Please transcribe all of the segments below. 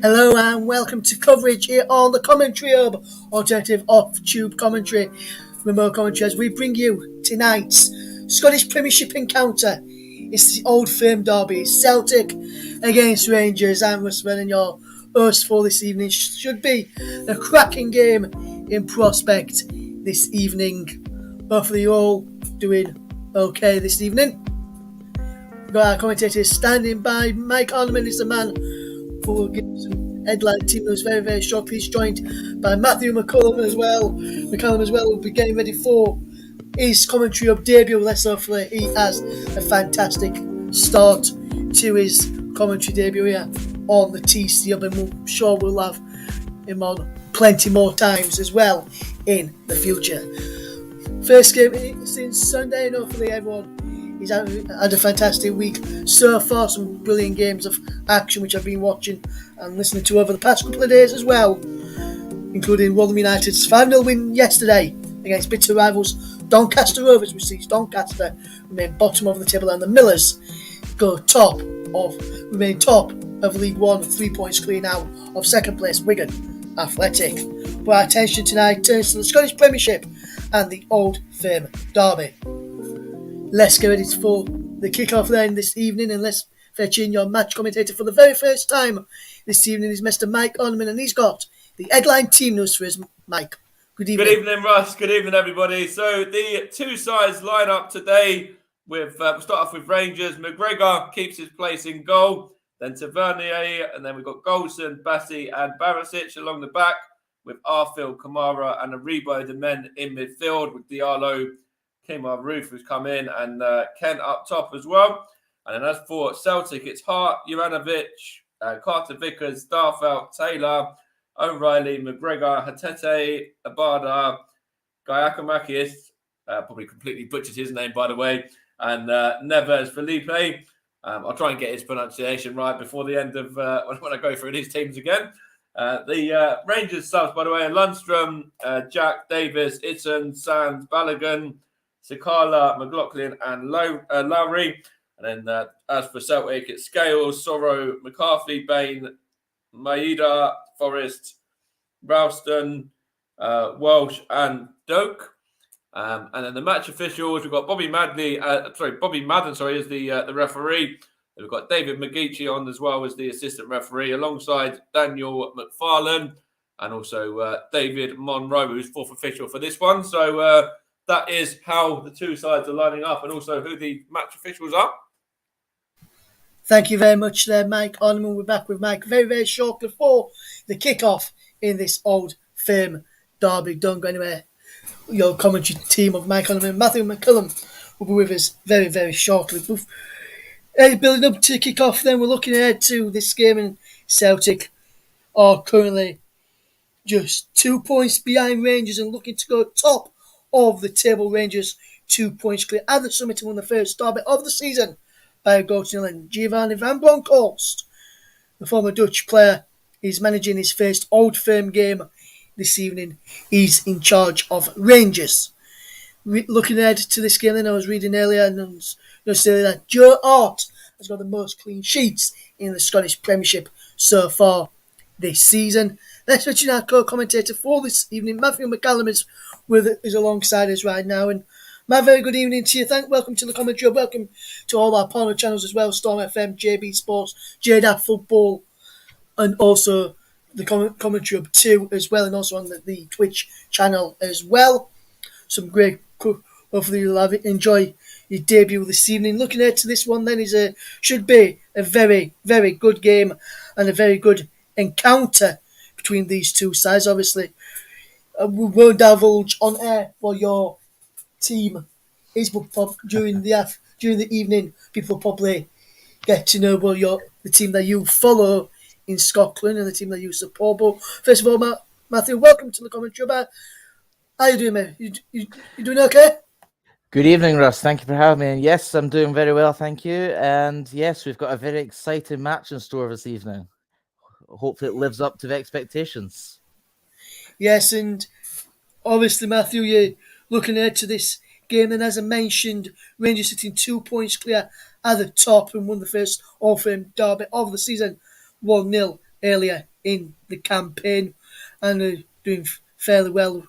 Hello and welcome to coverage here on the Commentary Hub, alternative off-tube commentary, remote commentary as we bring you tonight's Scottish Premiership encounter. It's the Old Firm derby, Celtic against Rangers, and Russ and your host for this evening. Should be a cracking game in prospect this evening. Hopefully you're all doing okay this evening. We've got our commentators standing by. Mike Ornament is the man who will give some headline team news very, very shortly. He's joined by Matthew McCallum as well. Will be getting ready for his commentary of debut. Let's hopefully he has a fantastic start to his commentary debut here on the TC Hub, and I'm sure we'll have him on plenty more times as well in the future. First game since Sunday, and hopefully everyone he's had a fantastic week so far. Some brilliant games of action which I've been watching and listening to over the past couple of days as well, including Rotherham United's 5-0 win yesterday against bitter rivals Doncaster Rovers, which sees Doncaster remain bottom of the table, and the Millers remain top of League One, 3 points clear now of second place Wigan Athletic. But our attention tonight turns to the Scottish Premiership and the Old Firm derby. Let's get ready for the kick-off then this evening, and let's fetch in your match commentator for the very first time this evening is Mr. Mike Ornament, and he's got the headline team news for us. Mike, good evening. Good evening, Russ. Good evening, everybody. So the two sides line up today with, we'll start off with Rangers. McGregor keeps his place in goal, then Tavernier, and then we've got Golson, Bassi and Barisic along the back with Arfield, Kamara and Aribo, the men in midfield with Diallo, Kemar Roof who's come in, and Kent up top as well. And then as for Celtic, it's Hart, Juranovic, Carter Vickers, Starfelt, Taylor, O'Reilly, McGregor, Hatete, Abada, Giacomakis, probably completely butchered his name by the way, and Neves Felipe. I'll try and get his pronunciation right before the end of when I go through these teams again. The Rangers subs, by the way, are Lundstrom, Jack, Davis, Itton, Sands, Balogun, Sakala, McLaughlin and Lowry. And then as for Celtic, it's Scales, Sorrow, McCarthy, Bain, Maeda, Forrest, Ralston, Walsh and Doak. And then the match officials, we've got Bobby Madden is the referee. We've got David McGeechee on as well as the assistant referee, alongside Daniel McFarlane and also David Monroe, who's fourth official for this one. So that is how the two sides are lining up, and also who the match officials are. Thank you very much there, Mike Ornament. We're back with Mike very, very shortly for the kick-off in this Old Firm derby. Don't go anywhere. Your commentary team of Mike Ornament and Matthew McCullum will be with us very, very shortly. Building up to kick-off then, we're looking ahead to this game, and Celtic are currently just 2 points behind Rangers and looking to go top of the table. Rangers 2 points clear at the summit and won the first derby of the season by a goal to nil, and Giovanni van Bronckhorst, the former Dutch player, is managing his first Old Firm game this evening. He's in charge of Rangers. Looking ahead to this game, then I was reading earlier and saying that Joe Hart has got the most clean sheets in the Scottish Premiership so far this season. Let's mention our co-commentator for this evening, Matthew McCallum, is alongside us right now. And Matt, very good evening to you. Welcome to the commentary. Welcome to all our partner channels as well, Storm FM, JB Sports, JDAF Football, and also the commentary up too as well, and also on the Twitch channel as well. Some great, hopefully you'll enjoy your debut this evening. Looking ahead to this one then should be a very, very good game and a very good encounter between these two sides. Obviously, we won't divulge on air for your team is, but during the evening, people will probably get to know the team that you follow in Scotland and the team that you support. But first of all, Matthew, welcome to the commentary. How you doing, mate? You doing okay? Good evening, Russ. Thank you for having me. And yes, I'm doing very well, thank you. And yes, we've got a very exciting match in store this evening. Hopefully it lives up to the expectations. Yes, and obviously, Matthew, you're looking ahead to this game. And as I mentioned, Rangers sitting 2 points clear at the top and won the first All Firm derby of the season 1-0 earlier in the campaign and are doing fairly well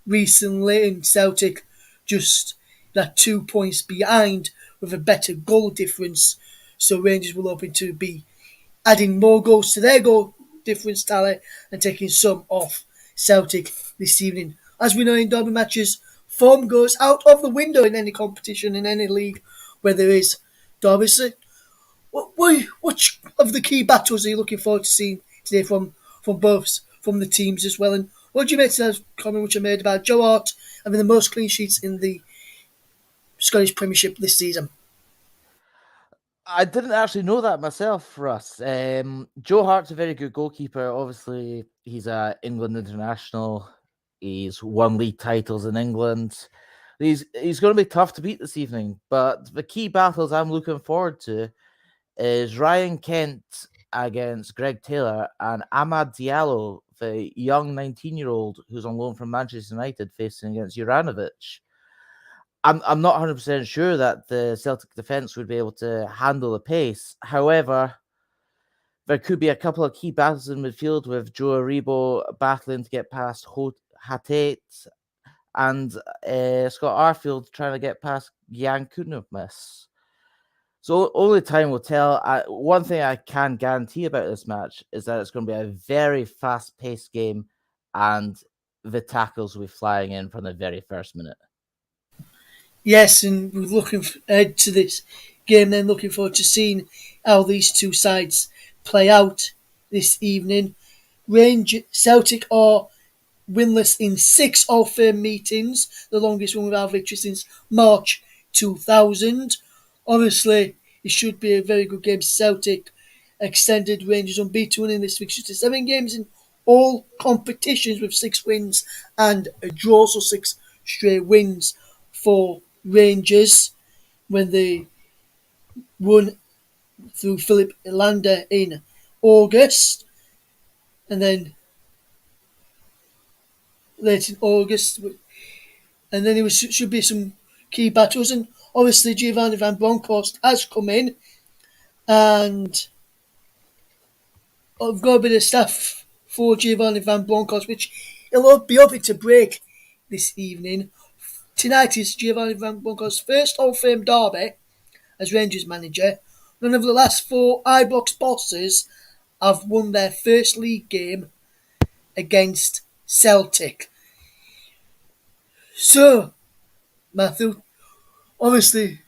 recently, and Celtic just that 2 points behind with a better goal difference. So Rangers will hoping to be adding more goals to their goal difference tally and taking some off Celtic this evening. As we know in derby matches, form goes out of the window in any competition, in any league where there is derby. So which of the key battles are you looking forward to seeing today from both from the teams as well? And what do you make to that comment which I made about Joe Hart having the most clean sheets in the Scottish Premiership this season? I didn't actually know that myself, Russ. Joe Hart's a very good goalkeeper. Obviously, he's a England international. He's won league titles in England. He's going to be tough to beat this evening. But the key battles I'm looking forward to is Ryan Kent against Greg Taylor and Amad Diallo, the young 19-year-old who's on loan from Manchester United, facing against Juranovic. I'm not 100% sure that the Celtic defence would be able to handle the pace. However, there could be a couple of key battles in midfield with Joe Aribo battling to get past Hatate and Scott Arfield trying to get past Jan Kunovmis. So only time will tell. One thing I can guarantee about this match is that it's going to be a very fast-paced game and the tackles will be flying in from the very first minute. Yes, and we're looking ahead to this game then, looking forward to seeing how these two sides play out this evening. Celtic are winless in 6 all-firm meetings, the longest one without victory since March 2000. Obviously, it should be a very good game. Celtic extended Rangers unbeaten in this fixture to 7 games in all competitions with 6 wins and a draw, so 6 straight wins for Rangers when they won through Philip Lander in August, and then late in August, and then there should be some key battles, and obviously Giovanni Van Bronckhorst has come in, and I've got a bit of stuff for Giovanni Van Bronckhorst, which he'll be hoping to break this evening. Tonight is Giovanni Van Bronckhorst's first All-Fame derby as Rangers manager. None of the last 4 Ibrox bosses have won their first league game against Celtic. So, Matthew, obviously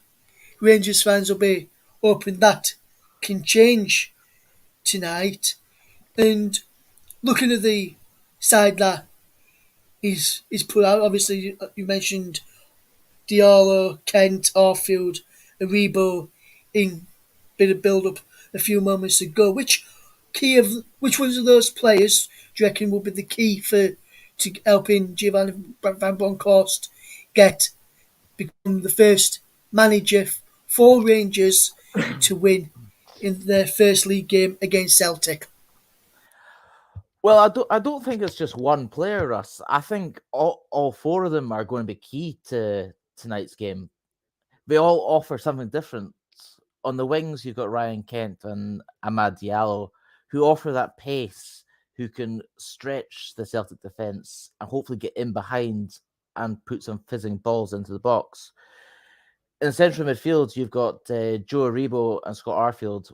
Rangers fans will be hoping that can change tonight. And looking at the side that is put out, obviously you mentioned Diallo, Kent, Arfield, Aribo in bit of build up a few moments ago. Which ones of those players do you reckon will be the key to helping Giovanni Van Bronckhorst become the first manager for Rangers to win in their first league game against Celtic? Well, I don't think it's just one player, Russ. I think all 4 of them are going to be key to tonight's game. They all offer something different. On the wings, you've got Ryan Kent and Amad Diallo, who offer that pace, who can stretch the Celtic defence and hopefully get in behind and put some fizzing balls into the box. In central midfield, you've got Joe Aribo and Scott Arfield.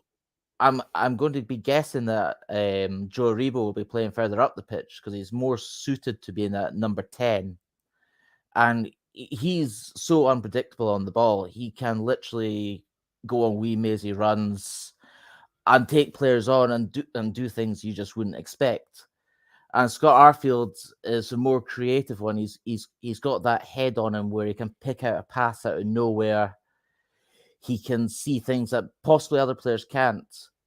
I'm going to be guessing that Joe Aribo will be playing further up the pitch because he's more suited to being that number 10. And he's so unpredictable on the ball. He can literally go on wee mazy runs and take players on and do things you just wouldn't expect. And Scott Arfield is a more creative one. He's got that head on him where he can pick out a pass out of nowhere. He can see things that possibly other players can't.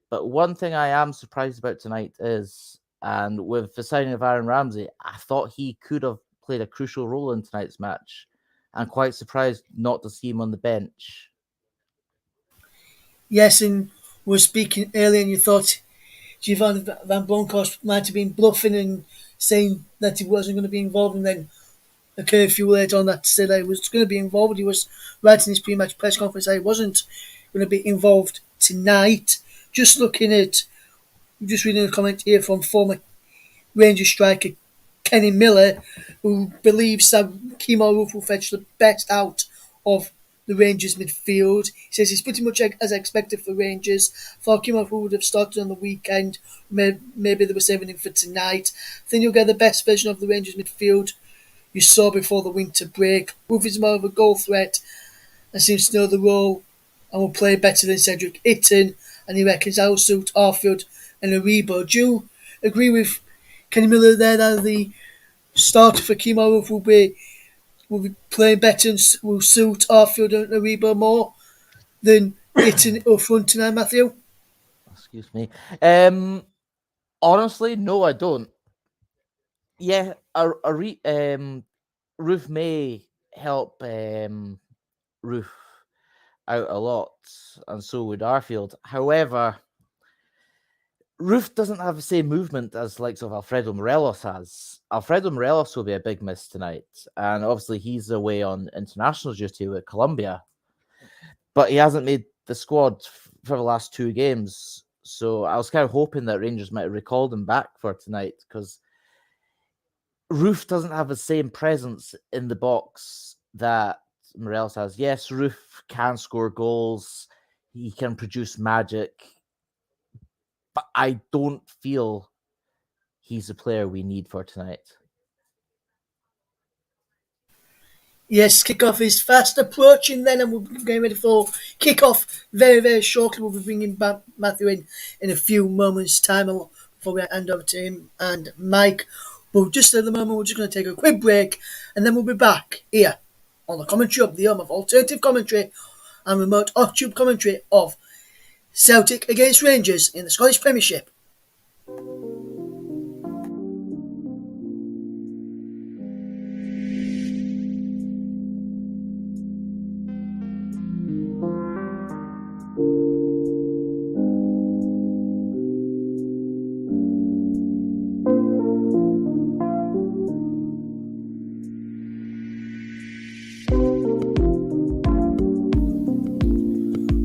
But one thing I am surprised about tonight is, and with the signing of Aaron Ramsey, I thought he could have played a crucial role in tonight's match. I'm quite surprised not to see him on the bench. Yes, and we were speaking earlier and you thought Giovanni Van Bronckhorst might have been bluffing and saying that he wasn't going to be involved, and then a curfew later on that said that he was going to be involved. He was right in his pre-match press conference that he wasn't going to be involved tonight. Just looking at I'm just reading a comment here from former Rangers striker Kenny Miller, who believes that Kemar Roofe will fetch the best out of the Rangers midfield. He says it's pretty much as expected for Rangers. Thought Kemar Roofe would have started on the weekend. Maybe they were saving him for tonight. I think you'll get the best version of the Rangers midfield you saw before the winter break. Roofe is more of a goal threat and seems to know the role and will play better than Cedric Itten, and he reckons that will suit Arfield and Aribo. Do you agree with Kenny Miller there that the starter for Kemar Roofe will be playing better and will suit Arfield and Aribo more than Itten up front tonight, Matthew? Excuse me. Honestly, no, I don't. Yeah, Roof may help Roof out a lot, and so would Arfield. However, Roof doesn't have the same movement as likes of Alfredo Morelos has. Alfredo Morelos will be a big miss tonight, and obviously he's away on international duty with Colombia, but he hasn't made the squad for the last 2 games. So I was kind of hoping that Rangers might have recalled him back for tonight, because Roof doesn't have the same presence in the box that Morelos has. Yes, Roof can score goals, he can produce magic, but I don't feel he's the player we need for tonight. Yes, kickoff is fast approaching then, and we're getting ready for kickoff very, very shortly. We'll be bringing back Matthew in a few moments' time before we hand over to him and Mike. But just at the moment, we're just going to take a quick break, and then we'll be back here on the Commentary Hub, the home of alternative commentary and remote off-tube commentary of Celtic against Rangers in the Scottish Premiership.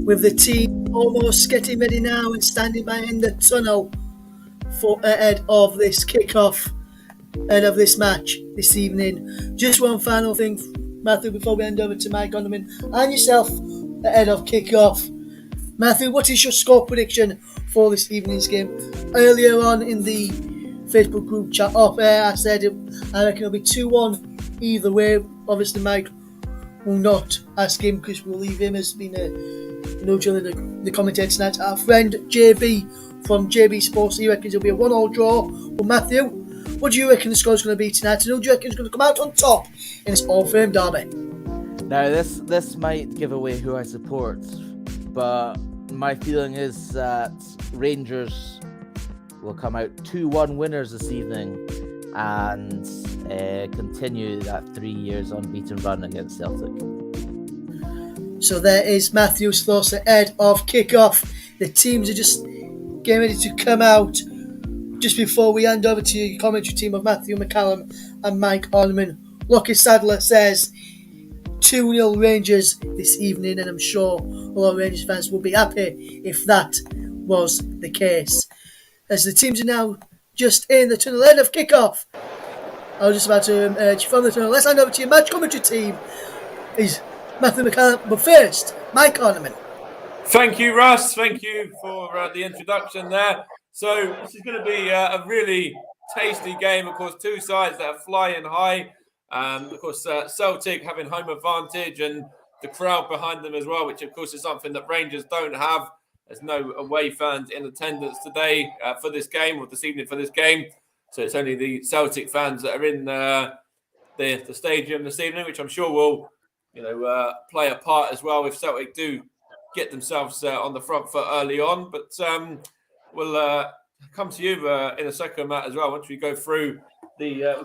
With the team almost getting ready now and standing by in the tunnel for ahead of this kickoff, ahead of this match this evening. Just one final thing, Matthew, before we hand over to Mike Gunderman and yourself ahead of kickoff. Matthew, what is your score prediction for this evening's game? Earlier on in the Facebook group chat off air, I said I reckon it'll be 2-1 either way. Obviously, Mike will not ask him because we'll leave him as being the commentator tonight. Our friend JB from JB Sports, he reckons it'll be a 1-1 draw. Well, Matthew, what do you reckon the score's going to be tonight? And who do you reckon is going to come out on top in this Old Firm derby? Now, this might give away who I support, but my feeling is that Rangers will come out 2-1 winners this evening and continue that 3 years unbeaten run against Celtic. So there is Matthew's thoughts ahead of kickoff. The teams are just getting ready to come out. Just before we hand over to your commentary team of Matthew McCallum and Mike Orman, Lucky Sadler says 2-0 Rangers this evening, and I'm sure a lot of Rangers fans will be happy if that was the case. As the teams are now just in the tunnel ahead of kickoff, I was just about to emerge from the tunnel. Let's hand over to your match commentary team. Is Matthew McCallum, but first, Mike Orman. Thank you, Russ. Thank you for the introduction there. So this is going to be a really tasty game. Of course, two sides that are flying high. Of course, Celtic having home advantage and the crowd behind them as well, which of course is something that Rangers don't have. There's no away fans in attendance today for this game, or this evening for this game. So it's only the Celtic fans that are in the stadium this evening, which I'm sure will play a part as well if Celtic do get themselves on the front foot early on. But we'll come to you in a second, Matt, as well. Once we go through the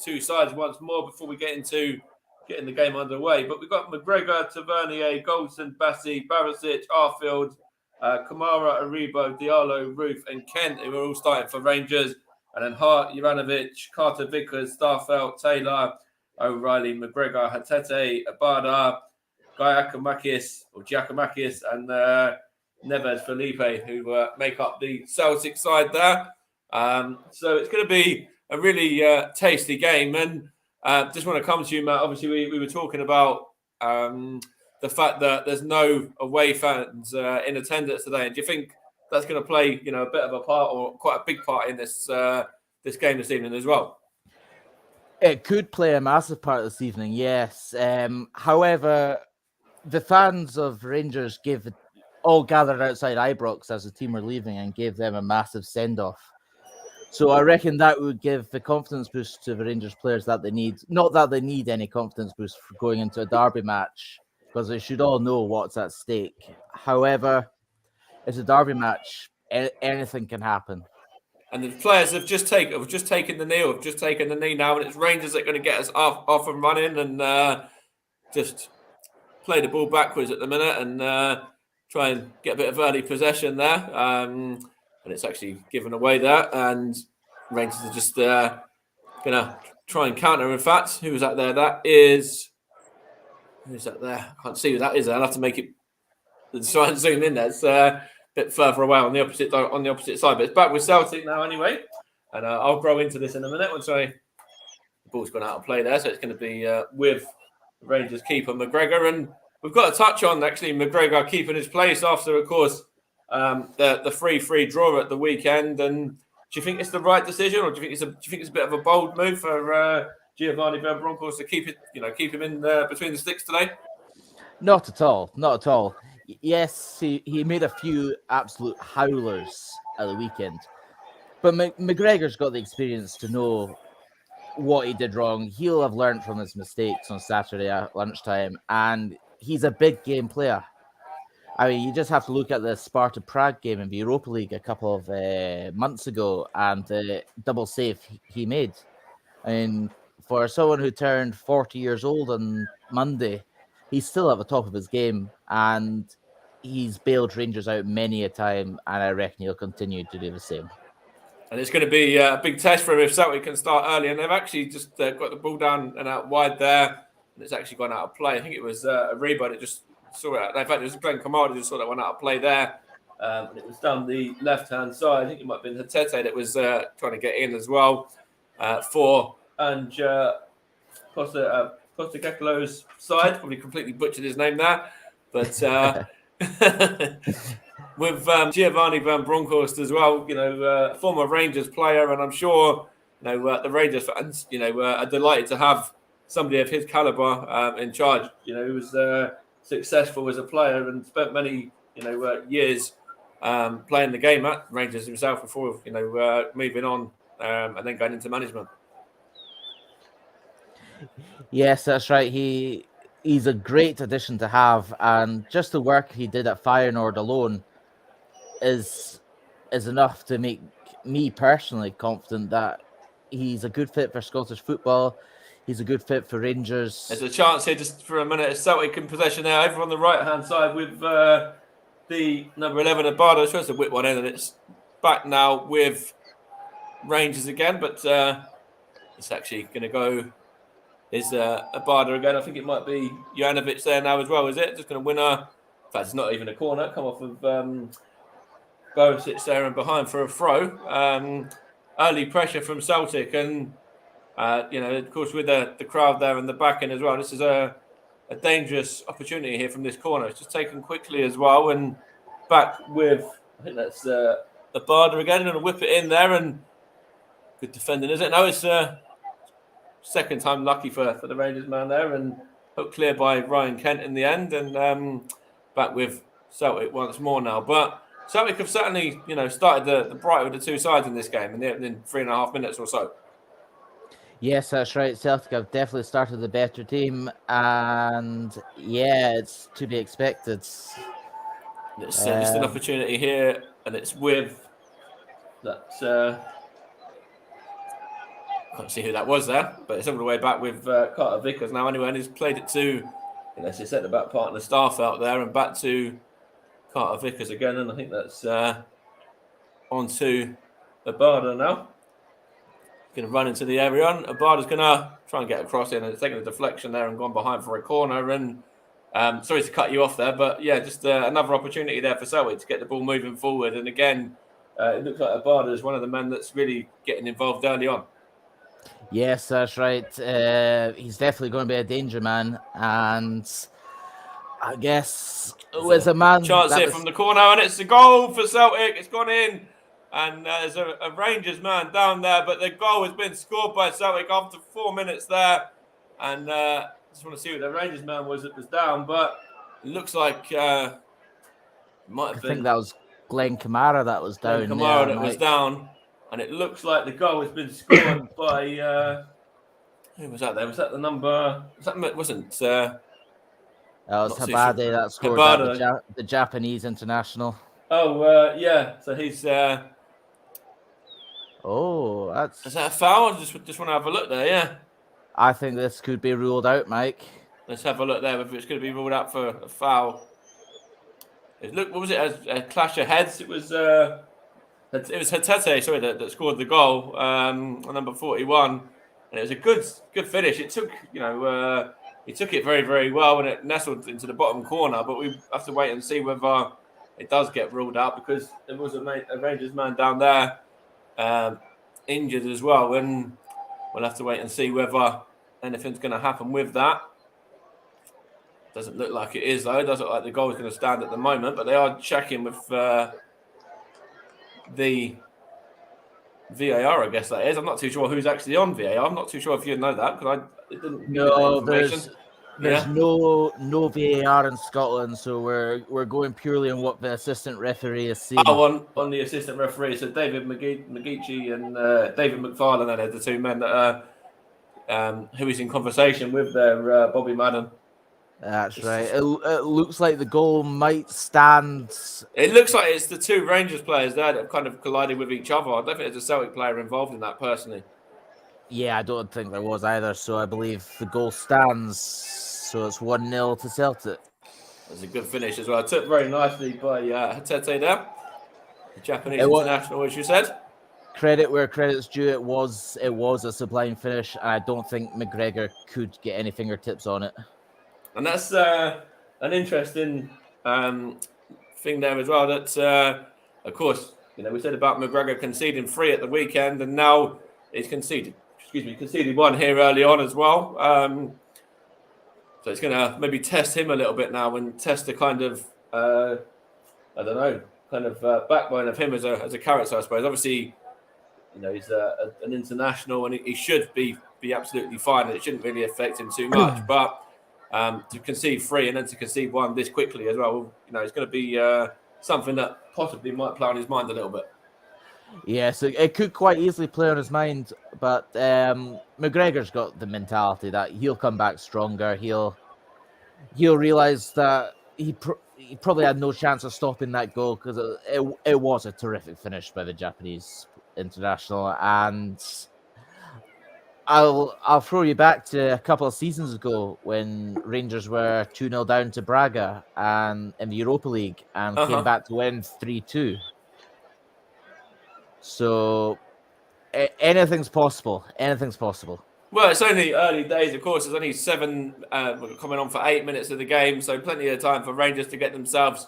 two sides once more before we get into getting the game underway. But we've got McGregor, Tavernier, Goldson, Bassi, Barisic, Arfield, Kamara, Aribo, Diallo, Roofe, and Kent, who are all starting for Rangers. And then Hart, Juranovic, Carter Vickers, Starfelt, Taylor, O'Reilly, McGregor, Hatete, Abada, Giacomakis, and Neves Felipe, who make up the Celtic side there. So it's going to be a really tasty game. And just want to come to you, Matt. Obviously, we were talking about the fact that there's no away fans in attendance today. And do you think that's going to play, a bit of a part or quite a big part in this game this evening as well? It could play a massive part this evening, yes. However, the fans of Rangers all gathered outside Ibrox as the team were leaving and gave them a massive send-off. So I reckon that would give the confidence boost to the Rangers players that they need. Not that they need any confidence boost for going into a derby match, because they should all know what's at stake. However, it's a derby match. Anything can happen. And the players have just taken the knee now, and it's Rangers that are going to get us off and running, and just play the ball backwards at the minute and try and get a bit of early possession there. And it's actually given away there, and Rangers are just going to try and counter. In fact, who was that there? Who's that there? I can't see who that is. I'll have to make it try and zoom in there. It's a bit further away on the opposite side, but it's back with Celtic now anyway. And I'll grow into this in a minute once the ball's gone out of play there. So it's going to be with Rangers keeper McGregor, and we've got to touch on actually McGregor keeping his place after, of course, the 3-3 draw at the weekend. And do you think it's the right decision, or do you think it's a bit of a bold move for Giovanni Van Bronckhorst to keep him in between the sticks today? Not at all. Yes, he made a few absolute howlers at the weekend, but McGregor's got the experience to know what he did wrong. He'll have learned from his mistakes on Saturday at lunchtime, and he's a big game player. I mean, you just have to look at the Sparta Prague game in the Europa League a couple of months ago and the double save he made. I mean, for someone who turned 40 years old on Monday, he's still at the top of his game, and he's bailed Rangers out many a time, and I reckon he'll continue to do the same. And it's going to be a big test for him if Celtic can start early. And they've actually just got the ball down and out wide there, and it's actually gone out of play. I think it was Ariba that just saw it. In fact, it was Glenn Kamara just saw that one out of play there. And it was down the left-hand side. I think it might have been Hatete that was trying to get in as well for Postecoglou's side. Probably completely butchered his name there. But with Giovanni Van Bronckhorst as well, former Rangers player, and I'm sure the Rangers fans, are delighted to have somebody of his caliber in charge. He was successful as a player and spent many years playing the game at Rangers himself before moving on and then going into management. Yes, that's right. He's a great addition to have, and just the work he did at Feyenoord alone is enough to make me personally confident that he's a good fit for Scottish football. He's a good fit for Rangers. There's a chance here just for a minute. Celtic in possession now, over on the right-hand side with the number 11, Abada. It's supposed to whip one in, and it's back now with Rangers again, but it's actually going to go is Abada again. I think it might be Jovanovic there now as well, is it? Just going to win her. In fact, it's not even a corner. Come off of Barisic there and behind for a throw. Early pressure from Celtic, and of course, with the crowd there and the back end as well, this is a dangerous opportunity here from this corner. It's just taken quickly as well, and back with, I think that's Abada again, going to whip it in there, and good defending, is it? No, it's second time lucky for the Rangers man there, and hooked clear by Ryan Kent in the end, and back with Celtic once more now. But Celtic have certainly, started the brighter of the two sides in this game in 3.5 minutes or so. Yes, that's right. Celtic have definitely started the better team, and it's to be expected. It's just an opportunity here, and it's with that. Can't see who that was there, but it's all the way back with Carter Vickers now anyway, and he's played it to, as he said, the back part of the staff out there, and back to Carter Vickers again, and I think that's on to Abada now. Going to run into the area, and Abada's going to try and get across in, and it's taking a deflection there and gone behind for a corner, and Sorry to cut you off there, but yeah, just another opportunity there for Celtic to get the ball moving forward. And again, it looks like Abada is one of the men that's really getting involved early on. Yes, that's right. He's definitely going to be a danger man, and I guess it was a man chance that here was... from the corner, and it's a goal for Celtic. It's gone in, and there's a Rangers man down there, but the goal has been scored by Celtic after 4 minutes there. And just want to see what the Rangers man was that was down, but it looks like it might have been. I think that was Glenn Kamara that was down. Glenn Kamara that was down, and it looks like the goal has been scored by who was that? There was that the number? Wasn't that was Habade that scored the Japanese international. Oh yeah, so he's. Oh, that's. Is that a foul? Just want to have a look there. Yeah. I think this could be ruled out, Mike. Let's have a look there if it's going to be ruled out for a foul. What was it? A clash of heads. It was Hatete, sorry, that scored the goal on number 41, and it was a good finish. It took, he took it very, very well, and it nestled into the bottom corner. But we have to wait and see whether it does get ruled out, because there was a Rangers man down there injured as well, and we'll have to wait and see whether anything's going to happen with that. Doesn't look like it is, though. It doesn't look like the goal is going to stand at the moment, but they are checking with the VAR, I guess that is. I'm not too sure who's actually on VAR. I'm not too sure if you know that, because it didn't. No, there's no VAR in Scotland, so we're going purely on what the assistant referee is seeing. Oh, on the assistant referee, so David McGeechee and David McFarlane, they're the two men that who is in conversation with their Bobby Madden. That's right. It looks like the goal might stand. It looks like it's the two Rangers players there that have kind of collided with each other. I don't think there's a Celtic player involved in that, personally. Yeah, I don't think there was either. So I believe the goal stands. So it's 1-0 to Celtic. That's a good finish as well. Took very nicely by Hatete there, the Japanese international, as you said. Credit where credit's due. It was a sublime finish, and I don't think McGregor could get any fingertips on it. And that's an interesting thing there as well. That, of course, we said about McGregor conceding 3 at the weekend, and now he's conceded 1 here early on as well. So it's going to maybe test him a little bit now, and test the kind of, backbone of him as a character, I suppose. Obviously, he's an international, and he should be absolutely fine, and it shouldn't really affect him too much. But to concede 3 and then to concede 1 this quickly as well, it's going to be something that possibly might play on his mind a little bit. Yeah, so it could quite easily play on his mind, but McGregor's got the mentality that he'll come back stronger. He'll realise that he probably had no chance of stopping that goal, because it was a terrific finish by the Japanese international. And I'll throw you back to a couple of seasons ago when Rangers were 2-0 down to Braga and in the Europa League, and came back to win 3-2. So anything's possible. Anything's possible. Well, it's only early days, of course. There's only 7 coming on for 8 minutes of the game, so plenty of time for Rangers to get themselves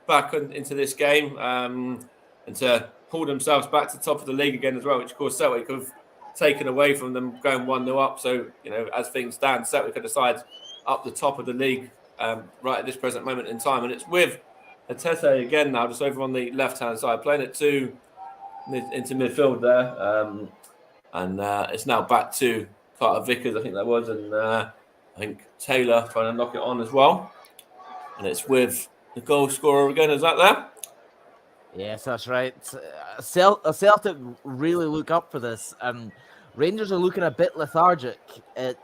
back into this game and to pull themselves back to the top of the league again as well, which, of course, Celtic have taken away from them going 1-0 up. So, as things stand, Celtic are decided up the top of the league right at this present moment in time. And it's with Hatete again now, just over on the left-hand side, playing it into midfield there. And it's now back to Carter Vickers, I think that was, and I think Taylor trying to knock it on as well. And it's with the goal scorer again. Is that there? Yes, that's right. Celtic really look up for this, and Rangers are looking a bit lethargic. I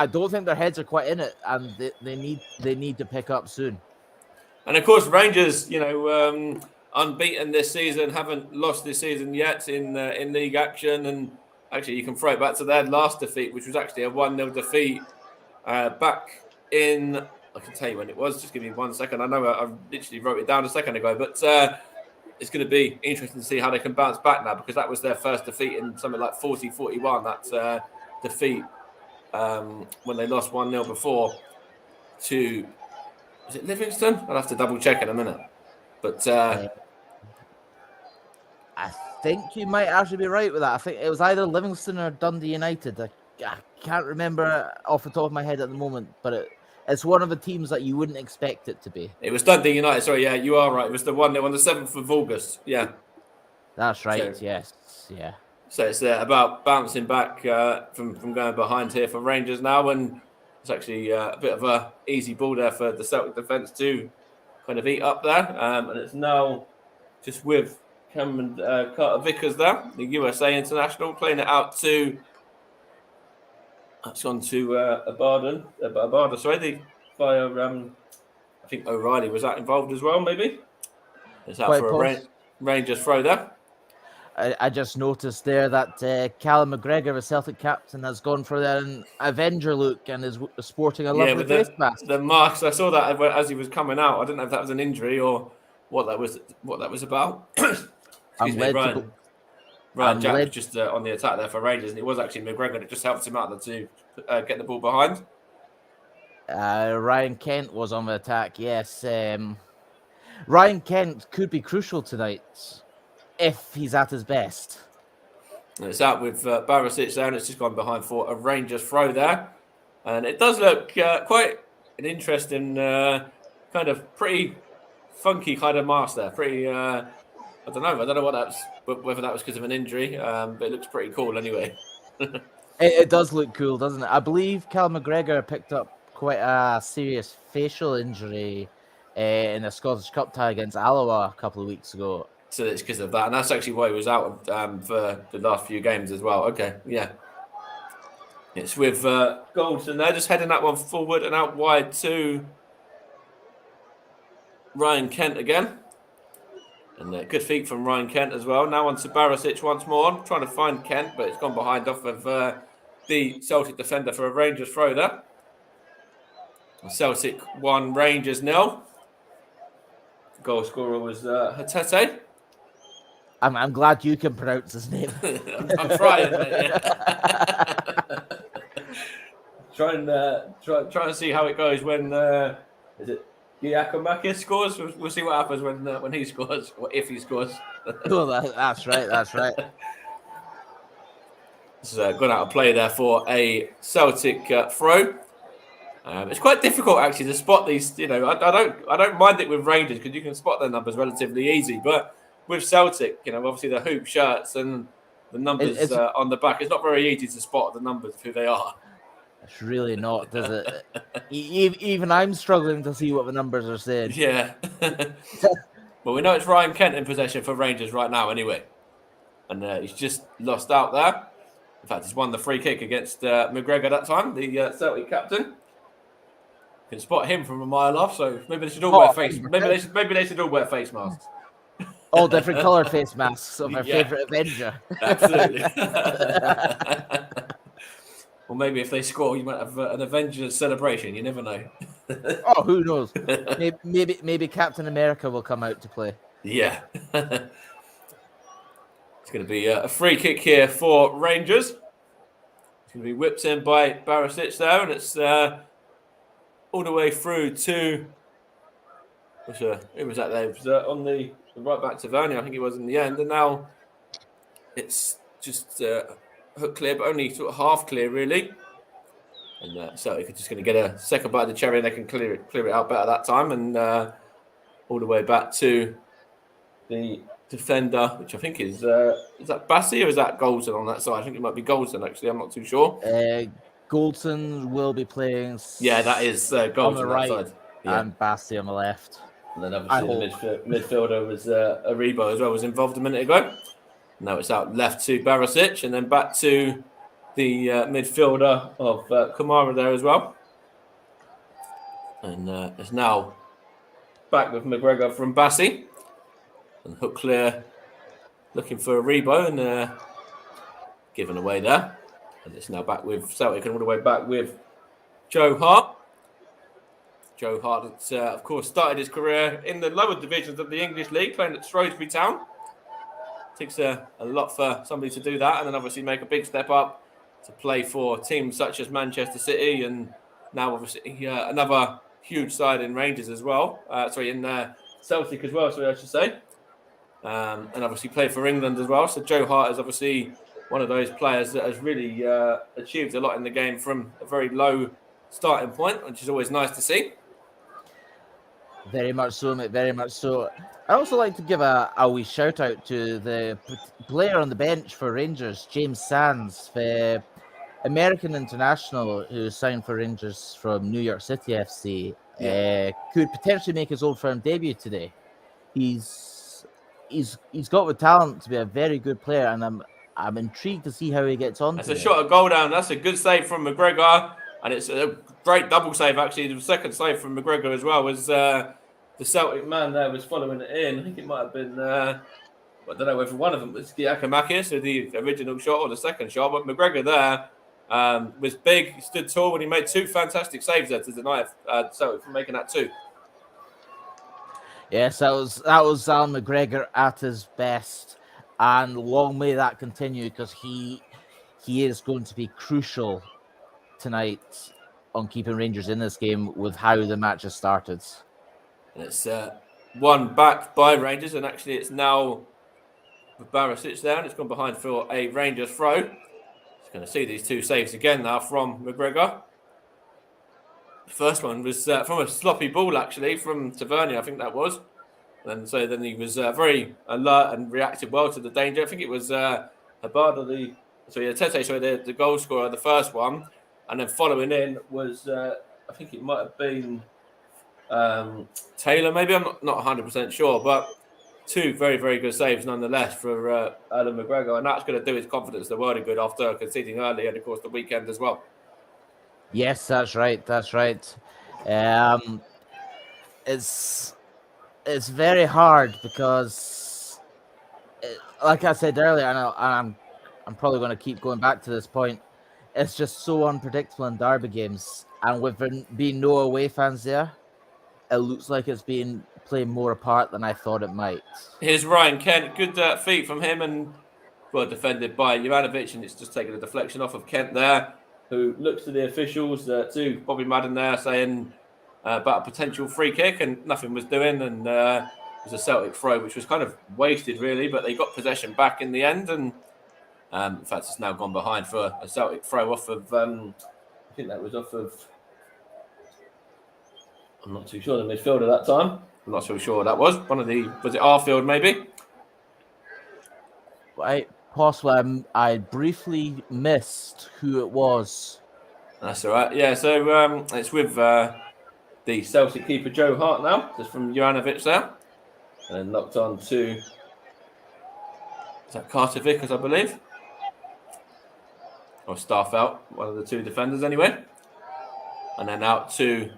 don't think their heads are quite in it, and they need to pick up soon. And of course, Rangers, unbeaten this season, haven't lost this season yet in league action. And actually, you can throw it back to their last defeat, which was actually a 1-0 defeat back in. I can tell you when it was. Just give me 1 second. I know I literally wrote it down a second ago, but it's going to be interesting to see how they can bounce back now, because that was their first defeat in something like 40-41. That defeat when they lost 1-0 before. to, is it Livingston? I'll have to double check in a minute. But I think you might actually be right with that. I think it was either Livingston or Dundee United. I can't remember off the top of my head at the moment, but it's one of the teams that you wouldn't expect it to be. it was Dundee United. Sorry, yeah, you are right. It was the one on the 7th of August. Yeah. That's right. So- Yes. Yeah. So it's about bouncing back from going behind here for Rangers now, and it's actually a bit of a easy ball there for the Celtic defence to kind of eat up there, and it's now just with Cameron Carter Vickers there, the USA international, playing it out to. It's gone to Abada. Sorry, I think O'Reilly was that involved as well. Maybe it's out Quite for a Rangers throw there. I just noticed there that Callum McGregor, the Celtic captain, has gone for an Avenger look and is sporting a lovely face mask. The marks. I saw that as he was coming out. I didn't know if that was an injury or what that was about. Excuse me, Ryan Jack was just on the attack there for Rangers, and it was actually McGregor that just helped him out to get the ball behind. Ryan Kent was on the attack. Yes, Ryan Kent could be crucial tonight if he's at his best. And it's out with Barisic there, and it's just gone behind for a Rangers throw there. And it does look quite an interesting, kind of pretty funky kind of mask there. Pretty, I don't know whether that was because of an injury, but it looks pretty cool anyway. It does look cool, doesn't it? I believe Cal McGregor picked up quite a serious facial injury in a Scottish Cup tie against Alloa a couple of weeks ago. So it's because of that, and that's actually why he was out for the last few games as well. Okay, yeah. It's with Goldson there, just heading that one forward and out wide to Ryan Kent again. And good feet from Ryan Kent as well. Now on to Barisic once more, trying to find Kent, but it's gone behind off of the Celtic defender for a Rangers throw there. Celtic 1, Rangers 0. Goal scorer was Hatete. I'm glad you can pronounce his name. I'm trying, mate. Yeah. trying to see how it goes when is it Giacomakis scores. We'll see what happens when he scores or if he scores. Oh, that's right. That's right. It's gone out of play there for a Celtic throw. It's quite difficult actually to spot these. You know, I don't mind it with Rangers because you can spot their numbers relatively easy, but with Celtic, you know, obviously the hoop shirts and the numbers on the back, it's not very easy to spot the numbers of who they are. It's really not, does it? Even I'm struggling to see what the numbers are saying. Yeah. Well, we know it's Ryan Kent in possession for Rangers right now anyway. And he's just lost out there. In fact, he's won the free kick against McGregor that time, the Celtic captain. You can spot him from a mile off, so maybe they should all wear face. Maybe they should all wear face masks. All different coloured face masks of our favourite Avenger. Absolutely. Or maybe if they score, you might have an Avengers celebration. You never know. Oh, who knows? Maybe Captain America will come out to play. Yeah. It's going to be a free kick here for Rangers. It's going to be whipped in by Barisic there, and it's all the way through to. Who was that there? It was on the right back to Vernie, I think it was in the end, and now it's just hook clear, but only sort of half clear really. And Celtic are just going to get a second bite of the cherry, and they can clear it out better that time, and all the way back to the defender, which I think is that Bassey or is that Goldson on that side? I think it might be Goldson actually. I'm not too sure. Goldson will be playing. Yeah, that is Goldson on the right, that side. Yeah. and Bassey on the left. And then obviously the midfielder was Aribo as well, was involved a minute ago. Now it's out left to Barisic, and then back to the midfielder of Kamara there as well. And it's now back with McGregor from Bassey. And hook clear, looking for Aribo, and given away there. And it's now back with Celtic, and all the way back with Joe Hart. Joe Hart, of course, started his career in the lower divisions of the English League, playing at Shrewsbury Town. Takes a lot for somebody to do that, and then obviously make a big step up to play for teams such as Manchester City, and now obviously another huge side in Rangers as well. In Celtic as well, I should say. And obviously played for England as well. So Joe Hart is obviously one of those players that has really achieved a lot in the game from a very low starting point, which is always nice to see. Very much so, mate. Very much so. I also like to give a wee shout out to the player on the bench for Rangers, James Sands, the American international who signed for Rangers from New York City FC. Could potentially make his Old Firm debut today. He's got the talent to be a very good player, and I'm intrigued to see how he gets on. That's today. a shot of goal down. That's a good save from McGregor, and it's a great double save actually. The second save from McGregor as well was the Celtic man there was following it in. I think it might have been I don't know whether one of them was Giacomakis or the original shot or the second shot, but McGregor there was big, he stood tall, and he made two fantastic saves there to deny Celtic from making that two. Yes, that was Alan McGregor at his best, and long may that continue because he is going to be crucial tonight on keeping Rangers in this game with how the match has started. And it's won back by Rangers, and actually it's now with Barisic there, and it's gone behind for a Rangers throw. Just going to see these two saves again now from McGregor. The first one was from a sloppy ball, actually, from Tavernier, I think that was. And so then he was very alert and reacted well to the danger. I think it was Habada, the goal scorer, the first one. And then following in was, I think it might have been Taylor, maybe. I'm not 100% sure. But two very, very good saves nonetheless for Alan McGregor. And that's going to do his confidence the world of good after conceding early and, of course, the weekend as well. Yes, that's right. That's right. It's very hard because, like I said earlier, and I'm probably going to keep going back to this point. It's just so unpredictable in derby games, and with there being no away fans there, it looks like it's being playing more apart than I thought it might. Here's Ryan Kent, good feet from him, and well defended by Juranovic, and it's just taking a deflection off of Kent there, who looks to the officials, to Bobby Madden there, saying about a potential free kick, and nothing was doing, and it was a Celtic throw, which was kind of wasted really, but they got possession back in the end, and in fact it's now gone behind for a Celtic throw off of, I think that was off of, I'm not too sure, the midfield at that time. I'm not so sure that was it Arfield maybe? Possibly, I briefly missed who it was. That's all right. Yeah, so it's with the Celtic keeper Joe Hart now, just from Juranovic there, and knocked on to, is that Carter Vickers, I believe, or Starfelt, one of the two defenders anyway, and then out to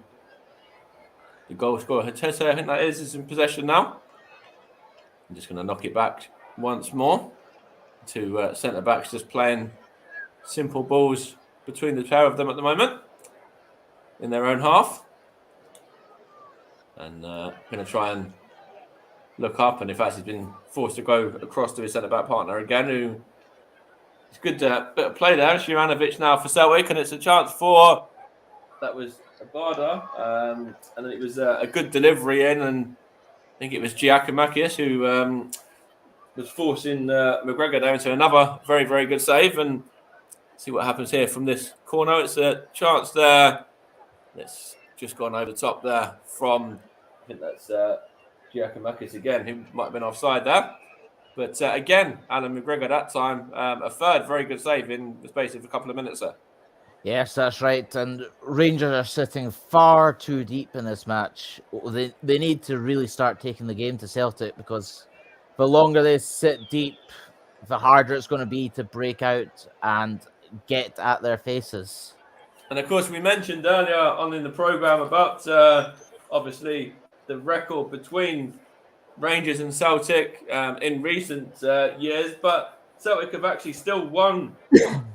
the goal scorer Hatese, I think that is in possession now. I'm just going to knock it back once more to centre backs, just playing simple balls between the pair of them at the moment in their own half. And going to try and look up, and in fact he's been forced to go across to his centre-back partner again, who it's good bit of play there. Juranovic now for Celtic, and it's a chance for, that was Abada, and then it was a good delivery in, and I think it was Giacomakis who was forcing McGregor there into another very, very good save, and see what happens here from this corner. It's a chance there. It's just gone over the top there from, I think that's Giacomakis again, who might have been offside there. But again, Alan McGregor that time, a third very good save in the space of a couple of minutes there. Yes, that's right. And Rangers are sitting far too deep in this match. They need to really start taking the game to Celtic, because the longer they sit deep, the harder it's going to be to break out and get at their faces. And of course, we mentioned earlier on in the programme about obviously the record between Rangers and Celtic in recent years, but Celtic have actually still won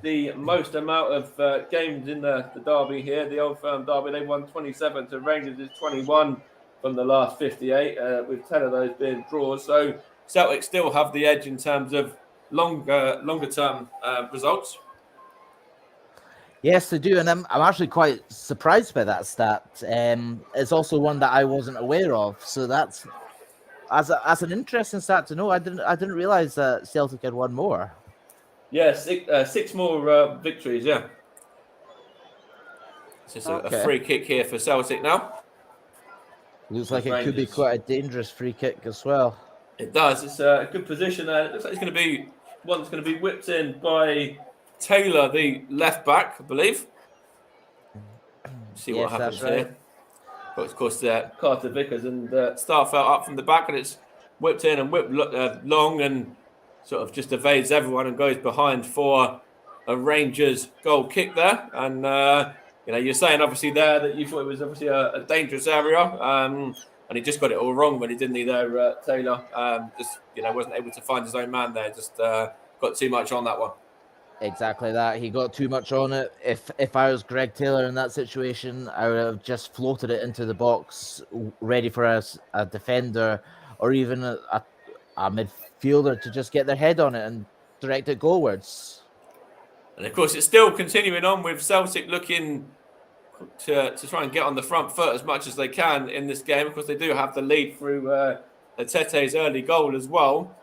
the most amount of games in the derby here, the Old Firm derby. They won 27 to Rangers is 21 from the last 58, with 10 of those being draws. So Celtic still have the edge in terms of longer term results. Yes, they do, and I'm actually quite surprised by that stat. It's also one that I wasn't aware of, so that's as an interesting stat to know. I didn't realize that Celtic had won more. Yeah, six more victories. Yeah, it's just a Okay. free kick here for Celtic now. Looks like it Rangers. could be quite a dangerous free kick as well. It does. It's a good position there. It looks like it's going to be one that's going to be whipped in by Taylor, the left back, I believe. See what happens here. But of course, Carter Vickers and Starfelt up from the back, and it's whipped in and whipped long and sort of just evades everyone and goes behind for a Rangers goal kick there. And you're saying obviously there that you thought it was obviously a dangerous area, and he just got it all wrong when he didn't. He there, Taylor, just wasn't able to find his own man there. Just got too much on that one. Exactly that. He got too much on it. If I was Greg Taylor in that situation, I would have just floated it into the box, ready for a defender or even a midfielder to just get their head on it and direct it goalwards. And of course, it's still continuing on with Celtic looking to try and get on the front foot as much as they can in this game. Of course, they do have the lead through Tete's early goal as well.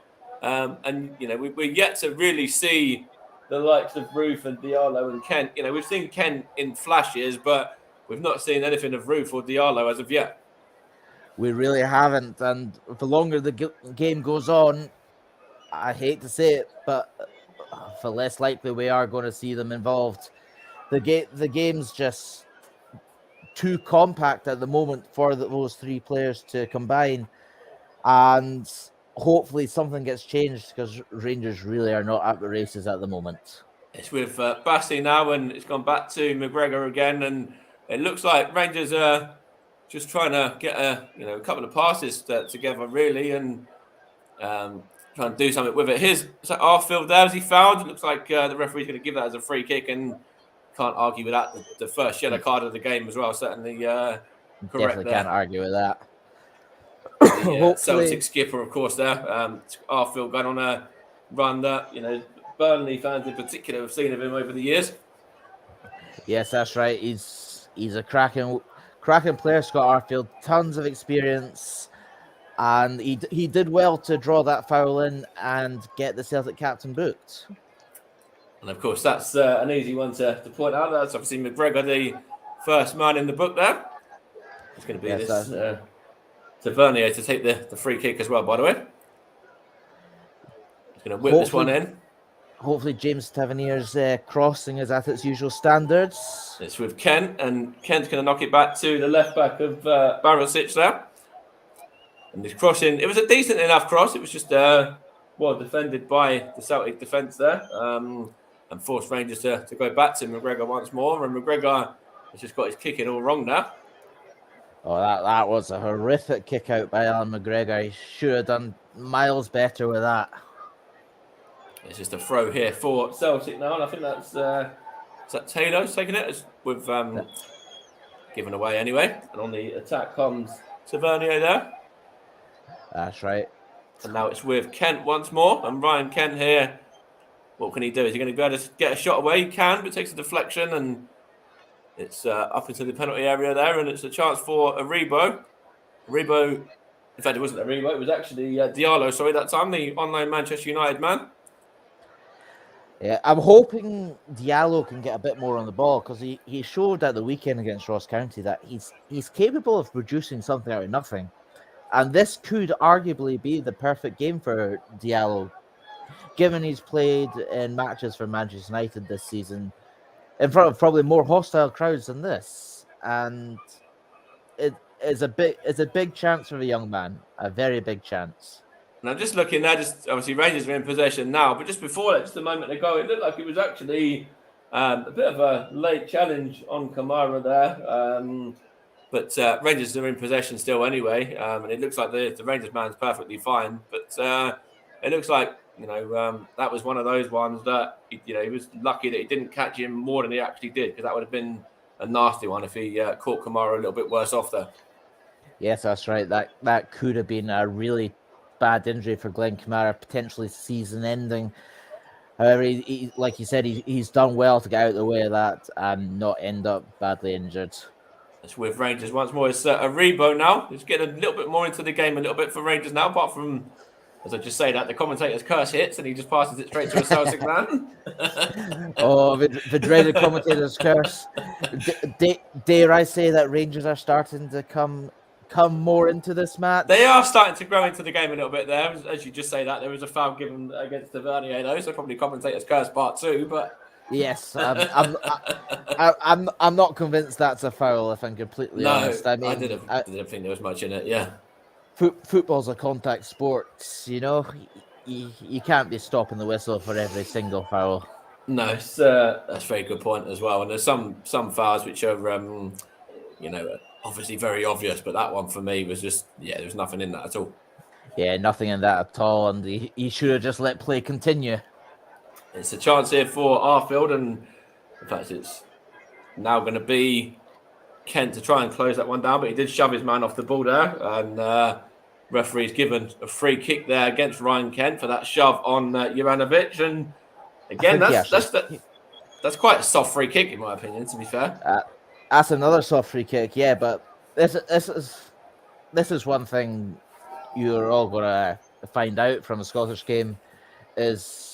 And we're yet to really see the likes of Roof and Diallo and Kent. We've seen Kent in flashes, but we've not seen anything of Roof or Diallo as of yet. We really haven't, and the longer the game goes on, I hate to say it, but the less likely we are going to see them involved. The game's just too compact at the moment for those three players to combine, and hopefully something gets changed because Rangers really are not at the races at the moment. It's with Bassey now, and it's gone back to McGregor again, and it looks like Rangers are just trying to get a couple of passes together really, and trying to do something with it. Here's Arfield there. Has he fouled? It looks like the referee's going to give that as a free kick, and can't argue with that. The first yellow card of the game as well. Certainly correct. Definitely there. Can't argue with that. The Celtic skipper, of course, there. Arfield going on a run that Burnley fans in particular have seen of him over the years. Yes, that's right. He's a cracking player, Scott Arfield. Tons of experience, and he did well to draw that foul in and get the Celtic captain booked. And of course, that's an easy one to point out. That's obviously McGregor, the first man in the book there. It's going to be Tavernier to take the free kick as well, by the way. He's going to whip this one in. Hopefully James Tavernier's crossing is at its usual standards. It's with Kent, and Kent's going to knock it back to the left back of Barisic there. And this crossing, it was a decent enough cross. It was just well defended by the Celtic defence there, and forced Rangers to go back to McGregor once more. And McGregor has just got his kicking all wrong now. Oh, that was a horrific kick out by Alan McGregor. He should have done miles better with that. It's just a throw here for Celtic now, and I think that's is that Taylor's taking it with given away anyway. And on the attack comes Tavernier there. That's right. And now it's with Kent once more, and Ryan Kent here. What can he do? Is he going to be able to get a shot away? He can, but takes a deflection, and it's up into the penalty area there, and it's a chance for Aribo. Aribo, in fact, it wasn't Aribo, it was actually Diallo, sorry, that time, the online Manchester United man. Yeah, I'm hoping Diallo can get a bit more on the ball because he showed at the weekend against Ross County that he's capable of producing something out of nothing. And this could arguably be the perfect game for Diallo, given he's played in matches for Manchester United this season in front of probably more hostile crowds than this. And it is a big chance for the young man, a very big chance. And I'm just looking there, just obviously Rangers are in possession now, but just before that, just a moment ago, it looked like it was actually a bit of a late challenge on Kamara there. But Rangers are in possession still anyway, and it looks like the Rangers man's perfectly fine. But it looks like that was one of those ones that he was lucky that he didn't catch him more than he actually did, because that would have been a nasty one if he caught Kamara a little bit worse off there. Yes, that's right. That could have been a really bad injury for Glenn Kamara, potentially season-ending. However, like you said, he's done well to get out of the way of that and not end up badly injured. It's with Rangers once more. It's Aribo now. He's getting a little bit more into the game a little bit for Rangers now, apart from, as I just say that, the commentator's curse hits and he just passes it straight to a Celtic man. Oh, the dreaded commentator's curse. Dare I say that Rangers are starting to come more into this match? They are starting to grow into the game a little bit there. As you just say that, there was a foul given against Tavernier, though, so probably commentator's curse part 2, but... Yes, I'm not convinced that's a foul, if I'm completely honest. I mean, I didn't think there was much in it, yeah. Football's a contact sport, you know. You can't be stopping the whistle for every single foul. No, that's a very good point as well. And there's some fouls which are, obviously very obvious, but that one for me was just, there was nothing in that at all. Yeah, nothing in that at all, and he should have just let play continue. It's a chance here for Arfield, and in fact, it's now going to be Kent to try and close that one down, but he did shove his man off the ball there, and referee's given a free kick there against Ryan Kent for that shove on Juranovic, and again, that's quite a soft free kick in my opinion, to be fair. That's another soft free kick, yeah, but this is one thing you're all going to find out from a Scottish game is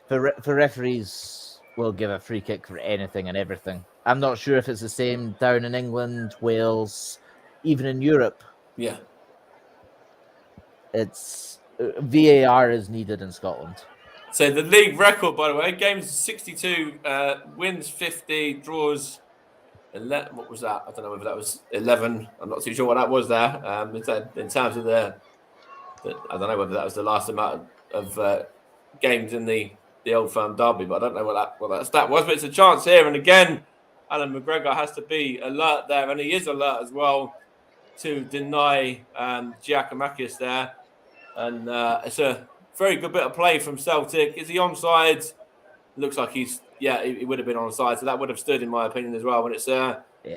for referees will give a free kick for anything and everything. I'm not sure if it's the same down in England, Wales, even in Europe. Yeah. It's VAR is needed in Scotland. So the league record, by the way, games 62, wins 50, draws 11. What was that? I don't know whether that was 11. I'm not too sure what that was there. In terms of I don't know whether that was the last amount of games in the Old Firm derby, but I don't know what that stat was. But it's a chance here, and again, Alan McGregor has to be alert there, and he is alert as well to deny Giacomakis there. And it's a very good bit of play from Celtic. Is he onside? Looks like he would have been onside, so that would have stood in my opinion as well. And it's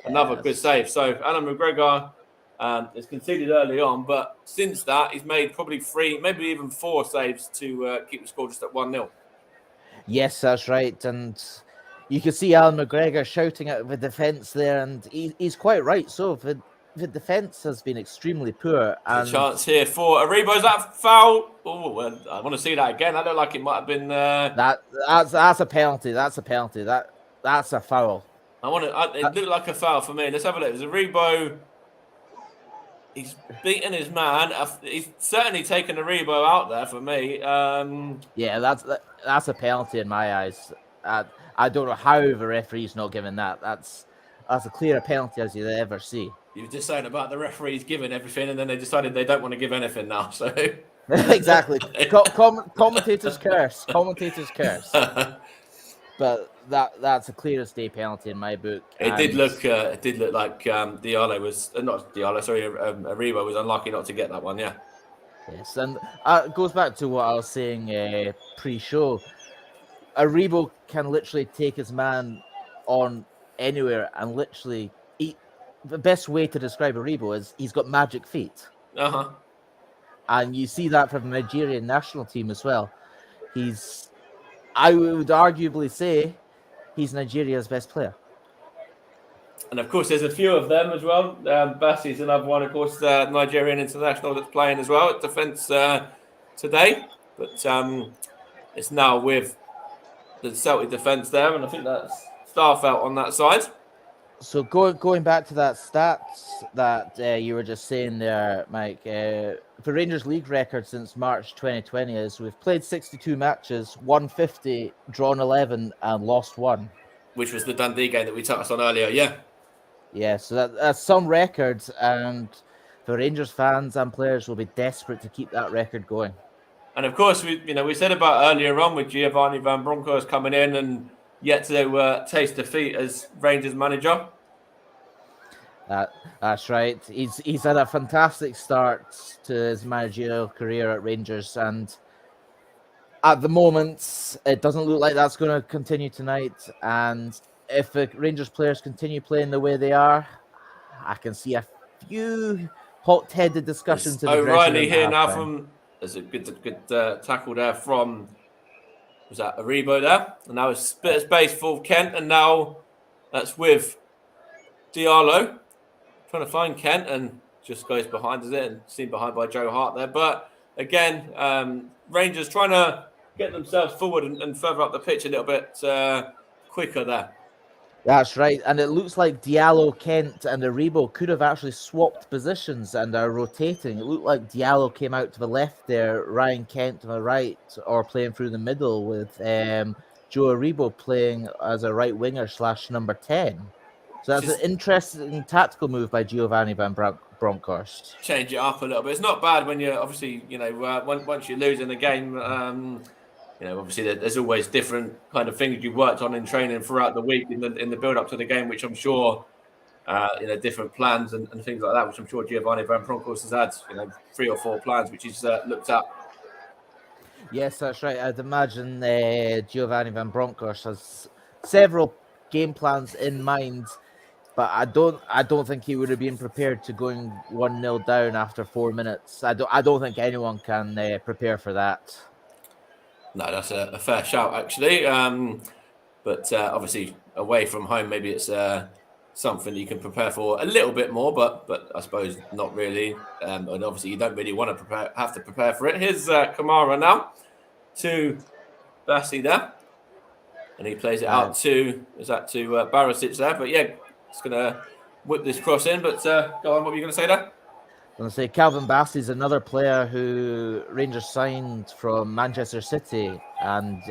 another good save. So Alan McGregor has conceded early on, but since that he's made probably 3, maybe even 4 saves to keep the score just at 1-0. Yes, that's right, and you can see Alan McGregor shouting at the defence there, and he's quite right. So the defence has been extremely poor. And a chance here for Aribo. Is that foul? Oh, I want to see that again. I look like it might have been. That's a penalty. That's a penalty. That's a foul. It looked like a foul for me. Let's have a look. There's Aribo. He's beaten his man. He's certainly taken Aribo out there for me. Yeah, that's a penalty in my eyes. I don't know how the referee's not giving that. That's as clear a penalty as you'll ever see. You were just saying about the referees giving everything, and then they decided they don't want to give anything now. So exactly, commentators curse. Commentators curse. But that's a clear as day penalty in my book. It did look like Diallo was not Diallo. Sorry, Aribo was unlucky not to get that one. Yeah. Yes, and it goes back to what I was saying pre-show. Aribo can literally take his man on anywhere, and literally, the best way to describe Aribo is he's got magic feet. And you see that from the Nigerian national team as well. I would arguably say he's Nigeria's best player. And of course, there's a few of them as well. Bassey's another one, of course, Nigerian international that's playing as well at defence today. But it's now with the Celtic defence there, and I think that's Starfelt on that side. So going back to that stats that you were just saying there, Mike, the Rangers league record since March 2020 is we've played 62 matches, won 50, drawn 11, and lost 1. Which was the Dundee game that we touched on earlier, yeah. Yeah, so that's some records, and the Rangers fans and players will be desperate to keep that record going. And of course, we said about earlier on with Giovanni Van Bronckhorst coming in and yet to taste defeat as Rangers manager. That's right. He's had a fantastic start to his managerial career at Rangers, and at the moment, it doesn't look like that's going to continue tonight. And if the Rangers players continue playing the way they are, I can see a few hot-headed discussions. O'Reilly here now from. There's a good tackle there from was that Aribo there, and now it's a bit of space for Kent, and now that's with Diallo trying to find Kent and just goes behind it and seen behind by Joe Hart there. But again, Rangers trying to get themselves forward and further up the pitch a little bit quicker there. That's right. And it looks like Diallo, Kent, and Aribo could have actually swapped positions and are rotating. It looked like Diallo came out to the left there, Ryan Kent to the right, or playing through the middle with Joe Aribo playing as a right winger / number 10. So that's an interesting tactical move by Giovanni Van Bronckhorst. Change it up a little bit. It's not bad when you're obviously, once you're losing the game, obviously there's always different kind of things you've worked on in training throughout the week in the build up to the game, which I'm sure, different plans and things like that, which I'm sure Giovanni Van Bronckhorst has had, 3 or 4 plans, which he's looked at. Yes, that's right. I'd imagine Giovanni Van Bronckhorst has several game plans in mind, but I don't think he would have been prepared to going 1-0 down after 4 minutes. I don't think anyone can prepare for that. No, that's a fair shout, actually. But obviously, away from home, maybe it's something you can prepare for a little bit more, but I suppose not really. And obviously, you don't really want to have to prepare for it. Here's Kamara now to Bassi there, and he plays it out to Barisic there. But yeah, it's gonna whip this cross in. But go on, what were you going to say there? I'm going to say Calvin Bassey is another player who Rangers signed from Manchester City, and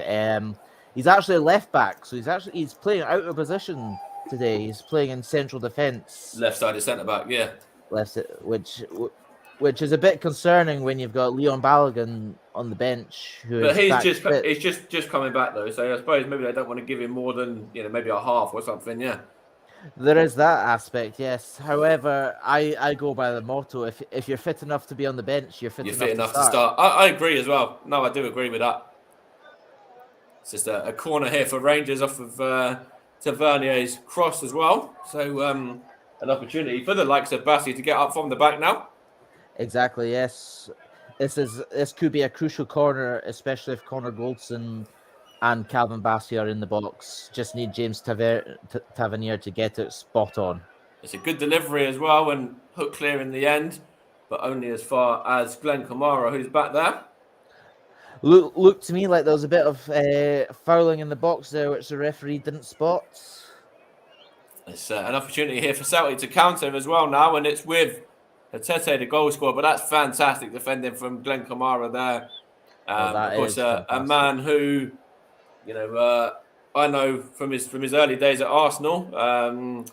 he's actually a left back, so he's playing out of position today. He's playing in central defence, left-sided centre back, yeah. Which is a bit concerning when you've got Leon Balogun on the bench. But he's just coming back though, so I suppose maybe they don't want to give him more than maybe a half or something, yeah. There is that aspect, yes. However, I go by the motto: if you're fit enough to be on the bench, you're fit enough to start. I agree as well. No, I do agree with that. It's just a corner here for Rangers off of Tavernier's cross as well. So an opportunity for the likes of Bassi to get up from the back now. Exactly, yes. This could be a crucial corner, especially if Connor Goldson and Calvin Bassey are in the box. Just need James Tavernier to get it spot on. It's a good delivery as well and hook clear in the end, but only as far as Glenn Kamara, who's back there. Looked to me like there was a bit of fouling in the box there, which the referee didn't spot. It's an opportunity here for Celtic to counter as well now, and it's with Tete, the goal scorer, but that's fantastic defending from Glenn Kamara there. Of course, a man who, I know from his early days at Arsenal.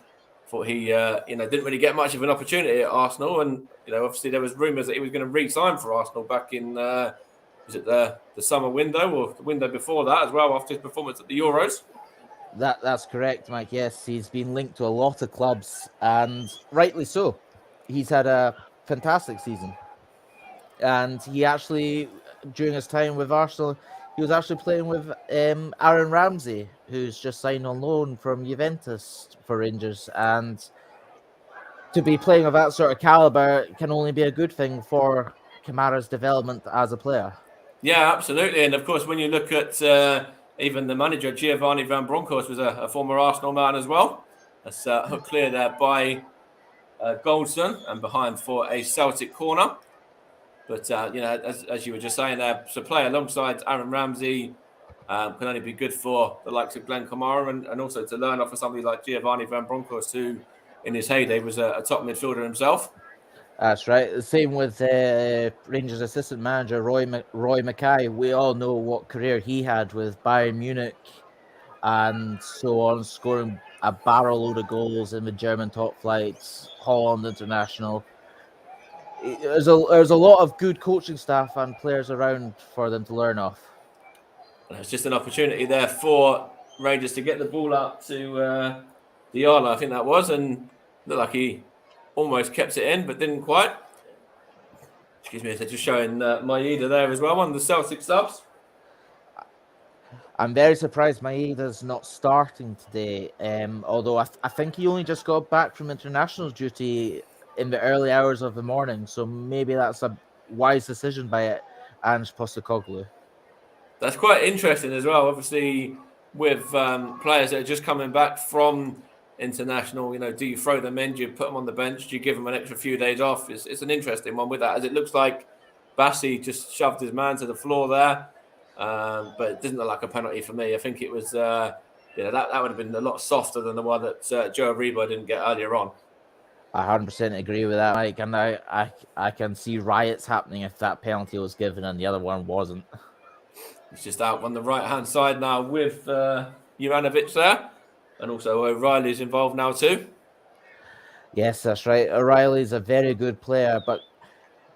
Thought he, didn't really get much of an opportunity at Arsenal, and obviously there was rumours that he was going to re-sign for Arsenal back in was it the summer window or the window before that as well after his performance at the Euros. That's correct, Mike. Yes, he's been linked to a lot of clubs, and rightly so. He's had a fantastic season, and he actually, during his time with Arsenal, he was actually playing with Aaron Ramsey, who's just signed on loan from Juventus for Rangers, and to be playing of that sort of caliber can only be a good thing for Kamara's development as a player. Yeah, absolutely, and of course, when you look at even the manager, Giovanni Van Bronckhorst, was a former Arsenal man as well. That's hooked clear there by Goldson and behind for a Celtic corner. But, as you were just saying there, to play alongside Aaron Ramsey can only be good for the likes of Glenn Kamara and also to learn off of somebody like Giovanni Van Bronckhorst, who in his heyday was a top midfielder himself. That's right. The same with Rangers assistant manager Roy Mackay. We all know what career he had with Bayern Munich and so on, scoring a barrel load of goals in the German top flights, Holland international. There's a lot of good coaching staff and players around for them to learn off. It's just an opportunity there for Rangers to get the ball up to Diallo, I think that was, and looked like he almost kept it in, but didn't quite. Excuse me, they're just showing Maeda there as well, one of the Celtic subs. I'm very surprised Maeda's not starting today, although I think he only just got back from international duty in the early hours of the morning, so maybe that's a wise decision by Ange Postecoglou. That's quite interesting as well. Obviously, with players that are just coming back from international, do you throw them in? Do you put them on the bench? Do you give them an extra few days off? It's an interesting one with that, as it looks like Bassi just shoved his man to the floor there. But it doesn't look like a penalty for me. I think it was, that would have been a lot softer than the one that Joe Aribo didn't get earlier on. I 100% agree with that, Mike, and I can see riots happening if that penalty was given and the other one wasn't. He's just out on the right-hand side now with Juranovic there, and also O'Reilly's involved now too. Yes, that's right. O'Reilly's a very good player, but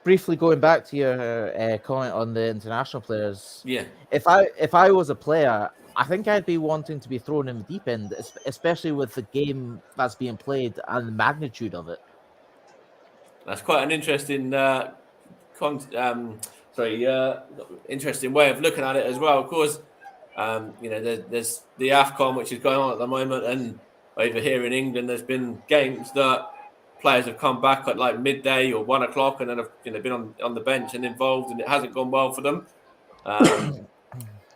briefly going back to your comment on the international players, if I was a player, I think I'd be wanting to be thrown in the deep end, especially with the game that's being played and the magnitude of it. That's quite an interesting, interesting way of looking at it as well. Of course, there's the AFCON which is going on at the moment, and over here in England, there's been games that players have come back at like midday or 1 o'clock, and then have been on the bench and involved, and it hasn't gone well for them.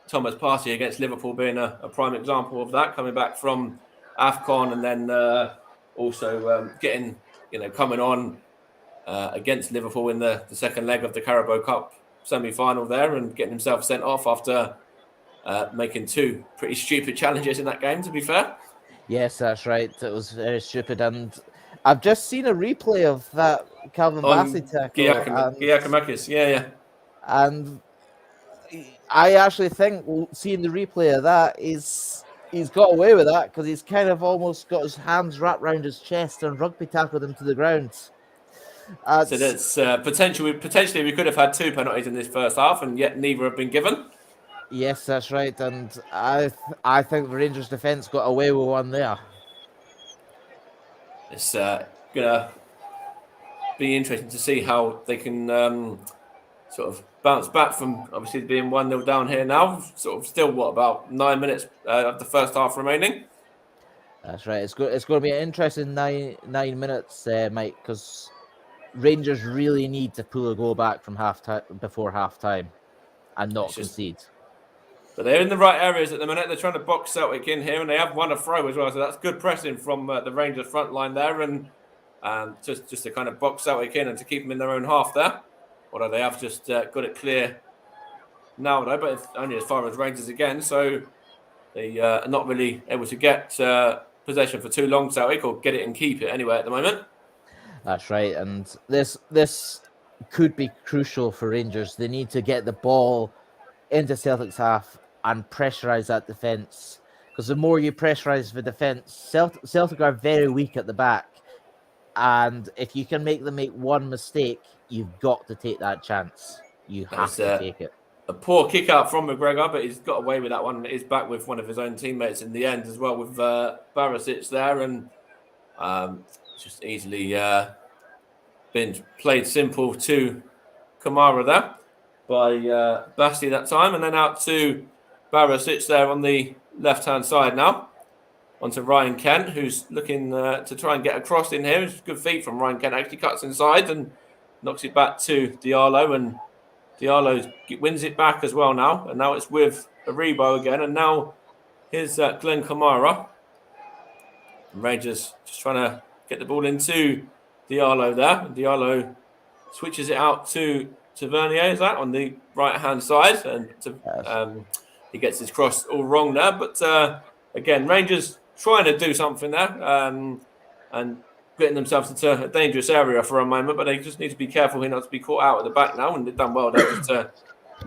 Thomas Partey against Liverpool being a prime example of that, coming back from AFCON and then also coming on against Liverpool in the second leg of the Carabao Cup semi-final there, and getting himself sent off after making two pretty stupid challenges in that game, to be fair. Yes, that's right. It was very stupid, and I've just seen a replay of that Calvin Bassey tackle. Giacomakis, yeah. And I actually think, seeing the replay of that, he's got away with that because he's kind of almost got his hands wrapped around his chest and rugby tackled him to the ground. So that's potentially we could have had two penalties in this first half, and yet neither have been given. Yes, that's right, and I think the Rangers defence got away with one there. It's gonna be interesting to see how they can sort of bounce back from obviously being 1-0 down here now. Sort of still about 9 minutes of the first half remaining. That's right. It's going to be an interesting nine minutes, Mike, because Rangers really need to pull a goal back from before half time and not concede. But they're in the right areas at the minute. They're trying to box Celtic in here, and they have won a throw as well. So that's good pressing from the Rangers front line there, and just to kind of box Celtic in and to keep them in their own half there. Although they have just got it clear now, though, but it's only as far as Rangers again. So they are not really able to get possession for too long, Celtic, or get it and keep it anyway at the moment. That's right, and this could be crucial for Rangers. They need to get the ball into Celtic's half and pressurise that defence, because the more you pressurise the defence, Celtic are very weak at the back, and if you can make them make one mistake, you've got to take that chance. You have to take it. A poor kick out from McGregor, but he's got away with that one. He's back with one of his own teammates in the end as well, with Barisic there, and just easily been played simple to Kamara there by Bassi that time, and then out to Barisic there on the left-hand side now. Onto Ryan Kent, who's looking to try and get across in here. It's good feet from Ryan Kent, actually cuts inside and knocks it back to Diallo, and Diallo wins it back as well now. And now it's with Aribo again, and now here's Glenn Kamara. And Rangers just trying to get the ball into Diallo there. And Diallo switches it out to Tavernier, is that, on the right-hand side. And he gets his cross all wrong there. But again, Rangers trying to do something there and getting themselves into a dangerous area for a moment, but they just need to be careful here not to be caught out at the back now, and they've done well there just to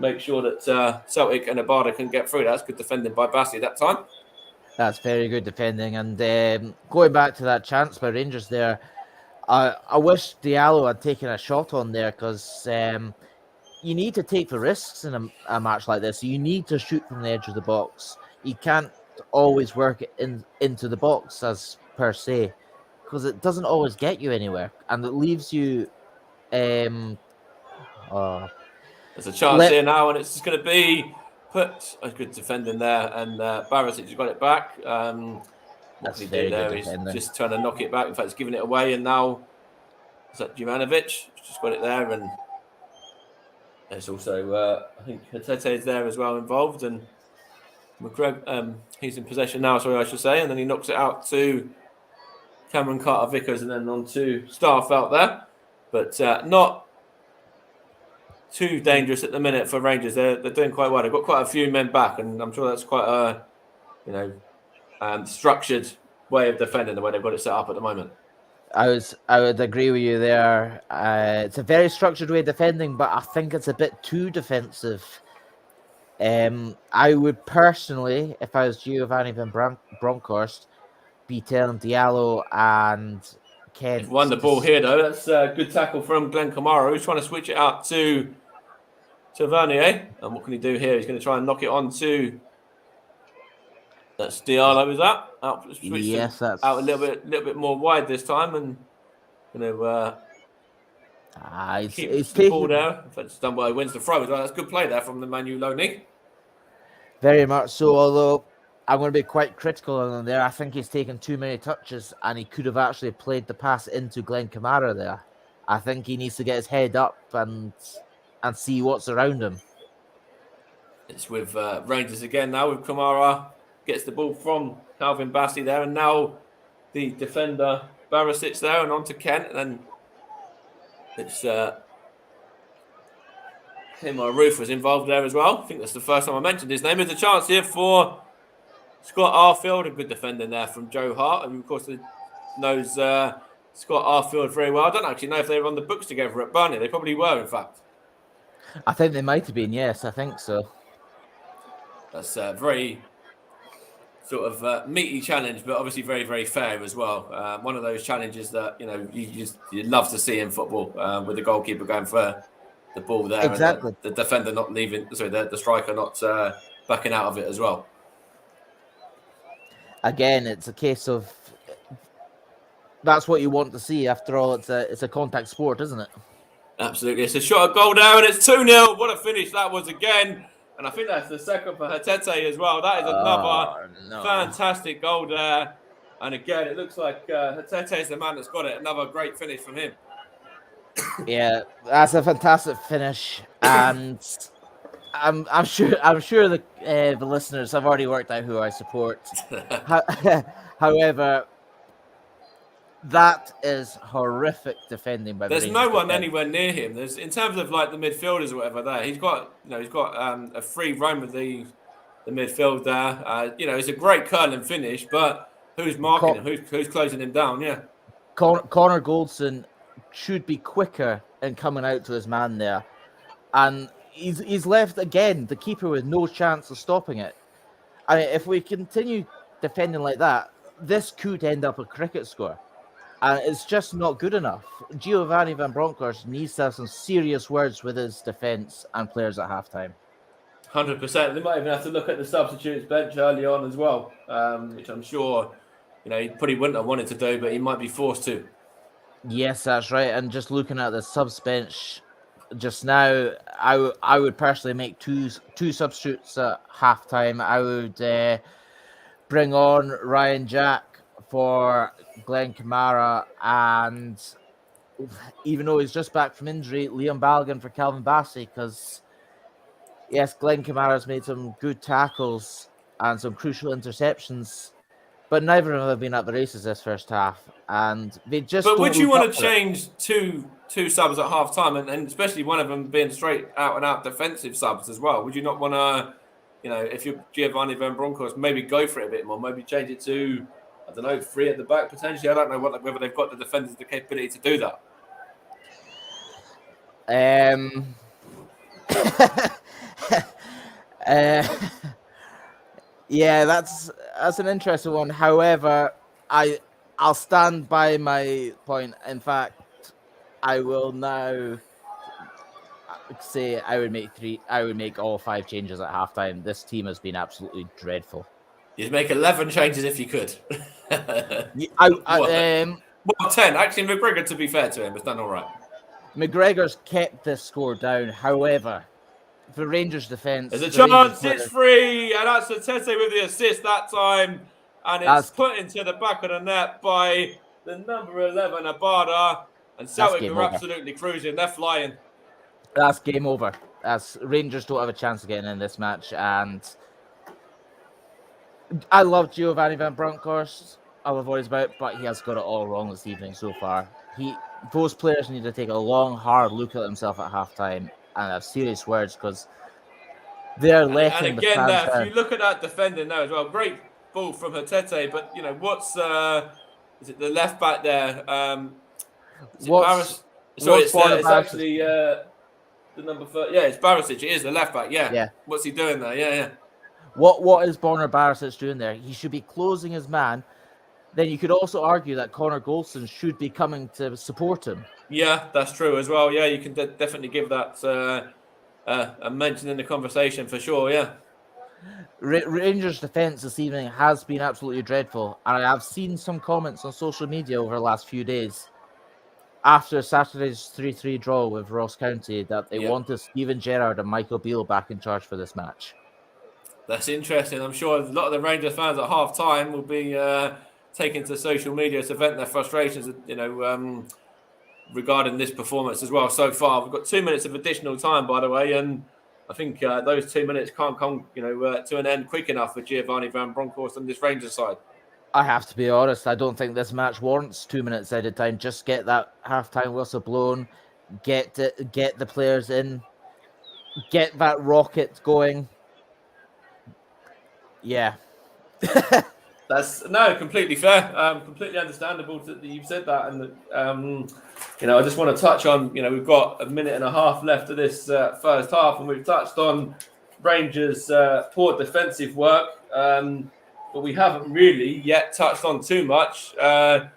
make sure that Celtic and Abada can get through. That's good defending by Bassi that time. That's very good defending, and going back to that chance by Rangers there, I wish Diallo had taken a shot on there, because you need to take the risks in a match like this. You need to shoot from the edge of the box. You can't always work it into the box as per se, because it doesn't always get you anywhere, and it leaves you. There's a chance here now, and it's just going to be put a good defending there, and Barisic has got it back. What he did there is just trying to knock it back. In fact, he's giving it away, and now is that Juranovic? Just got it there, and There's also, I think Hatete is there as well involved, and McGregor, he's in possession now, sorry, I should say, and then he knocks it out to Cameron Carter-Vickers and then on to Starfelt there. But not too dangerous at the minute for Rangers. They're doing quite well. They've got quite a few men back, and I'm sure that's quite a structured way of defending the way they've got it set up at the moment. I would agree with you there. It's a very structured way of defending, but I think it's a bit too defensive. I would personally, if I was Giovanni Van Bronckhorst, be telling Diallo and Kent. They've won the ball here, though. That's a good tackle from Glenn Kamara, who's trying to switch it out to Tavernier. And what can he do here? He's going to try and knock it on to... That's Diallo, is that? Yes, that's out a little bit more wide this time, and keeps the ball there. If it's done well, he wins the throw as well. That's good play there from the Manu Loney. Very much so. Although I'm going to be quite critical on him there. I think he's taken too many touches, and he could have actually played the pass into Glenn Kamara there. I think he needs to get his head up and see what's around him. It's with Rangers again now with Kamara. Gets the ball from Calvin Bassey there, and now the defender Barisic there, and on to Kent, and then it's him or Roof was involved there as well. I think that's the first time I mentioned his name. There's a chance here for Scott Arfield, a good defender there from Joe Hart, and of course knows Scott Arfield very well. I don't actually know if they were on the books together at Burnley. They probably were, in fact. I think they might have been. Yes, I think so. That's very sort of meaty challenge, but obviously very, very fair as well. One of those challenges that you love to see in football, with the goalkeeper going for the ball there, exactly, and the defender not leaving. Sorry, the striker not backing out of it as well. Again, it's a case of that's what you want to see. After all, it's a contact sport, isn't it? Absolutely, it's a shot at goal now, and it's 2-0. What a finish that was again. And I think that's the second for Hatete as well. That is another fantastic goal there. And again, it looks like Hatete is the man that's got it. Another great finish from him. Yeah, that's a fantastic finish, and I'm sure the listeners have already worked out who I support. However, that is horrific defending by the Rangers. There's no one anywhere near him. There's, in terms of like the midfielders or whatever, there he's got a free roam with the midfield there. It's a great curling finish, but who's marking him? Who's closing him down? Yeah, Connor Goldson should be quicker in coming out to his man there, and he's left again the keeper with no chance of stopping it. I mean, if we continue defending like that, this could end up a cricket score. And it's just not good enough. Giovanni Van Bronckhorst needs to have some serious words with his defence and players at halftime. 100%. They might even have to look at the substitutes bench early on as well, which I'm sure he probably wouldn't have wanted to do, but he might be forced to. Yes, that's right. And just looking at the subs bench just now, I would personally make two substitutes at halftime. I would bring on Ryan Jack for Glenn Kamara, and even though he's just back from injury, Liam Balogun for Calvin Bassey, because yes, Glenn Kamara's made some good tackles and some crucial interceptions, but neither of them have been at the races this first half, and they just. But would you want to change two subs at half time, and especially one of them being straight out and out defensive subs as well? Would you not want to, if you're Giovanni Van Bronckhorst, maybe go for it a bit more, maybe change it to, I don't know, 3 at the back potentially? I don't know whether they've got the defenders the capability to do that. Yeah, that's an interesting one. However, I'll stand by my point. In fact, I will now say I would make all 5 changes at halftime. This team has been absolutely dreadful. You'd make 11 changes if you could. 10. Actually, McGregor, to be fair to him, has done all right. McGregor's kept this score down. However, the Rangers' defence... There's a chance, it's free, and that's Hatete with the assist that time. And it's put into the back of the net by the number 11, Abada. And Celtic are absolutely cruising. They're flying. That's game over. As Rangers don't have a chance of getting in this match, and I love Giovanni Van Bronckhorst. I love what he's about, but he has got it all wrong this evening so far. Those players need to take a long, hard look at themselves at halftime and have serious words, because they're letting And the again, fans if down. you look at that defending now as well, great ball from Hatete, but what's is it the left back there? Is it Barras? Sorry, What's Borna it's Barisic? actually the number 30. Yeah, it's Barisic. It is the left back. Yeah. Yeah. What's he doing there? Yeah. What is Borna Barisic doing there? He should be closing his man. Then you could also argue that Connor Goldson should be coming to support him. Yeah, that's true as well. Yeah, you can definitely give that a mention in the conversation for sure. Yeah. Rangers' defence this evening has been absolutely dreadful, and I have seen some comments on social media over the last few days after Saturday's 3-3 draw with Ross County that they wanted Steven Gerrard and Michael Beale back in charge for this match. That's interesting. I'm sure a lot of the Rangers fans at half time will be taking to social media to vent their frustrations, regarding this performance as well. So far, we've got 2 minutes of additional time, by the way, and I think those 2 minutes can't come, to an end quick enough for Giovanni Van Bronckhorst on this Rangers side. I have to be honest. I don't think this match warrants 2 minutes added time. Just get that halftime whistle blown, get the players in, get that rocket going. Yeah. That's completely fair, completely understandable that you've said that, and I just want to touch on, we've got a minute and a half left of this first half, and we've touched on Rangers' poor defensive work, but we haven't really yet touched on too much the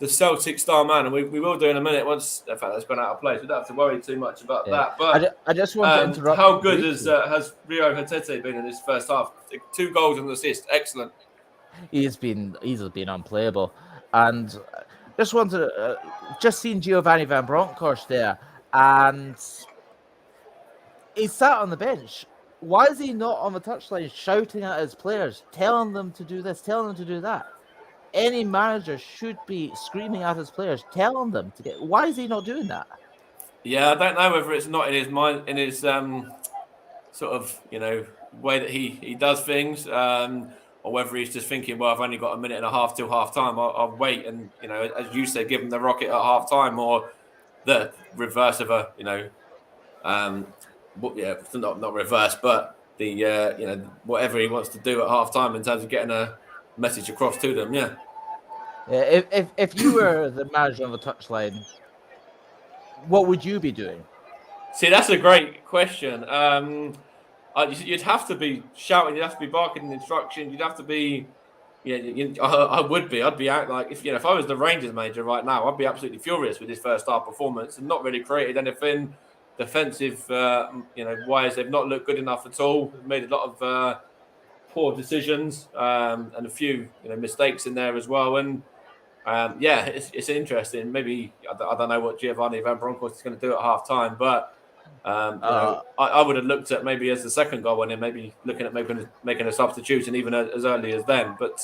Celtic star man, and we will do in a minute once. In fact, that's gone out of place. We don't have to worry too much about that. But I just want to interrupt. How good has Rio Hatete been in this first half? 2 goals and an assist, excellent. He's been unplayable, and just wanted to, just seen Giovanni Van Bronckhorst there, and he sat on the bench. Why is he not on the touchline shouting at his players, telling them to do this, telling them to do that? Any manager should be screaming at his players, telling them to get. Why is he not doing that? Yeah, I don't know whether it's not in his mind, in his sort of way that he does things, or whether he's just thinking, well, I've only got a minute and a half till half time. I'll wait and as you said, give him the rocket at half time, or the reverse of not reverse, but the whatever he wants to do at half time in terms of getting a message across to them. Yeah. If you were the manager on the touchline, what would you be doing? See, that's a great question. You'd have to be shouting. You'd have to be barking instructions. You'd have to be. I would be. I'd be out like if I was the Rangers manager right now, I'd be absolutely furious with his first half performance and not really created anything defensive. Wise. They've not looked good enough at all. They've made a lot of poor decisions and a few mistakes in there as well. And it's interesting. Maybe I don't know what Giovanni Van Bronckhorst is going to do at half time, but I would have looked at maybe as the second goal went in, maybe looking at maybe making a substitution even as early as then. But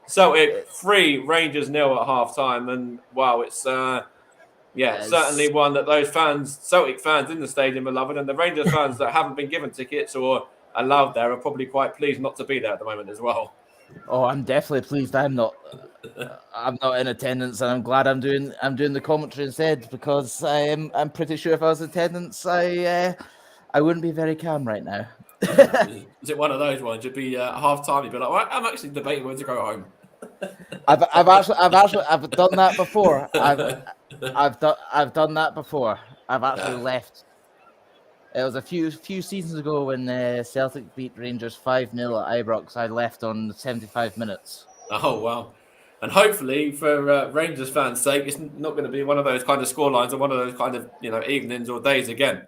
Celtic 3, Rangers 0 at half time, and wow, it's certainly one that those fans, Celtic fans in the stadium, are loving, and the Rangers fans that haven't been given tickets or allowed there are probably quite pleased not to be there at the moment as well. Oh, I'm definitely pleased. I'm not in attendance, and I'm glad I'm doing the commentary instead, because I'm pretty sure if I was in attendance, I wouldn't be very calm right now. Is it one of those ones? You'd be half time. You'd be like, well, I'm actually debating whether to go home. I've done that before. I've done that before. I've actually left. It was a few seasons ago when Celtic beat Rangers 5-0 at Ibrox. I left on 75 minutes. Oh, wow. And hopefully, for Rangers fans' sake, it's not going to be one of those kind of scorelines or one of those kind of evenings or days again.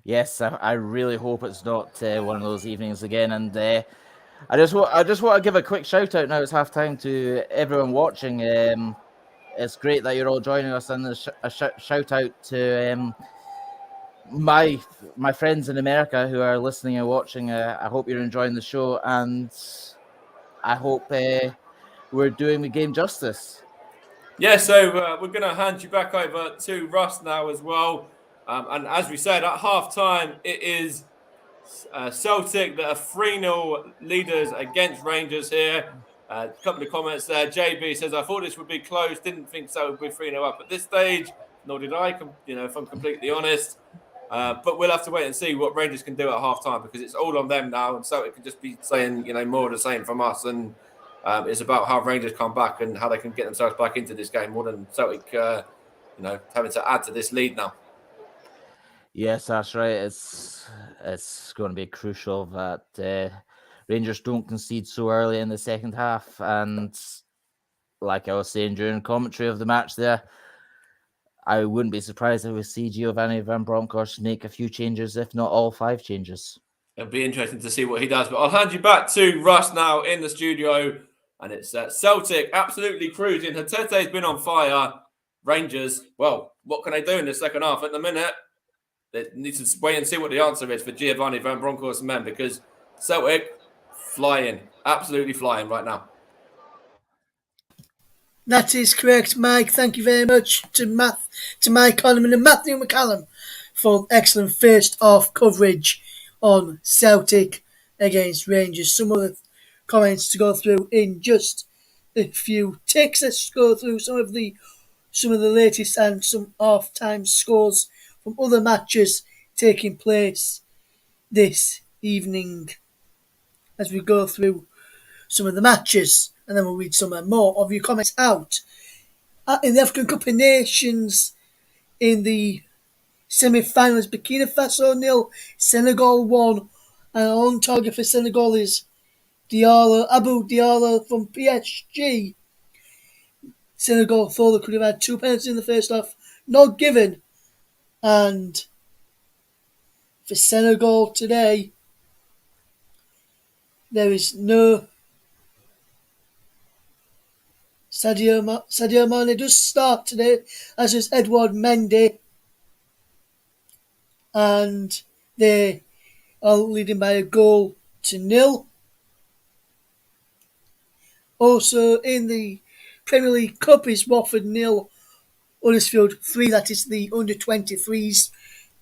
Yes, I really hope it's not one of those evenings again. And I just want to give a quick shout out now. It's halftime to everyone watching. It's great that you're all joining us, and a shout out to my friends in America who are listening and watching. I hope you're enjoying the show, and I hope we're doing the game justice. Yeah, so we're going to hand you back over to Russ now as well. And as we said, at half-time, it is Celtic that are 3-0 leaders against Rangers here. A couple of comments there. JB says, I thought this would be close. Didn't think so. It would be 3-0 up at this stage. Nor did I, if I'm completely honest. But we'll have to wait and see what Rangers can do at half-time, because it's all on them now. And Celtic can just be saying, more of the same from us. And it's about how Rangers come back and how they can get themselves back into this game more than Celtic, having to add to this lead now. Yes, that's right. It's going to be crucial that Rangers don't concede so early in the second half. And like I was saying during commentary of the match there, I wouldn't be surprised if we see Giovanni Van Bronckhorst make a few changes, if not all 5 changes. It'll be interesting to see what he does. But I'll hand you back to Russ now in the studio. And it's Celtic absolutely cruising. Hatete's been on fire. Rangers, well, what can they do in the second half? At the minute, they need to wait and see what the answer is for Giovanni Van Bronckhorst's men, because Celtic flying, absolutely flying right now. That is correct, Mike. Thank you very much to Mike Coleman and Matthew McCallum for excellent first half coverage on Celtic against Rangers. Some of the comments to go through in just a few ticks. Let's go through some of the latest and some half-time scores from other matches taking place this evening as we go through some of the matches, and then we'll read some more of your comments out. In the African Cup of Nations, in the semi-finals, Burkina Faso 0, Senegal 1, and on target for Senegal is Abu Diallo from PSG. Senegal thought they could have had 2 penalties in the first half, not given. And for Senegal today, there is no Sadio Mane does start today, as is Edouard Mendy, and they are leading by 1-0. Also in the Premier League Cup is Watford 0, Huddersfield 3. That is the under-23s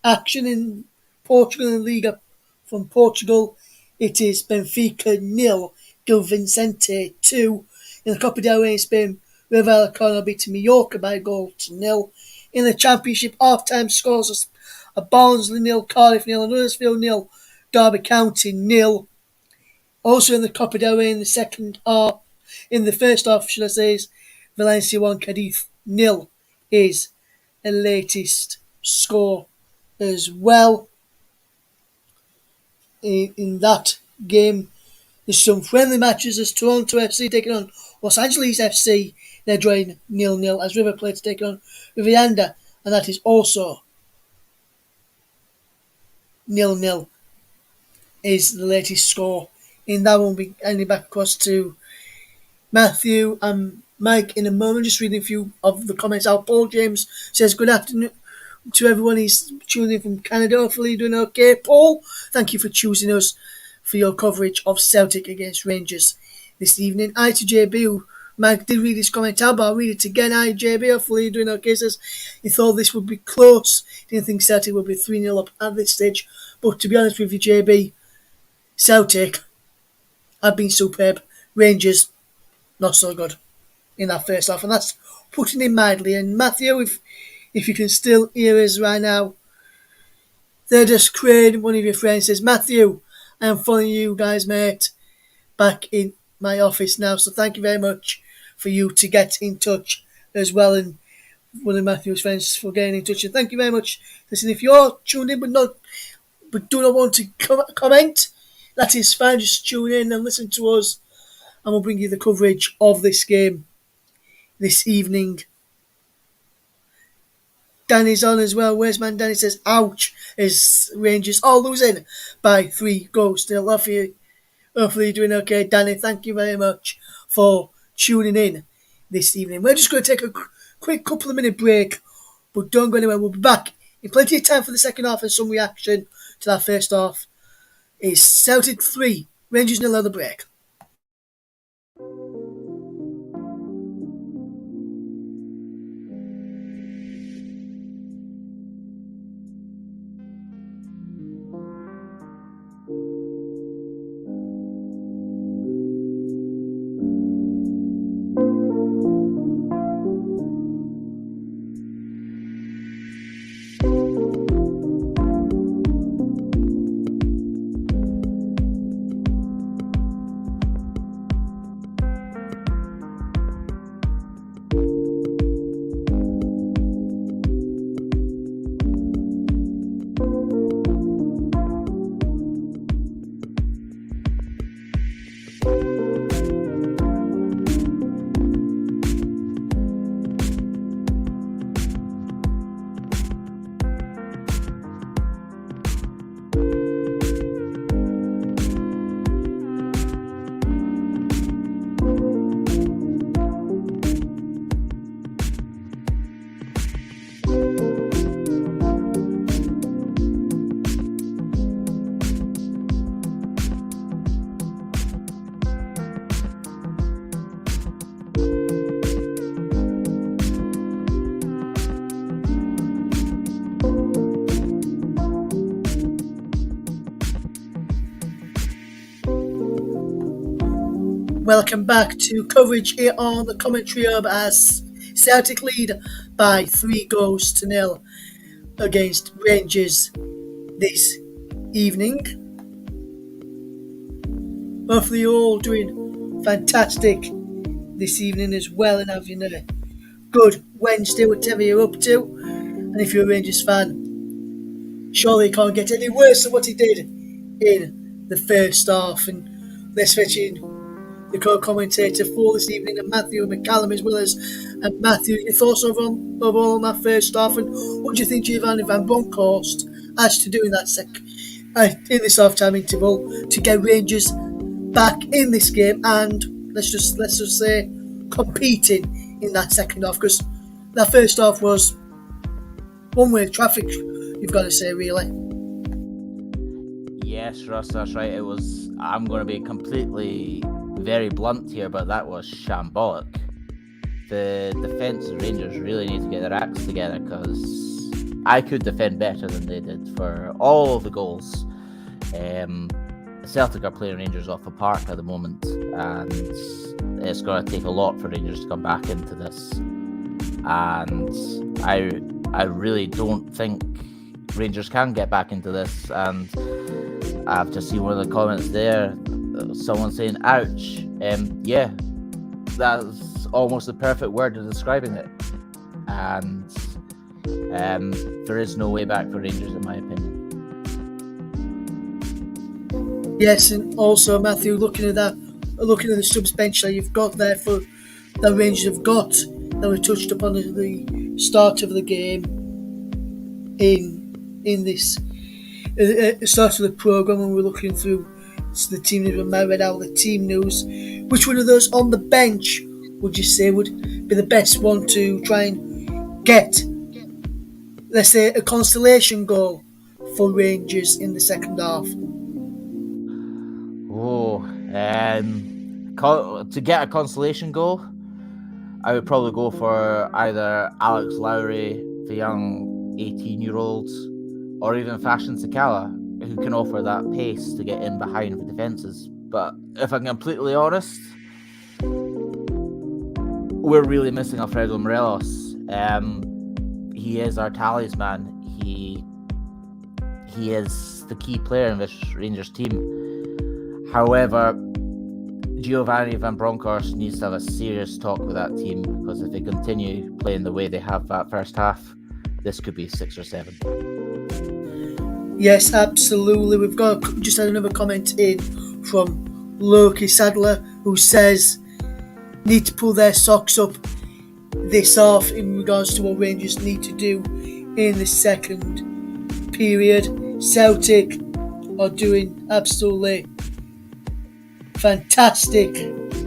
action in Portugal in the Liga from Portugal. It is Benfica 0, Gil Vicente 2. In the Copa del Rey in Spain, Real Vallecano beat Mallorca by 1-0. In the Championship, half-time scores are Barnsley 0, Cardiff 0, and Huddersfield 0, Derby County 0. Also in the Copa del Rey in the first half, should I say, is Valencia 1, Cadiz 0 is the latest score as well. In that game, there's some friendly matches as Toronto FC taking on Los Angeles FC. They're drawing 0-0 as River Plate taking on Rivienda, and that is also 0-0 is the latest score. In that one, we'll be handing back across to Matthew and Mike in a moment. Just reading a few of the comments out. Paul James says, good afternoon to everyone. He's tuning in from Canada. Hopefully you're doing okay. Paul, thank you for choosing us for your coverage of Celtic against Rangers this evening. Hi to JB, who Mike did read his comment out, but I'll read it again. Hi JB, hopefully you're doing okay. Says he thought this would be close. Didn't think Celtic would be 3-0 up at this stage. But to be honest with you, JB, Celtic have been superb. Rangers, not so good in that first half, and that's putting it mildly. And Matthew, if you can still hear us right now, they're just Crane, one of your friends, says, Matthew, I am following you guys, mate, back in my office now. So thank you very much for you to get in touch as well, and one of Matthew's friends for getting in touch. And thank you very much. Listen, if you're tuned in but do not want to comment, that is fine. Just tune in and listen to us, and we'll bring you the coverage of this game this evening. Danny's on as well. Where's man? Danny says, ouch, as Rangers are losing by 3 goals still. Hopefully you're doing okay, Danny. Thank you very much for tuning in this evening. We're just going to take a quick couple of minute break, but don't go anywhere. We'll be back in plenty of time for the second half and some reaction to that first half. It's Celtic 3, Rangers 0 at the break. Welcome back to coverage here on the commentary hub as Celtic lead by 3-0 against Rangers this evening. Hopefully you're all doing fantastic this evening as well and having a good Wednesday, whatever you're up to. And if you're a Rangers fan, surely it can't get any worse than what he did in the first half. And let's mention the co-commentator for this evening, and Matthew McCallum is with us. And Matthew, your thoughts overall on that first half, and what do you think Giovanni Van Bronckhorst has to do in that in this half-time interval to get Rangers back in this game and let's just say competing in that second half, because that first half was one-way traffic, you've got to say, really. Yes, Russ, that's right. It was. I'm going to be completely very blunt here, but that was shambolic. The defence of Rangers really need to get their acts together, because I could defend better than they did for all of the goals. Celtic are playing Rangers off the park at the moment, and it's going to take a lot for Rangers to come back into this. And I really don't think Rangers can get back into this. And I've just seen one of the comments there, someone saying "ouch." Yeah, that's almost the perfect word of describing it. And there is no way back for Rangers, in my opinion. Yes, and also Matthew, looking at the subs bench that you've got there for the Rangers have got, that we touched upon at the start of the game in this start of the programme, when we're looking through the team news, when I read out the team news. Which one of those on the bench would you say would be the best one to try and get, let's say, a consolation goal for Rangers in the second half? To get a consolation goal, I would probably go for either Alex Lowry, the young 18-year-old, or even Fashion Sakala, who can offer that pace to get in behind the defences. But if I'm completely honest, we're really missing Alfredo Morelos. He is our talisman. He is the key player in this Rangers team. However, Giovanni Van Bronckhorst needs to have a serious talk with that team, because if they continue playing the way they have that first half, this could be 6 or 7. Yes, absolutely. We've got just had another comment in from Loki Sadler, who says need to pull their socks up this half in regards to what Rangers need to do in the second period. Celtic are doing absolutely fantastic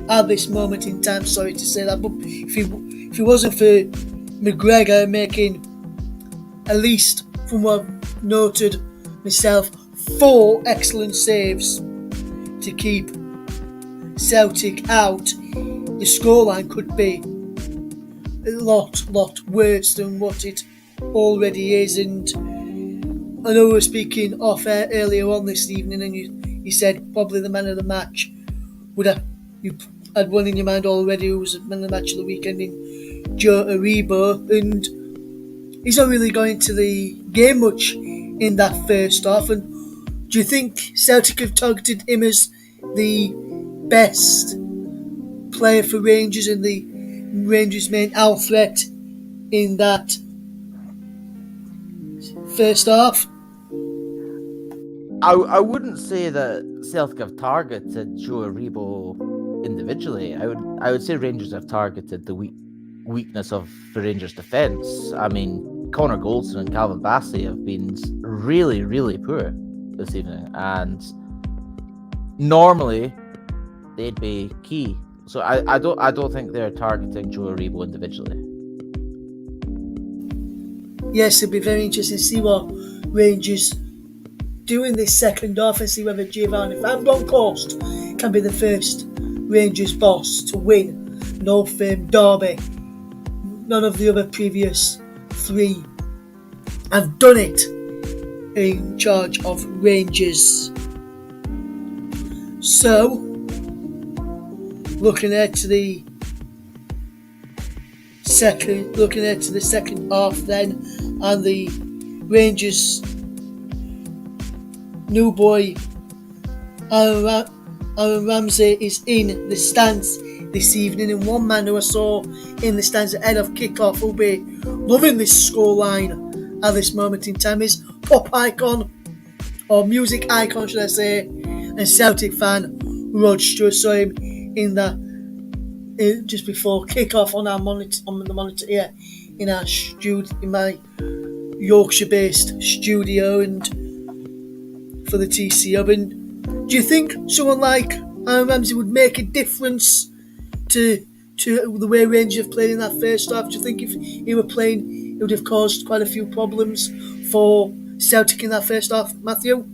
at this moment in time. Sorry to say that, but if it wasn't for McGregor making, at least from what I've noted myself, 4 excellent saves to keep Celtic out, the scoreline could be a lot worse than what it already is. And I know we were speaking off air earlier on this evening, and you said probably the man of the match you had one in your mind already who was the man of the match of the weekend in Joe Aribo, and he's not really going to the game much in that first half. And do you think Celtic have targeted him as the best player for Rangers and the Rangers' main out threat in that first half? I wouldn't say that Celtic have targeted Joe Aribo individually. I would say Rangers have targeted the weakness of the Rangers' defence. I mean, Connor Goldson and Calvin Bassey have been really, really poor this evening, and normally they'd be key. So I don't think they're targeting Joe Aribo individually. Yes, it'd be very interesting to see what Rangers do in this second half, and see whether Giovanni Van Bronckhorst can be the first Rangers boss to win an Old Firm derby. None of the other previous 3 have done it in charge of Rangers. So, looking ahead to the second half then, and the Rangers new boy Aaron Ramsey is in the stands this evening, and one man who I saw in the stands ahead of kick-off will be loving this scoreline at this moment in time is pop icon, or music icon should I say, and Celtic fan Rod Stewart. Saw him in just before kick-off on the monitor here in our studio, in my Yorkshire-based studio, and for the TC Hub. And do you think someone like Aaron Ramsey would make a difference to the way Rangers have played in that first half? Do you think if he were playing, it would have caused quite a few problems for Celtic in that first half, Matthew?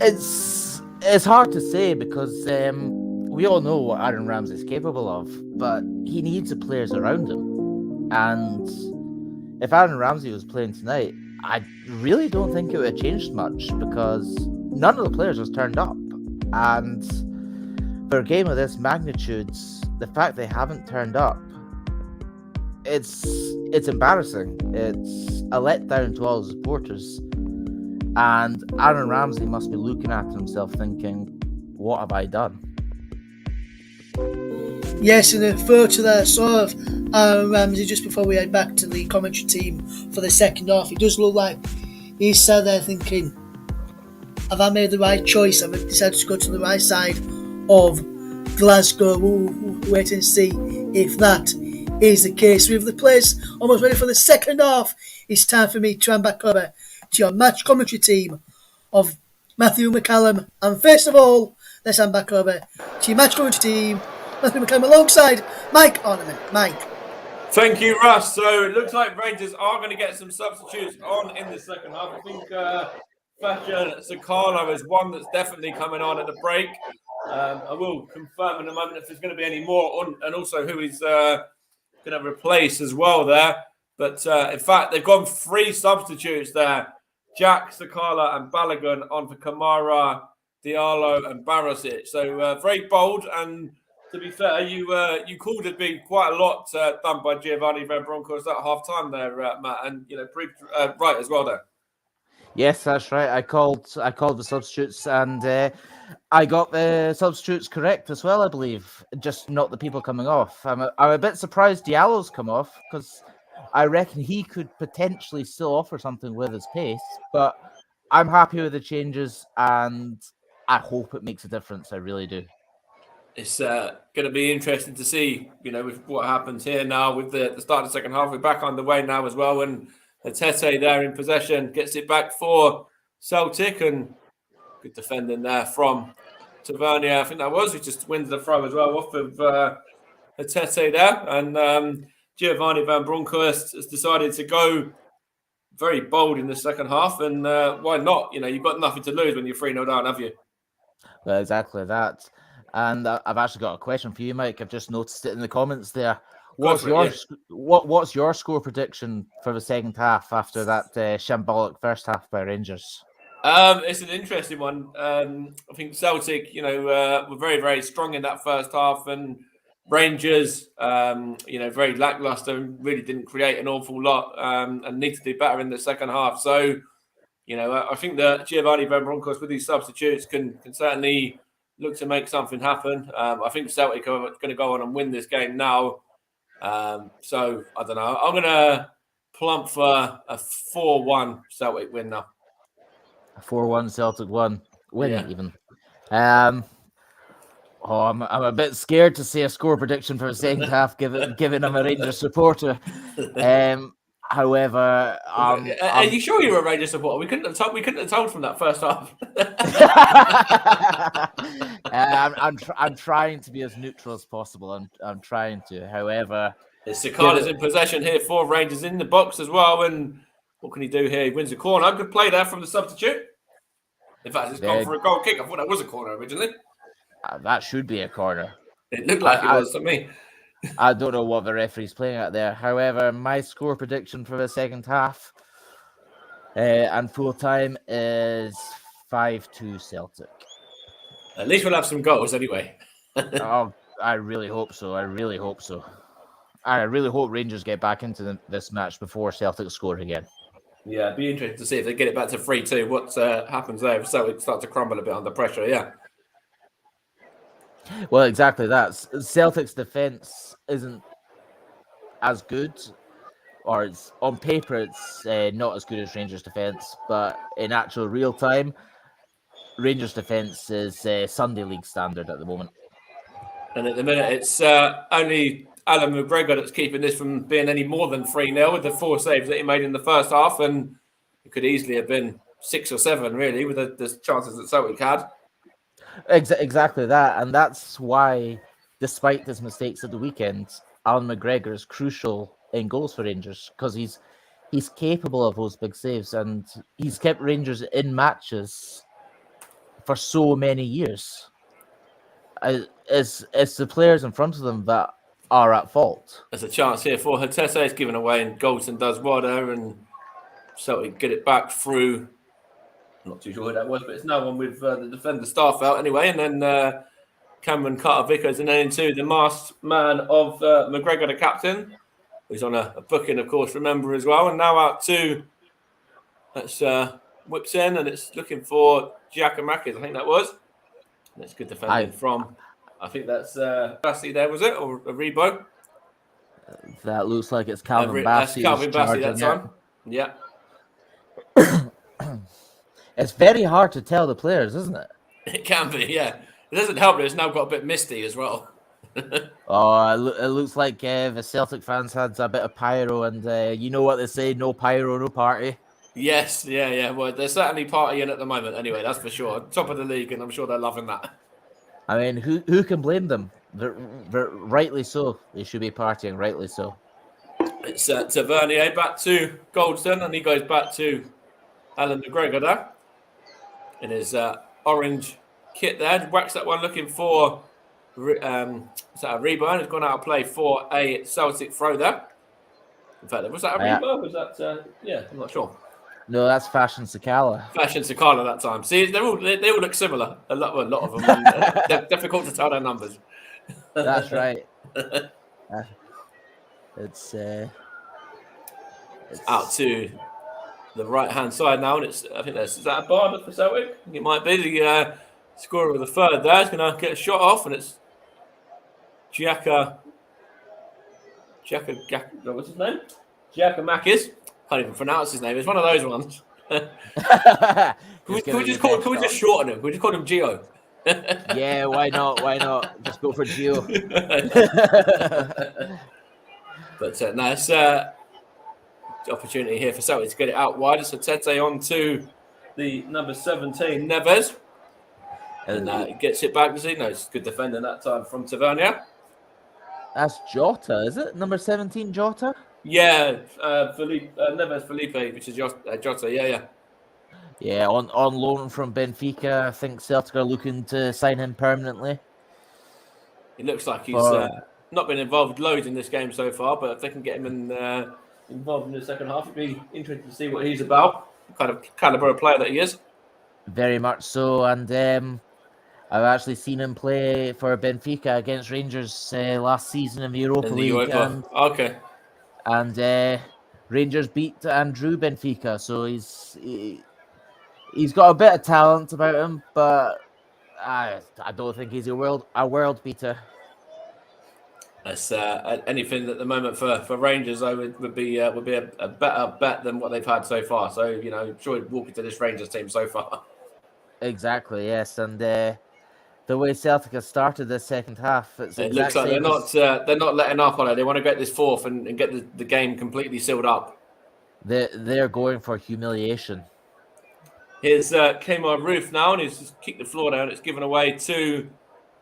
It's hard to say because we all know what Aaron Ramsey is capable of, but he needs the players around him. And if Aaron Ramsey was playing tonight, I really don't think it would have changed much because none of the players has turned up. And for a game of this magnitude, the fact they haven't turned up, it's embarrassing. It's a letdown to all the supporters. And Aaron Ramsey must be looking at himself thinking, what have I done? Yes, in a photo that I saw of Aaron Ramsey just before we head back to the commentary team for the second half, it does look like he's sat there thinking, have I made the right choice? Have I decided to go to the right side of Glasgow? We'll wait and see if that is the case. With the players almost ready for the second half, it's time for me to hand back over to your match commentary team of Matthew McCallum. And first of all, let's hand back over to your match commentary team, Matthew McCallum, alongside Mike Ornament. Mike. Thank you, Russ. So it looks like Rangers are going to get some substitutes on in the second half. I think Fashion Sakala is one that's definitely coming on at the break. I will confirm in a moment if there's going to be any more, and also who he's going to replace as well there. But in fact, they've gone 3 substitutes there. Jack, Sakala and Balogun on for Kamara, Diallo and Barisic. So very bold, and to be fair, you called it being quite a lot done by Giovanni Van Bronckhorst at half-time there, Matt, and proved right as well there. Yes, that's right. I called the substitutes, and I got the substitutes correct as well, I believe. Just not the people coming off. I'm a bit surprised Diallo's come off because I reckon he could potentially still offer something with his pace. But I'm happy with the changes, and I hope it makes a difference. I really do. It's going to be interesting to see, with what happens here now with the start of the second half. We're back underway now as well, and Tete there in possession gets it back for Celtic, and good defending there from Tavernier. I think that was, who just wins the throw as well off of Tete there, and Giovanni Van Bronckhorst has decided to go very bold in the second half, and why not? You've got nothing to lose when you're 3-0 down, have you? Well, exactly that. And I've actually got a question for you, Mike. I've just noticed it in the comments there. What's your score prediction for the second half after that shambolic first half by Rangers? It's an interesting one. I think Celtic, were very, very strong in that first half, and Rangers, very lackluster and really didn't create an awful lot, and need to do better in the second half. So, I think that Giovanni Van Bronckhorst with these substitutes can certainly look to make something happen. I think Celtic are going to go on and win this game now. So, I don't know. I'm going to plump for a 4-1 Celtic win now. A 4-1 Celtic win even. I'm a bit scared to say a score prediction for the second half, given I'm a Rangers supporter. However, are you sure you're a Rangers supporter? We couldn't have told from that first half. I'm trying to be as neutral as possible. I'm trying to. However, Sakala's in possession here for Rangers in the box as well. And what can he do here? He wins a corner. Good play there from the substitute. In fact, it's gone for a goal kick. I thought that was a corner originally. That should be a corner. It looked like it was to me. I don't know what the referee's playing at there. However, my score prediction for the second half and full time is 5-2 Celtic. At least we'll have some goals anyway. Oh, I really hope so. I really hope so. I really hope Rangers get back into this match before Celtic score again. Yeah, it'd be interesting to see if they get it back to 3-2. What happens there if Celtic start to crumble a bit under pressure? Yeah. Well, exactly that. Celtic's defense isn't as good, or it's on paper it's not as good as Rangers' defense, but in actual real time, Rangers' defense is Sunday League standard at the moment. And at the minute, it's only Alan McGregor that's keeping this from being any more than 3-0 with the 4 saves that he made in the first half. And it could easily have been 6 or 7, really, with the chances that Celtic had. Exactly that. And that's why, despite his mistakes at the weekend, Alan McGregor is crucial in goals for Rangers because he's capable of those big saves, and he's kept Rangers in matches for so many years. It's the players in front of them that are at fault. There's a chance here for Hatese. It's given away, and Goldson does well there, and Celtic get it back through. I'm not too sure who that was, but it's no one with the defender staff out anyway. And then Cameron Carter-Vickers, and then into the masked man of McGregor, the captain, who's on a booking, of course, remember as well. And now out to, that's whips in, and it's looking for Giacomakis, I think that was. And it's good defending from, I think that's Bassi there, was it? Or Rebo? That looks like it's Calvin Bassi. That's Calvin Bassi that time. Yeah. It's very hard to tell the players, isn't it? It can be, yeah. It doesn't help that it's now got a bit misty as well. Oh, it looks like the Celtic fans had a bit of pyro, and you know what they say, no pyro, no party. Yes, yeah. Well, they're certainly partying at the moment anyway, that's for sure. Top of the league, and I'm sure they're loving that. I mean, who can blame them? They're rightly so. They should be partying, rightly so. It's Tavernier back to Goldson, and he goes back to Alan McGregor there. In his orange kit there. Whacks that one looking for is that a rebound? It's gone out of play for a Celtic throw there. In fact, was that a rebound? Was that yeah, I'm not sure. No, that's Fashion Sakala. Fashion Sakala that time. See, they all look similar. A lot of them. They're difficult to tell their numbers. That's right. It's out to the right-hand side now, and I think is that a Barber for Celtic? I think it might be the scorer of the third there. He's going to get a shot off, and it's what's his name? Giacomakis. Can't even pronounce his name. It's one of those ones. Can we just shorten him? Can we just call him Gio? Yeah, why not? Why not? Just go for Gio. But nice opportunity here for Celtic to get it out wide. So Tete on to the number 17, Neves. And he gets it back. No, it's good defending that time from Tavernier. That's Jota, is it? Number 17, Jota? Yeah, Neves Felipe, which is Jota. Yeah. Yeah, on loan from Benfica. I think Celtic are looking to sign him permanently. It looks like he's not been involved loads in this game so far, but if they can get him involved in the second half, it'd be interesting to see what he's about. Kind of caliber of player that he is. Very much so, and I've actually seen him play for Benfica against Rangers last season in the Europa League. Okay. And Rangers beat and drew Benfica, so he's got a bit of talent about him, but I don't think he's a world beater. That's anything at the moment for Rangers. Would be a better bet than what they've had so far. So I'm sure he'd walk into this Rangers team so far. Exactly, yes, and the way Celtic has started this second half, it looks like they're not letting up on it. They want to get this fourth and get the game completely sealed up. They're going for humiliation. Here's Kmar Roof now, and he's just kicked the floor down. It's given away to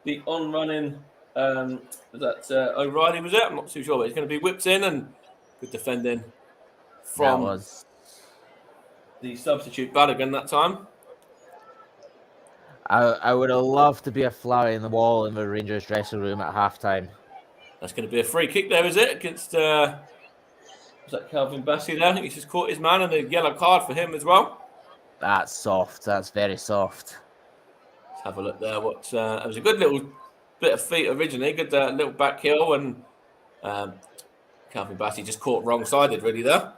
the on-running. Was that O'Reilly? Was it? I'm not too sure, but it's going to be whipped in and good defending from the substitute Balogun that time. I would have loved to be a fly in the wall in the Rangers dressing room at halftime. That's going to be a free kick there, is it? Against was that Calvin Bassi there? I think he's just caught his man, and a yellow card for him as well. That's soft. That's very soft. Let's have a look there. It was a good little bit of feet originally, good little back heel, and Calvin Bassey just caught wrong-sided really there.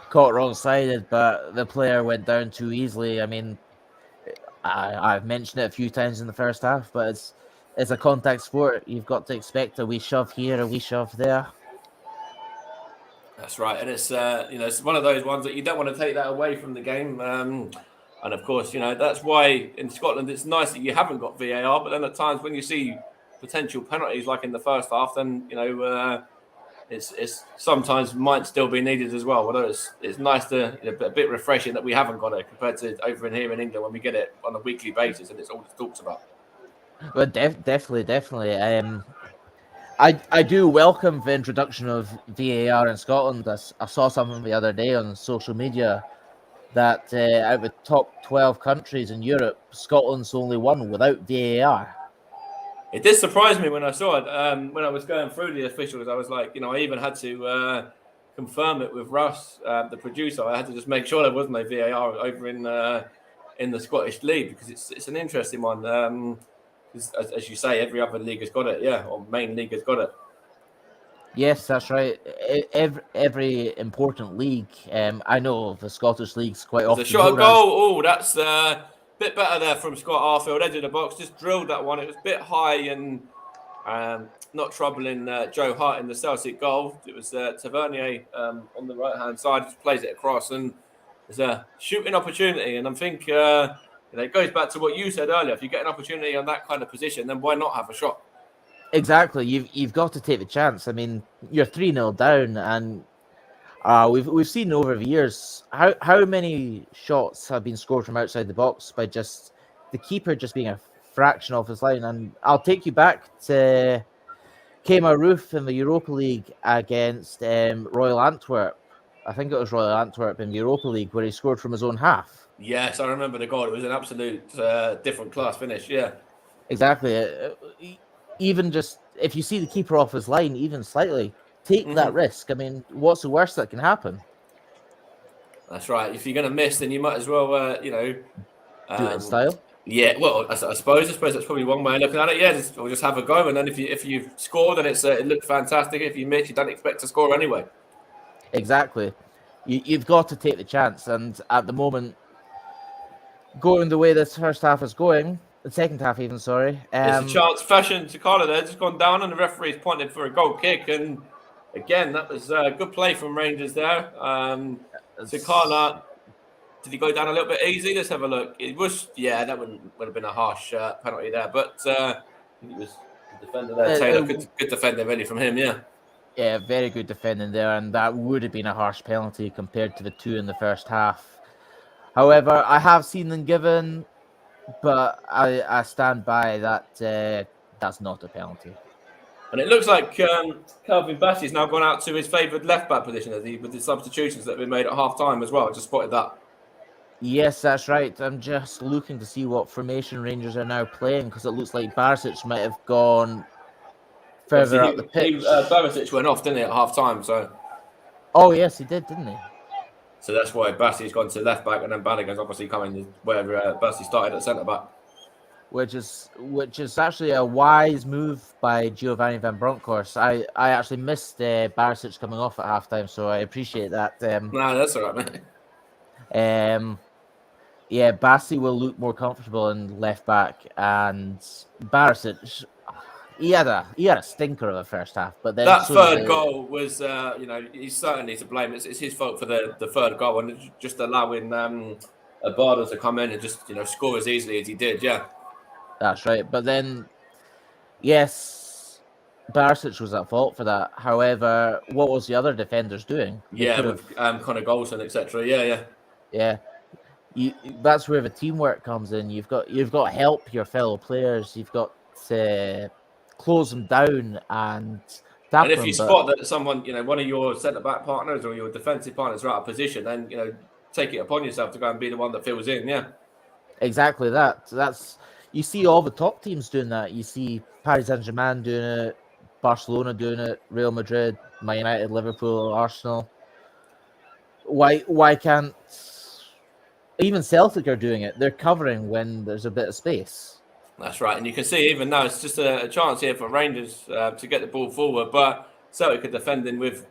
Caught wrong-sided, but the player went down too easily. I mean, I've mentioned it a few times in the first half, but it's a contact sport. You've got to expect a wee shove here, a wee shove there. That's right, and it's it's one of those ones that you don't want to take that away from the game. And of course, that's why in Scotland it's nice that you haven't got VAR. But then at times when you see potential penalties, like in the first half, then it's sometimes might still be needed as well. Although it's nice to a bit refreshing that we haven't got it compared to over in here in England when we get it on a weekly basis and it's all it talks about. Well, definitely. I do welcome the introduction of VAR in Scotland. I saw something the other day on social media that out of the top 12 countries in Europe, Scotland's the only one without VAR. It did surprise me when I saw it. When I was going through the officials, I was like, I even had to confirm it with Russ, the producer. I had to just make sure there was no VAR over in the Scottish League because it's an interesting one. As you say, every other league has got it, or main league has got it. Yes, that's right. Every important league. I know the Scottish league's quite often. A shot, a goal. Oh, that's a bit better there from Scott Arfield, edge of the box. Just drilled that one. It was a bit high and not troubling Joe Hart in the Celtic goal. It was Tavernier on the right-hand side. Just plays it across and there's a shooting opportunity. And I think it goes back to what you said earlier. If you get an opportunity on that kind of position, then why not have a shot? Exactly. You've got to take the chance. I mean, you're 3-0 down, and we've seen over the years how many shots have been scored from outside the box by just the keeper just being a fraction off his line. And I'll take you back to Kemar Roof in the Europa League against Royal Antwerp. I think it was Royal Antwerp in the Europa League where he scored from his own half. Yes, I remember the goal. It was an absolute different class finish. Yeah, exactly. Even just if you see the keeper off his line, even slightly, take that risk. I mean, what's the worst that can happen? That's right. If you're going to miss, then you might as well, do it in style. Yeah, well, I suppose that's probably one way of looking at it. Yeah, just have a go, and then if you score, then it looks fantastic. If you miss, you don't expect to score anyway. Exactly. You've got to take the chance, and at the moment, going the way this first half is going. The second half, even, sorry. It's a chance. Fashion Takala there just gone down, and the referee's pointed for a goal kick. And again, that was a good play from Rangers there. Takala, did he go down a little bit easy? Let's have a look. It was, that would have been a harsh penalty there. But I think it was the defender there, Taylor. Good defender, really, from him, yeah. Yeah, very good defending there, and that would have been a harsh penalty compared to the two in the first half. However, I have seen them given, but I stand by that. That's not a penalty. And it looks like Calvin Bassey's now gone out to his favoured left-back position with the substitutions that have been made at half-time as well. I just spotted that. Yes, that's right. I'm just looking to see what formation Rangers are now playing because it looks like Barisic might have gone further up the pitch. Barisic went off, didn't he, at half-time? So. Oh, yes, he did, didn't he? So that's why Bassey's gone to left back, and then Balogun's obviously coming where Bassey started at centre back. Which is actually a wise move by Giovanni Van Bronckhorst. I actually missed Barisic coming off at halftime, so I appreciate that. No, that's all right, man. Yeah, Bassey will look more comfortable in left back, and Barisic. He had a stinker of a first half, but then that third goal was, he's certainly to blame. It's his fault for the third goal and just allowing Abada to come in and just score as easily as he did. Yeah, that's right. But then, yes, Barisic was at fault for that. However, what was the other defenders doing? With Connor Golson, etc. Yeah. That's where the teamwork comes in. You've got to help your fellow players. You've got to close them down and tap them. And if you spot that someone, one of your centre-back partners or your defensive partners are out of position, then, take it upon yourself to go and be the one that fills in, yeah. Exactly that. You see all the top teams doing that. You see Paris Saint-Germain doing it, Barcelona doing it, Real Madrid, Man United, Liverpool, Arsenal. Why can't... Even Celtic are doing it. They're covering when there's a bit of space. That's right. And you can see even now it's just a chance here for Rangers to get the ball forward. But Celtic are defending with,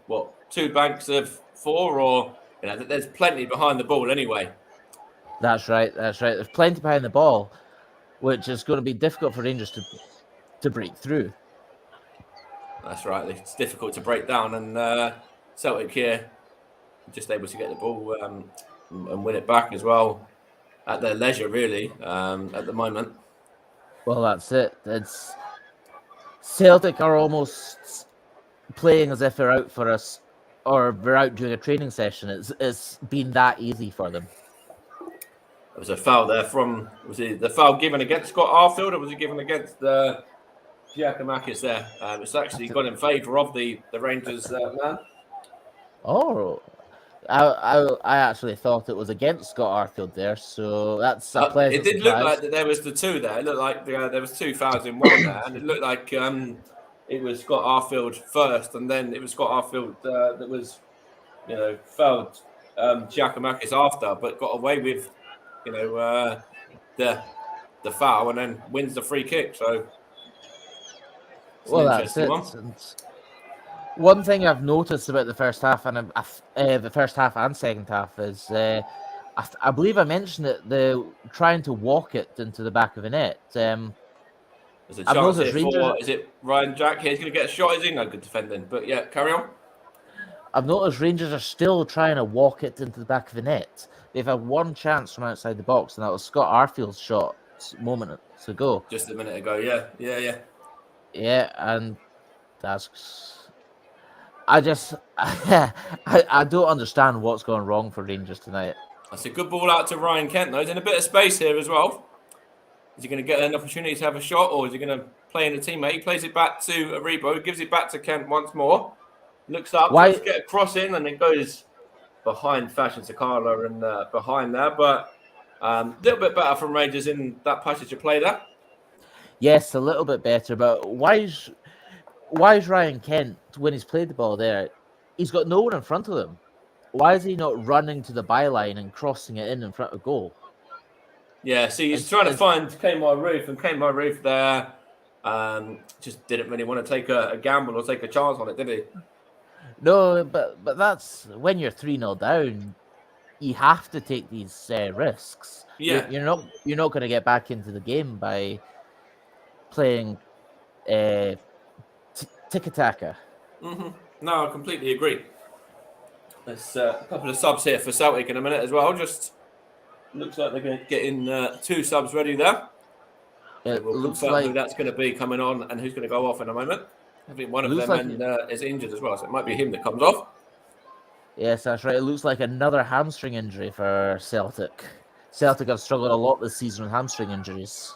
2 banks of 4 or, there's plenty behind the ball anyway. That's right. There's plenty behind the ball, which is going to be difficult for Rangers to break through. That's right. It's difficult to break down. And Celtic here just able to get the ball and win it back as well at their leisure, really, at the moment. Well, that's it. It's Celtic are almost playing as if they're out for us, or they're out doing a training session. It's been that easy for them. There was a foul there was it the foul given against Scott Arfield, or was it given against Giacomakis there? It's actually gone in favour of the Rangers man. Oh, I actually thought it was against Scott Arfield there, so that's a pleasant It did surprise. look like that there was the 2 there. It looked like there was 2 fouls in one there, and it looked like it was Scott Arfield first, and then it was Scott Arfield that was, fouled Giacomakis after, but got away with, the foul, and then wins the free kick. So, that's it. One thing I've noticed about the first half and second half is I believe I mentioned it. The trying to walk it into the back of the net. There's a chance here for, is it Ryan Jack here? He's going to get a shot. Is he? No good defending. But yeah, carry on. I've noticed Rangers are still trying to walk it into the back of the net. They've had one chance from outside the box, and that was Scott Arfield's shot moments ago. Just a minute ago, yeah. Yeah, and that's... I don't understand what's going wrong for Rangers tonight. That's a good ball out to Ryan Kent, though. He's in a bit of space here as well. Is he going to get an opportunity to have a shot, or is he going to play in a teammate? He plays it back to Aribo, gives it back to Kent once more. Looks up, tries to get a cross in, and it goes behind Fashion Sakala and behind there. But a little bit better from Rangers in that passage of play there. Yes, a little bit better, but why is Ryan Kent, when he's played the ball there, he's got no one in front of him? Why is he not running to the byline and crossing it in front of goal? Yeah, see, he's trying to find Kmart Roof, and Kmart Roof there just didn't really want to take a gamble or take a chance on it, did he? No, but that's when you're 3-0 down, you have to take these risks. Yeah, you're not going to get back into the game by playing tiki-taka. Mm-hmm. No, I completely agree. There's a couple of subs here for Celtic in a minute as well. Just looks like they're going to get in 2 subs ready there. It we'll looks confirm like who that's going to be coming on and who's going to go off in a moment. I think one of them is injured as well, so it might be him that comes off. Yes, that's right. It looks like another hamstring injury for Celtic. Celtic have struggled a lot this season with hamstring injuries.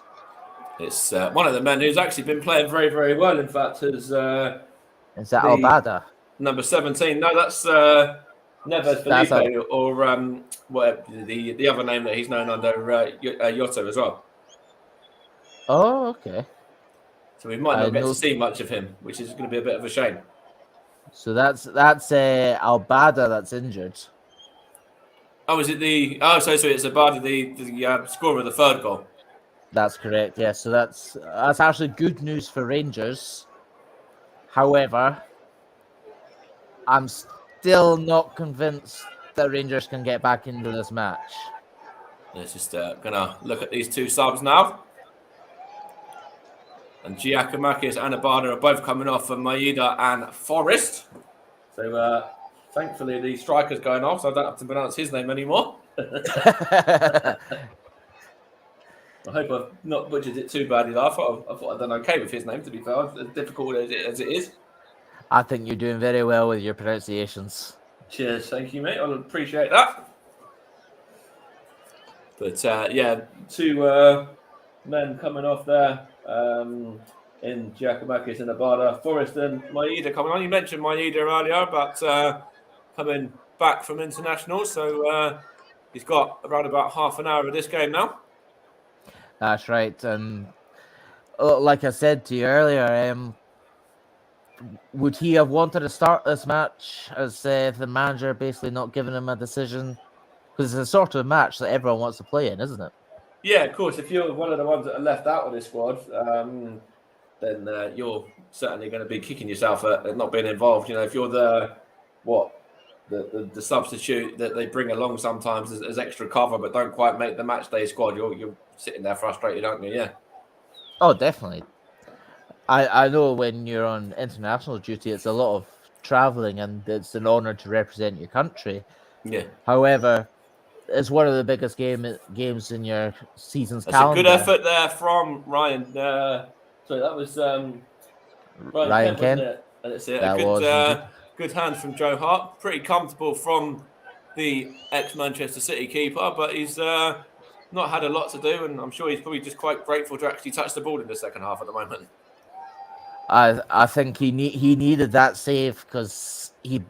It's one of the men who's actually been playing very, very well. In fact, is that Albada? Number 17. No, that's Neves Felipe, or the other name that he's known under, Yotto as well. Oh, okay. So we might not get to see much of him, which is going to be a bit of a shame. So that's Albada that's injured. Oh, is it so it's Albada, the scorer of the 3rd goal? That's correct. Yeah. So that's actually good news for Rangers. However, I'm still not convinced that Rangers can get back into this match. Let's just gonna look at these 2 subs now. And Giacomakis and Abada are both coming off for Maeda and Forrest. So thankfully the striker's going off, so I don't have to pronounce his name anymore. I hope I've not butchered it too badly. I thought I'd done okay with his name, to be fair, as difficult as it is. I think you're doing very well with your pronunciations. Cheers, thank you, mate. I appreciate that. But 2 men coming off there in Giacomakis and Abada. Forrest and Maeda coming on. You mentioned Maeda earlier, but coming back from international, so he's got around about half an hour of this game now. That's right, and like I said to you earlier, would he have wanted to start this match as the manager basically not giving him a decision? Because it's a sort of match that everyone wants to play in, isn't it? Yeah, of course. If you're one of the ones that are left out of this squad, then you're certainly going to be kicking yourself at not being involved. If you're the substitute that they bring along sometimes as extra cover, but don't quite make the match day squad, you're sitting there frustrated, aren't you? Yeah. Oh, definitely. I know when you're on international duty, it's a lot of traveling, and it's an honor to represent your country. Yeah. However, it's one of the biggest games in your season's That's a good calendar. effort there from Ryan. Sorry, that was Ryan Ryan Kent, wasn't Kent. it? And it's a That good was indeed. good hand from Joe Hart. Pretty comfortable from the ex-Manchester City keeper, but he's not had a lot to do, and I'm sure he's probably just quite grateful to actually touch the ball in the second half at the moment. I think he needed that save because he.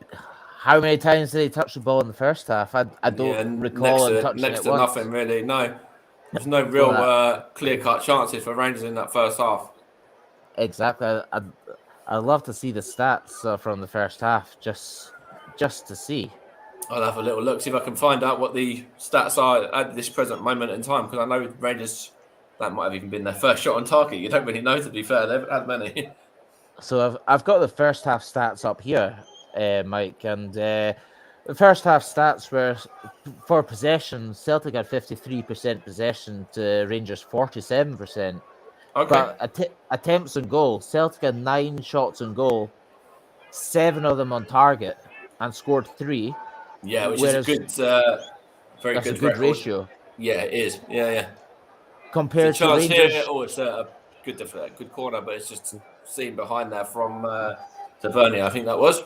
How many times did he touch the ball in the first half? I don't recall him touching next it to once. nothing really. No, there's no real clear-cut chances for Rangers in that first half. Exactly. I'd love to see the stats from the first half just to see. I'll have a little look, see if I can find out what the stats are at this present moment in time, because I know Rangers, that might have even been their first shot on target. You don't really know, to be fair. They haven't had many. So I've got the first half stats up here, Mike, and the first half stats were for possession. Celtic had 53% possession to Rangers 47%. Okay. But attempts on goal, Celtic had 9 shots on goal, 7 of them on target, and scored 3. Yeah, which is a good, very that's good a good record. Ratio. Yeah, it is. Yeah. Compared it's a chance to Rangers, here. Oh, it's a good corner, but it's just seen behind there from Tavernier, I think that was.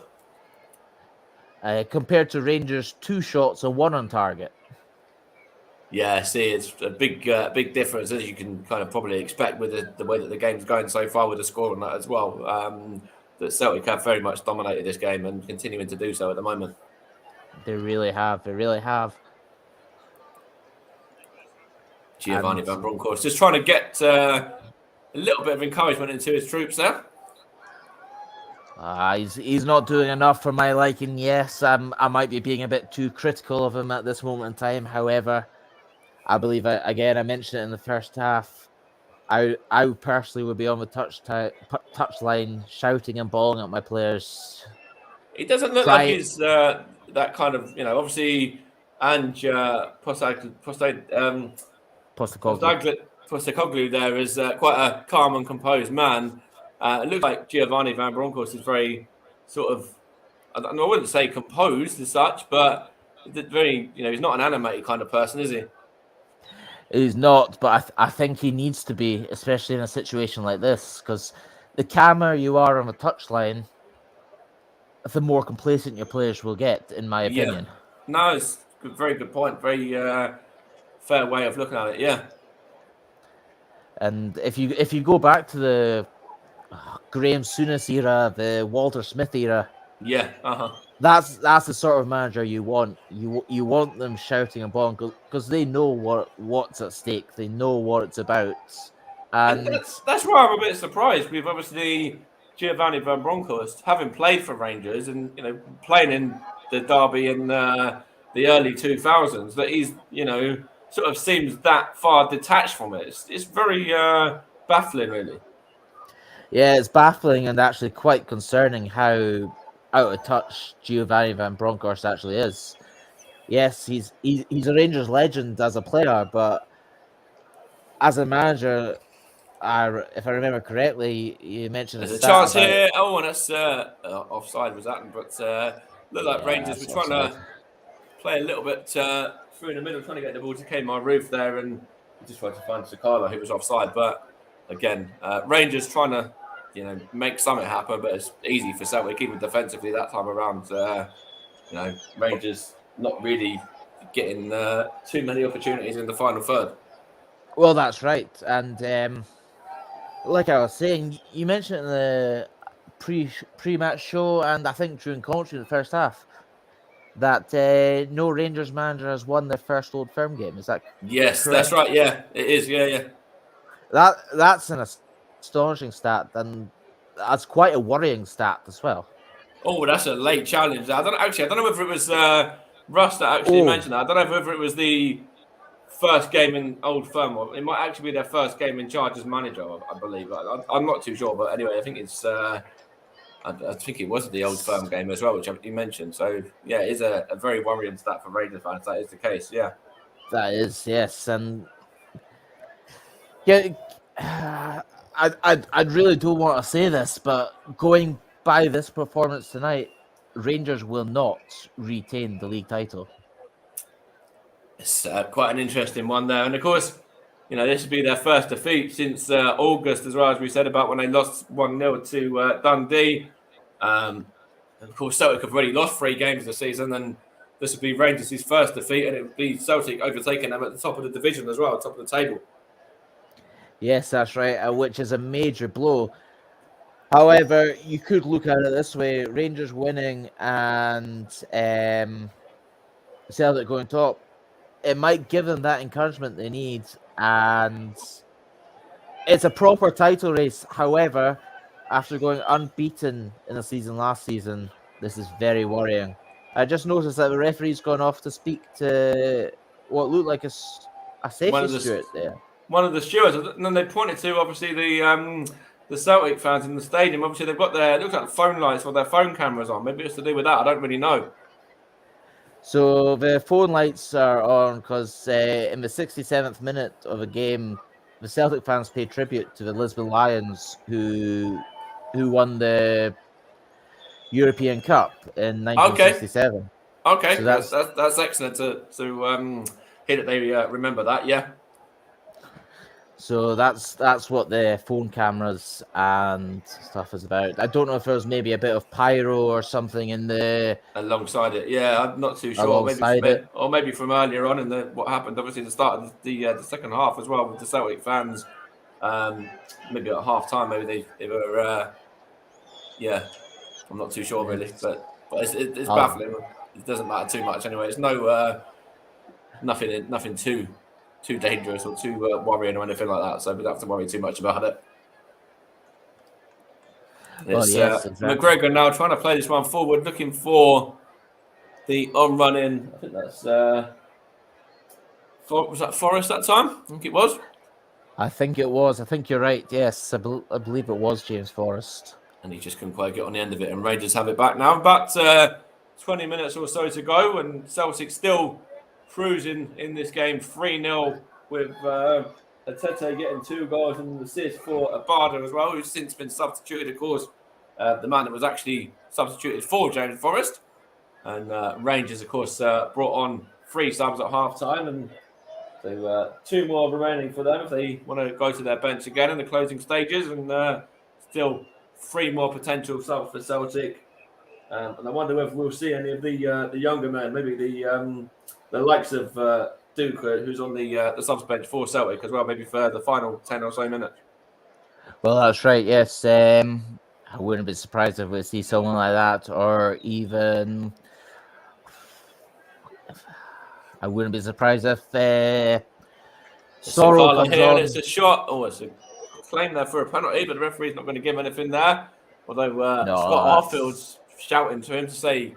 Compared to Rangers, 2 shots and 1 on target. Yeah, see, it's a big difference, as you can kind of probably expect with the way that the game's going so far with the score on that as well. That Celtic have very much dominated this game and continuing to do so at the moment. They really have. Giovanni Van Bronckhorst just trying to get a little bit of encouragement into his troops there. He's not doing enough for my liking. Yes, I might be being a bit too critical of him at this moment in time. However, I believe I mentioned it in the first half. I personally would be on the touchline shouting and bawling at my players. He doesn't look like he's that kind of, obviously, and Postecoglou there is quite a calm and composed man. It looks like Giovanni Van Bronckhorst is very sort of, I wouldn't say composed as such, but very, he's not an animated kind of person, is he? He's not, but I think he needs to be, especially in a situation like this, because the calmer you are on the touchline, the more complacent your players will get, in my opinion. Yeah. No, it's a very good point. Very fair way of looking at it. Yeah. And if you go back to the Graham Souness era, the Walter Smith era, yeah, that's the sort of manager you want. You want them shouting and bawling because they know what's at stake. They know what it's about. And that's why I'm a bit surprised with obviously Giovanni Van Bronckhorst having played for Rangers and playing in the derby in the early 2000s, that he's sort of seems that far detached from it. It's very baffling, really. Yeah, it's baffling and actually quite concerning how out of touch Giovanni Van Bronckhorst actually is. Yes, he's a Rangers legend as a player, but as a manager, if I remember correctly, you mentioned there's a chance here. Oh, and that's offside was that, but looked like Rangers were trying to play a little bit through in the middle, trying to get the ball to Kmart Roof there, and just tried to find Sakala, who was offside. But again, Rangers trying to make something happen, but it's easy for Celtic even defensively that time around. Rangers not really getting too many opportunities in the final third. Well, that's right, and like I was saying, you mentioned in the pre-match show, and I think during commentary in the first half, that no Rangers manager has won their first Old Firm game. Is that yes, correct? That's right. Yeah, it is. Yeah. That's an astonishing stat, and that's quite a worrying stat as well. Oh, that's a late challenge. I don't know whether it was Russ that actually mentioned that. I don't know whether it was the first game in Old Firm, or it might actually be their first game in charge as manager, I believe. I'm not too sure, but anyway, I think it's. I think it was the Old Firm game as well, which you mentioned. So yeah, it is a very worrying stat for Rangers fans. That is the case. Yeah, That is, yes, and yeah, I really don't want to say this, but going by this performance tonight, Rangers will not retain the league title. it's quite an interesting one there, and of course, this would be their first defeat since August, as well, as we said about when they lost 1-0 to Dundee. And of course, Celtic have already lost 3 games this season, and this would be Rangers' first defeat, and it would be Celtic overtaking them at the top of the division as well, top of the table. Yes, that's right, which is a major blow. However, you could look at it this way: Rangers winning and Celtic going top, it might give them that encouragement they need, and it's a proper title race. However, after going unbeaten in the season last season, this is very worrying. I just noticed that the referee's gone off to speak to what looked like a safety steward there. One of the stewards, and then they pointed to obviously the Celtic fans in the stadium. Obviously, they've got it looks like phone lights or their phone cameras on. Maybe it's to do with that. I don't really know. So the phone lights are on because in the 67th minute of a game, the Celtic fans pay tribute to the Lisbon Lions who won the European Cup in 1967. Okay, so that's excellent to hear that they remember that. Yeah. So that's what the phone cameras and stuff is about. I don't know if there's maybe a bit of pyro or something in the alongside it. Yeah, I'm not too sure. Maybe from earlier on in what happened. Obviously, the start of the second half as well with the Celtic fans. Maybe at half time, maybe they were. Yeah, I'm not too sure really, but it's baffling. It doesn't matter too much anyway. It's nothing too dangerous or too worrying or anything like that. So we don't have to worry too much about it. It's exactly. McGregor now trying to play this one forward, looking for the on-run in. I think that's was that Forrest that time? I think it was. I think it was. I think you're right. Yes, I believe it was James Forrest. And he just couldn't quite get on the end of it. And Rangers have it back now. About 20 minutes or so to go, and Celtic still cruising in this game 3-0 with Atete getting 2 goals and an assist for Abada as well, who's since been substituted, of course. The man that was actually substituted for James Forrest. And Rangers, of course, brought on 3 subs at half-time. And so 2 more remaining for them if they want to go to their bench again in the closing stages. And still 3 more potential subs for Celtic. And I wonder whether we'll see any of the younger men, maybe the likes of Duke, who's on the subs bench for Celtic as well, maybe for the final 10 or so minutes. Well, that's right, yes. I wouldn't be surprised if we see someone like that, or even I wouldn't be surprised if Sorrow comes on. It's a shot. Oh, it's a claim there for a penalty, but the referee's not going to give anything there. Although Scott Arfield's shouting to him to say,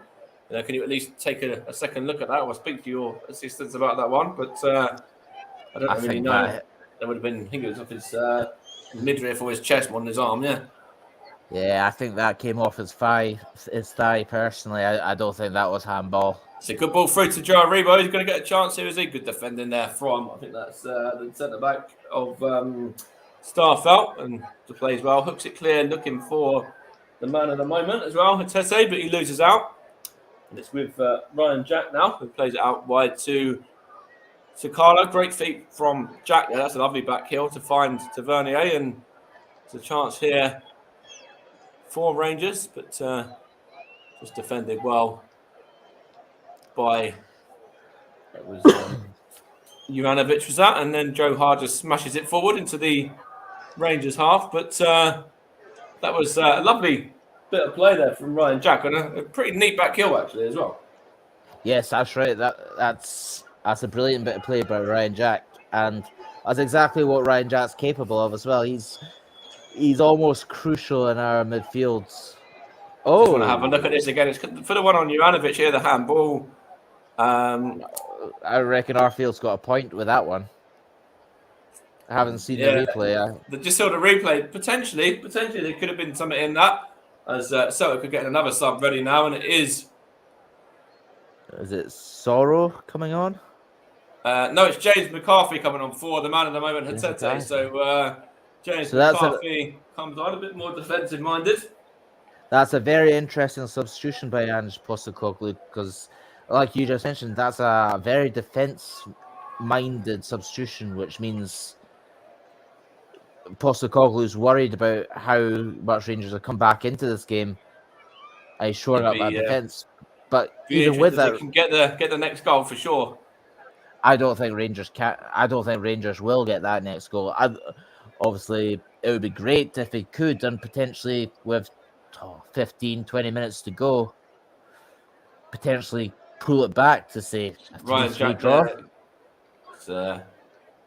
can you at least take a second look at that or speak to your assistants about that one? But I don't really know. That would have been, I think it was off his midriff or his chest, more than his arm, yeah. Yeah, I think that came off his thigh. Personally, I don't think that was handball. It's a good ball through to Joe Aribo. He's going to get a chance here. Is he good defending there from? I think that's the centre back of Starfelt, and to play as well. Hooks it clear, looking for the man of the moment as well, Atete, but he loses out. And it's with Ryan Jack now, who plays it out wide to Carlo. Great feat from Jack there. That's a lovely back heel to find Tavernier, and it's a chance here for Rangers, but just defended well by Juranovic was that, and then Joe Hart just smashes it forward into the Rangers half. But that was a lovely bit of play there from Ryan Jack, and a pretty neat back heel actually as well. Yes, that's right. That's a brilliant bit of play by Ryan Jack, and that's exactly what Ryan Jack's capable of as well. He's almost crucial in our midfields. Oh, I want to have a look at this again. It's for the one on Juranovic here, the handball. I reckon Arfield's got a point with that one. I haven't seen the replay. Just saw the replay. Potentially, there could have been something in that. As Celtic could get another sub ready now, and it is. Is it Sorrow coming on? No, it's James McCarthy coming on for the man at the moment, Hatete. So James McCarthy comes on a bit more defensive minded. That's a very interesting substitution by Ange Postecoglou because, like you just mentioned, that's a very defense-minded substitution, which means Postecoglou's worried about how much Rangers have come back into this game. He's shoring up that defense, but even with that, they can get the next goal for sure. I don't think Rangers will get that next goal. Obviously, it would be great if they could, and potentially with 15, 20 minutes to go, potentially pull it back to say a 3-3 draw.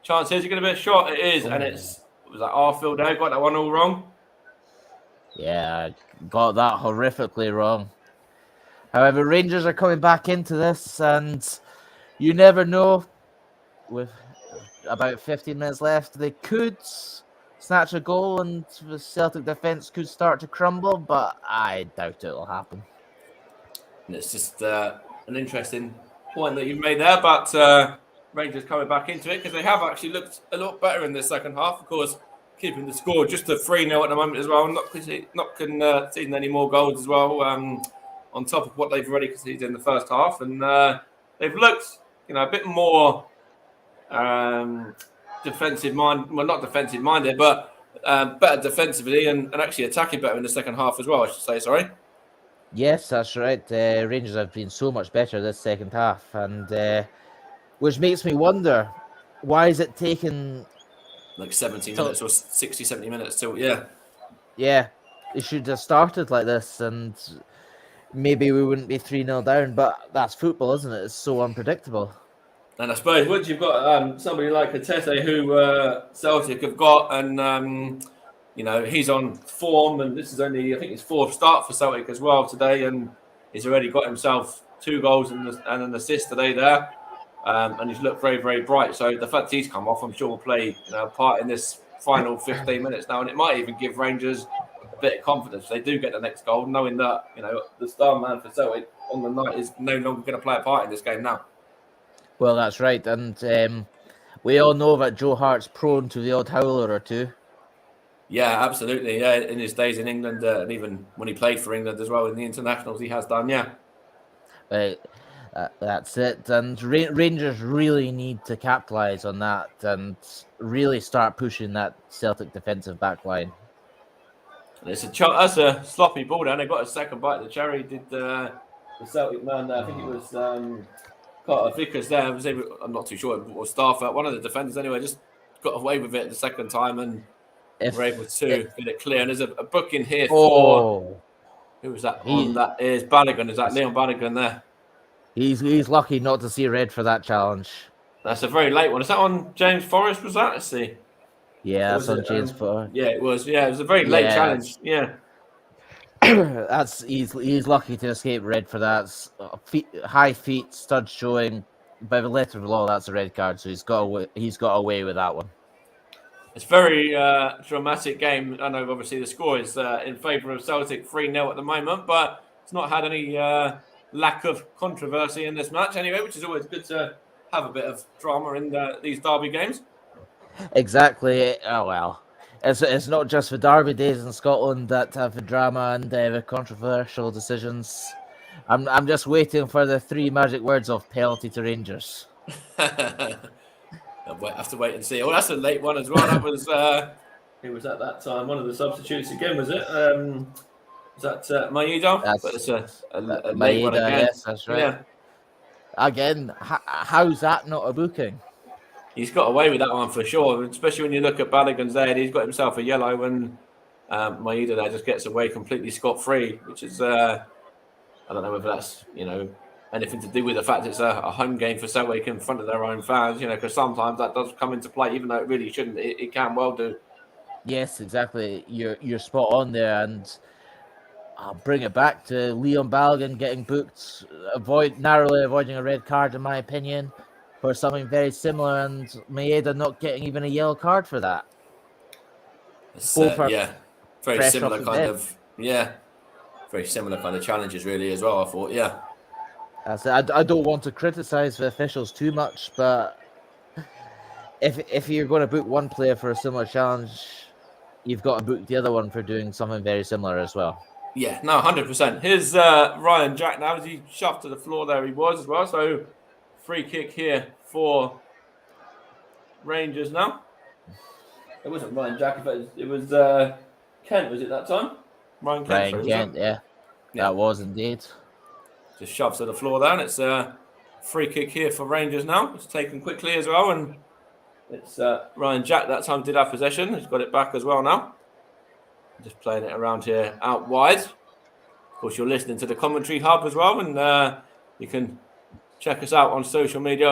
Chance is going to be a shot. It is, and was that Arfield there? Got that one all wrong. Yeah, got that horrifically wrong. However, Rangers are coming back into this, and you never know. With about 15 minutes left, they could snatch a goal, and the Celtic defence could start to crumble, but I doubt it will happen. And it's just an interesting point that you've made there, but Rangers coming back into it because they have actually looked a lot better in the second half. Of course, keeping the score just to 3-0 at the moment as well, not conceding any more goals as well, on top of what they've already conceded in the first half. And they've looked, a bit more defensive minded, well, not defensive minded, but better defensively and actually attacking better in the second half as well, I should say, sorry. Yes, that's right. Rangers have been so much better this second half, and which makes me wonder, why is it taking like 70 minutes or 60, 70 minutes till, yeah. Yeah, it should have started like this, and maybe we wouldn't be 3-0 down, but that's football, isn't it? It's so unpredictable. And I suppose once you've got somebody like Hatete who Celtic have got, and he's on form, and this is only, I think, his fourth start for Celtic as well today, and he's already got himself 2 goals and an assist today there, and he's looked very, very bright. So the fact he's come off, I'm sure, will play a part in this final 15 minutes now, and it might even give Rangers a bit of confidence if they do get the next goal, knowing that the star man for Celtic on the night is no longer going to play a part in this game now. Well, that's right, and we all know that Joe Hart's prone to the odd howler or two. Yeah, absolutely. Yeah, in his days in England, and even when he played for England as well in the internationals, he has done. Yeah, that's it. And Rangers really need to capitalise on that and really start pushing that Celtic defensive back line. That's a sloppy ball down. They got a second bite. The cherry did the Celtic man. I think it was Carter Vickers there. I'm not too sure. It was Stafford, one of the defenders anyway. Just got away with it the second time and were able to get it clear. And there's a booking here for who was that? That is Bannigan. Is that Leon Bannigan there? He's lucky not to see red for that challenge. That's a very late one. Is that on James Forrest? Was that? Let's see. Yeah, that's on James Forrest. Yeah, it was. Yeah, it was a very late challenge. Yeah. He's lucky to escape red for that. High feet, studs showing. By the letter of the law, that's a red card, so he's got away with that one. It's a very dramatic game. I know obviously the score is in favour of Celtic 3-0 at the moment, but it's not had any lack of controversy in this match anyway, which is always good to have a bit of drama in these derby games. Exactly. Oh well. It's not just the derby days in Scotland that have the drama and the controversial decisions. I'm just waiting for the 3 magic words of penalty to Rangers. I'll have to wait and see. Oh, that's a late one as well. That was who was at that time? One of the substitutes again, was it? Was that Maeda? That's a late one again. Yes, that's right. Yeah. Again, how's that not a booking? He's got away with that one for sure, especially when you look at Bannigan's there. He's got himself a yellow, and Maeda there just gets away completely scot-free, which is, I don't know whether that's, anything to do with the fact it's a home game for Celtic in front of their own fans, because sometimes that does come into play, even though it really shouldn't. It can well do. Yes, exactly. You're spot on there, and I'll bring it back to Leon Balogun getting booked, narrowly avoiding a red card, in my opinion, for something very similar, and Maeda not getting even a yellow card for that. It's, Both are very fresh similar off the kind bench. of, very similar kind of challenges really as well, I thought, yeah. I don't want to criticize the officials too much, but if you're going to book one player for a similar challenge, you've got to book the other one for doing something very similar as well. Yeah, no, 100%. Here's Ryan Jack now as he shoved to the floor there he was as well. So free kick here for Rangers now. It wasn't Ryan Jack, but it was Kent, was it that time? Ryan Kent, yeah. That was indeed. Just shoves to the floor there, and it's a free kick here for Rangers now. It's taken quickly as well, and it's Ryan Jack that time did have possession. He's got it back as well now. Just playing it around here out wide. Of course, you're listening to the commentary hub as well, and you can check us out on social media,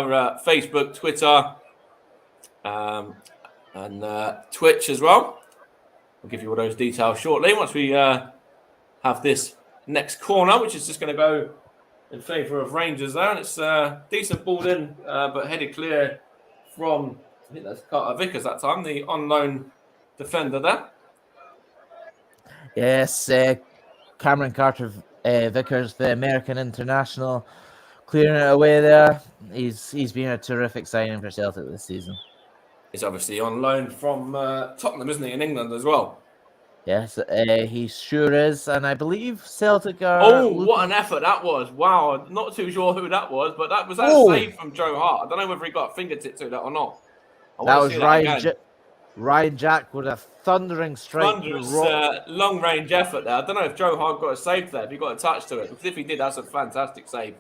Facebook, Twitter, and Twitch as well. We'll give you all those details shortly once we have this next corner, which is just going to go in favour of Rangers there. And it's decent ball in, but headed clear from, I think that's Carter Vickers that time, the on loan defender there. Yes, Cameron Carter Vickers, the American international, clearing it away there. He's been a terrific signing for Celtic this season. He's obviously on loan from Tottenham, isn't he, in England as well? Yes, he sure is, and I believe Celtic are... Oh, what an effort that was. Wow, I'm not too sure who that was, but that was a save from Joe Hart. I don't know whether he got a fingertip to that or not. That was Ryan Jack with a thundering strike. Thunderous long-range effort there. I don't know if Joe Hart got a save there, if he got a touch to it, because if he did, that's a fantastic save.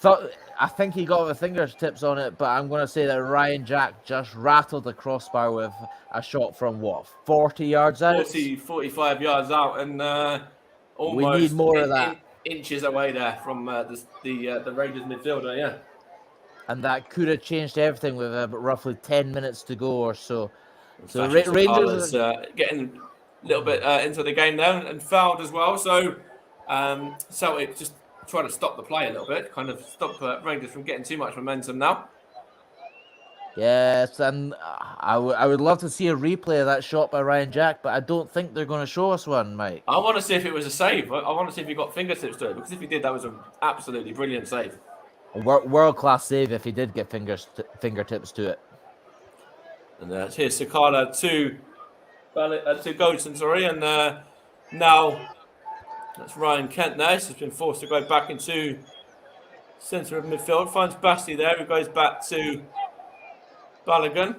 I think he got the fingertips on it, but I'm going to say that Ryan Jack just rattled the crossbar with a shot from, 40 yards out? 45 yards out, and almost we need more of that. Inches away there from the Rangers midfielder, yeah. And that could have changed everything with roughly 10 minutes to go or so. So Rangers getting a little bit into the game now and fouled as well. So Celtic just trying to stop the play a little bit, kind of stop Rangers from getting too much momentum now. Yes, and I would love to see a replay of that shot by Ryan Jack, but I don't think they're going to show us one, Mike. I want to see if it was a save. I want to see if he got fingertips to it, because if he did, that was an absolutely brilliant save. A world-class save if he did get fingertips to it. And here's Sakala to Goldson, sorry, and now that's Ryan Kent there. He's been forced to go back into centre of midfield. Finds Basti there, who goes back to Balogun.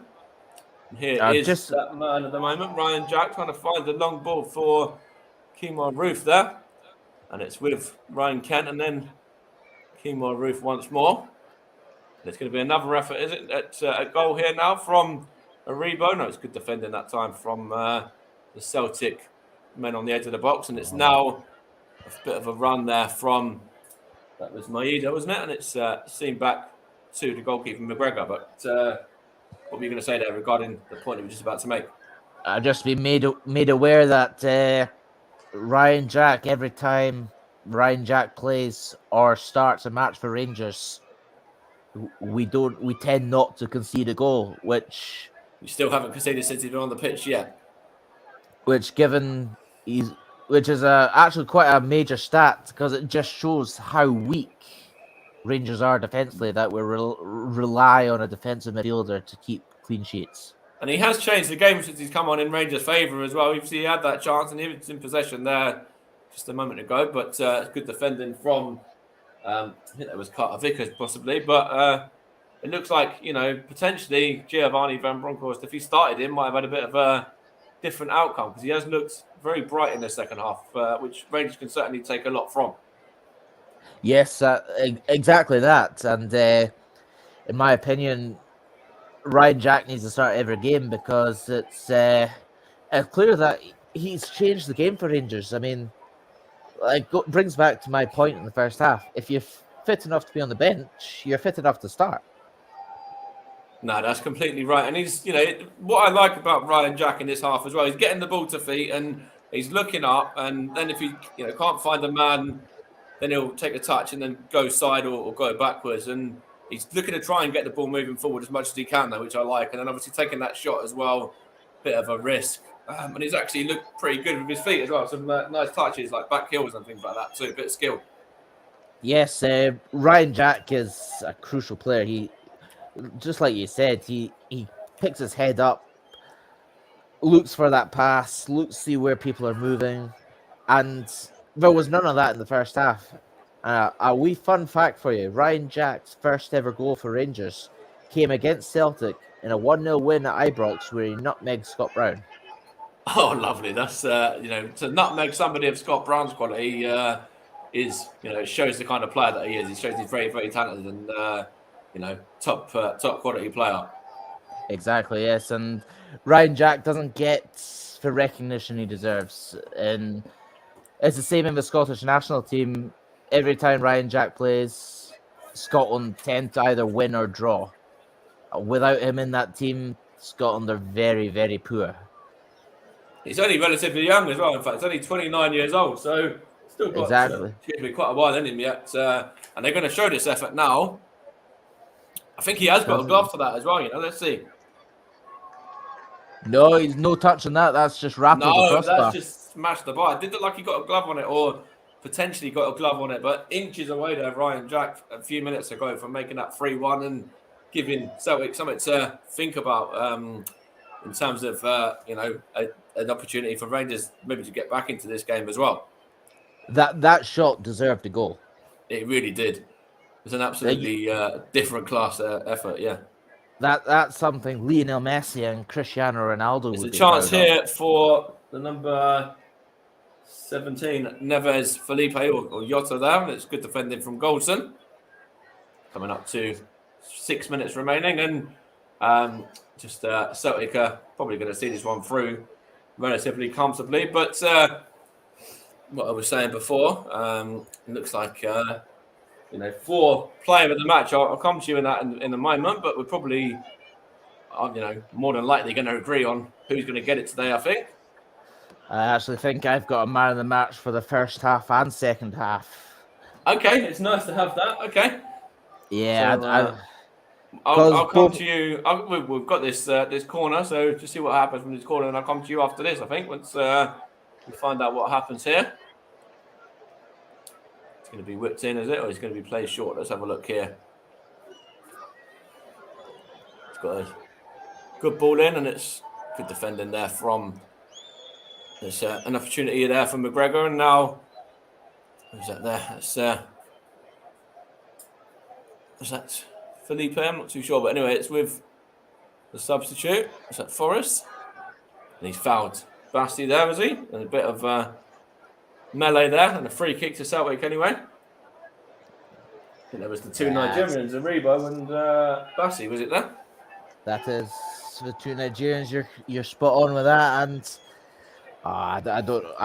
And here is that man at the moment, Ryan Jack, trying to find the long ball for Kemar Roof there. And it's with Ryan Kent and then Kemar Roof once more. There's going to be another effort, is it, at goal here now from Aribo. No, it's good defending that time from the Celtic men on the edge of the box. And it's now a bit of a run there from, that was Maeda, wasn't it? And it's seen back to the goalkeeper, McGregor. But what were you going to say there regarding the point you were just about to make? I've just been made aware that Ryan Jack, every time Ryan Jack plays or starts a match for Rangers, we tend not to concede a goal, which we still haven't conceded since he's been on the pitch yet. Which is actually quite a major stat, because it just shows how weak Rangers are defensively, that we rely on a defensive midfielder to keep clean sheets. And he has changed the game since he's come on in Rangers' favour as well. He had that chance and he was in possession there just a moment ago, but good defending from, I think that was Carter Vickers possibly, but it looks like, potentially Giovanni Van Bronckhorst, if he started him, might have had a bit of a different outcome, because he has looked very bright in the second half, which Rangers can certainly take a lot from. Yes, exactly that. And in my opinion, Ryan Jack needs to start every game, because it's clear that he's changed the game for Rangers. I mean, brings back to my point in the first half. If you're fit enough to be on the bench, you're fit enough to start. No, that's completely right. And he's, what I like about Ryan Jack in this half as well, he's getting the ball to feet and He's looking up, and then if he can't find a man, then he'll take a touch and then go side or go backwards. And he's looking to try and get the ball moving forward as much as he can, though, which I like. And then obviously taking that shot as well, bit of a risk. And he's actually looked pretty good with his feet as well. Some nice touches like back heels and things like that too. A bit of skill. Yes, Ryan Jack is a crucial player. He, just like you said, he picks his head up, looks for that pass, looks to see where people are moving, and there was none of that in the first half. A wee fun fact for you: Ryan Jack's first ever goal for Rangers came against Celtic in a 1-0 win at Ibrox, where he nutmegged Scott Brown. Oh, lovely! That's to nutmeg somebody of Scott Brown's quality is it shows the kind of player that he is. He shows he's very, very talented and top quality player. Exactly, yes, and Ryan Jack doesn't get the recognition he deserves, and it's the same in the Scottish national team. Every time Ryan Jack plays, Scotland tend to either win or draw. Without him in that team, Scotland are very, very poor. He's only relatively young as well. In fact, he's only 29 years old, so still got to be quite a while in him yet. And they're going to show this effort now. I think he has got a glove for that as well. Let's see. No, he's no touch on that. That's just rattled the crossbar. No, that's just smashed the bar. It did look like he got a glove on it, or potentially got a glove on it, but inches away there, Ryan Jack, a few minutes ago, from making that 3-1 and giving Celtic something to think about in terms of an opportunity for Rangers maybe to get back into this game as well. That shot deserved a goal. It really did. It was an absolutely different class effort. Yeah. That's something Lionel Messi and Cristiano Ronaldo. There's a chance here for the number 17, Neves Felipe or Jota there. It's good defending from Goldson. Coming up to 6 minutes remaining, and Celtic are probably going to see this one through relatively comfortably. But what I was saying before, it looks like for player of the match. I'll come to you in that in a moment, but we're probably more than likely going to agree on who's going to get it today, I think. I actually think I've got a man of the match for the first half and second half. Okay, it's nice to have that. Okay. Yeah, so, I'll come to you. We've got this corner, so just see what happens from this corner, and I'll come to you after this. I think once we find out what happens here. It's going to be whipped in, is it, or it's going to be played short? Let's have a look here. It's got a good ball in, and it's good defending there from. There's an opportunity there for McGregor, and now who's that there? Is that Felipe? I'm not too sure, but anyway, it's with the substitute. Is that Forrest? And he's fouled Basti there, is he? And a bit of melee there, and a free kick to Celtic anyway. I think there was the two Nigerians, Aribo and Basti, was it there? That is the two Nigerians. You're spot on with that, and I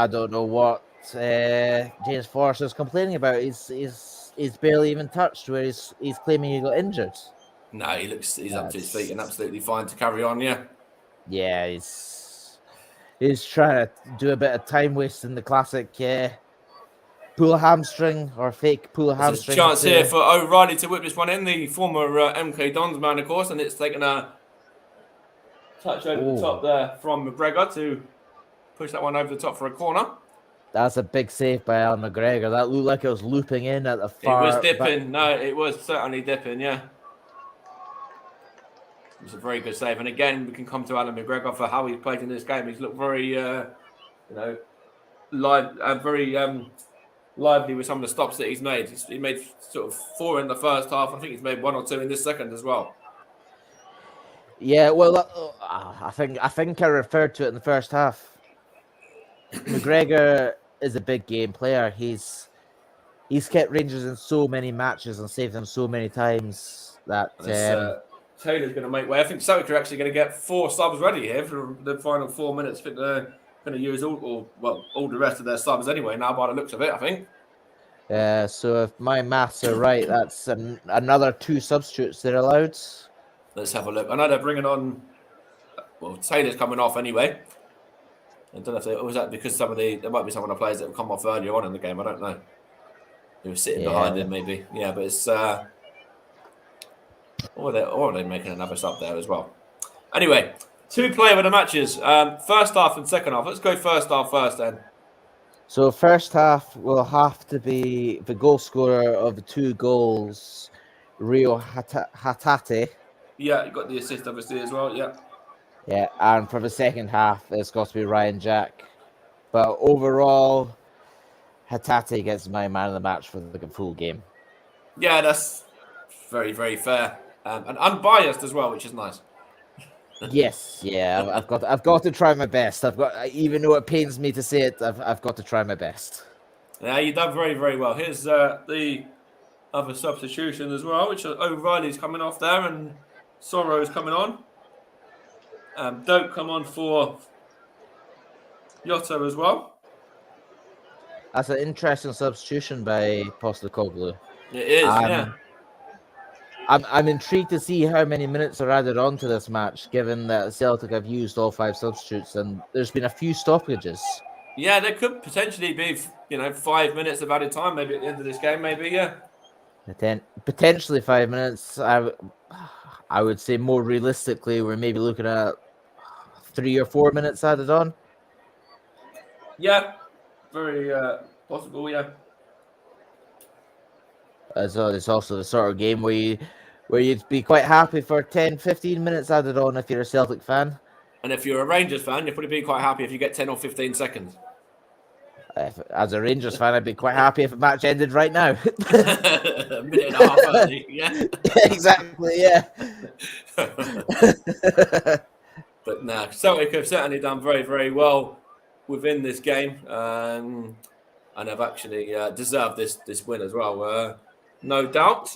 don't know what James Forrest is complaining about. He's barely even touched, where he's claiming he got injured. No, he's up to his feet and absolutely fine to carry on. Yeah, he's trying to do a bit of time wasting, the classic pull a hamstring or fake pull a hamstring. There's a chance here for O'Reilly to whip this one in, the former MK Dons man, of course, and it's taken a touch over the top there from McGregor to push that one over the top for a corner. That's a big save by Alan McGregor. That looked like it was looping in at the far. It was dipping. Back. No, it was certainly dipping. Yeah, it was a very good save. And again, we can come to Alan McGregor for how he's played in this game. He's looked very, very lively with some of the stops that he's made. He made sort of 4 in the first half. I think he's made 1 or 2 in this second as well. Yeah, well, I think I referred to it in the first half. McGregor is a big game player. He's kept Rangers in so many matches and saved them so many times that Taylor's going to make way. I think Celtic are actually going to get 4 subs ready here for the final 4 minutes. I think they're going to use all the rest of their subs anyway now, by the looks of it, I think. So if my maths are right, that's another 2 substitutes they're allowed. Let's have a look. I know they're bringing on. Well, Taylor's coming off anyway. I don't know if was that because there might be some of the players that have come off earlier on in the game. I don't know. They were sitting behind him, maybe. Yeah, but it's or are they making another sub there as well? Anyway, 2 player of the matches. First half and second half. Let's go first half first then. So first half will have to be the goal scorer of the 2 goals, Rio Hatate. Yeah, you got the assist obviously as well. Yeah. Yeah, and for the second half, it's got to be Ryan Jack. But overall, Hatate gets my man of the match for the full game. Yeah, that's very, very fair. And unbiased as well, which is nice. Yes, yeah, I've got to try my best. Even though it pains me to say it, I've got to try my best. Yeah, you've done very, very well. Here's the other substitution as well, which O'Reilly's coming off there and Sorrow's coming on. Don't come on for Yotto as well. That's an interesting substitution by Postecoglou. It is, yeah. I'm intrigued to see how many minutes are added on to this match, given that Celtic have used all 5 substitutes and there's been a few stoppages. Yeah, there could potentially be, 5 minutes of added time, maybe at the end of this game, maybe, yeah. Potentially 5 minutes. I would say more realistically, we're maybe looking at 3 or 4 minutes added on. Yeah, very possible, yeah. So it's also the sort of game where you'd be quite happy for 10, 15 minutes added on if you're a Celtic fan. And if you're a Rangers fan, you'll probably be quite happy if you get 10 or 15 seconds. As a Rangers fan, I'd be quite happy if the match ended right now. A minute and a half early, yeah. Exactly, yeah. But no, Celtic have certainly done very, very well within this game, and have actually deserved this win as well. No doubt.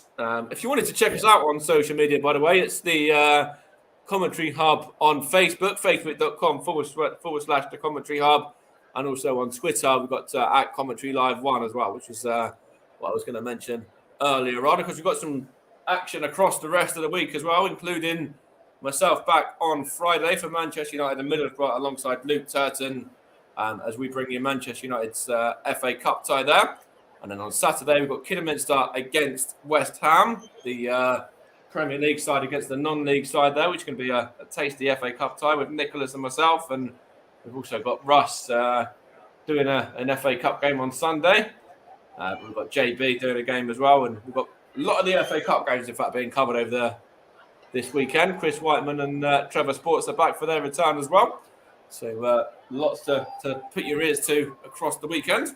If you wanted to check us out on social media, by the way, it's the Commentary Hub on Facebook, facebook.com/the Commentary Hub, and also on Twitter, we've got at Commentary Live 1 as well, which is what I was going to mention earlier on, because we've got some action across the rest of the week as well, including myself back on Friday for Manchester United and Middlesbrough alongside Luke Turton, as we bring you Manchester United's FA Cup tie there. And then on Saturday, we've got Kidderminster against West Ham, the Premier League side against the non-league side there, which can be a tasty FA Cup tie with Nicholas and myself. And we've also got Russ doing an FA Cup game on Sunday. We've got JB doing a game as well. And we've got a lot of the FA Cup games, in fact, being covered over there this weekend. Chris Whiteman and Trevor Sports are back for their return as well. So lots to put your ears to across the weekend.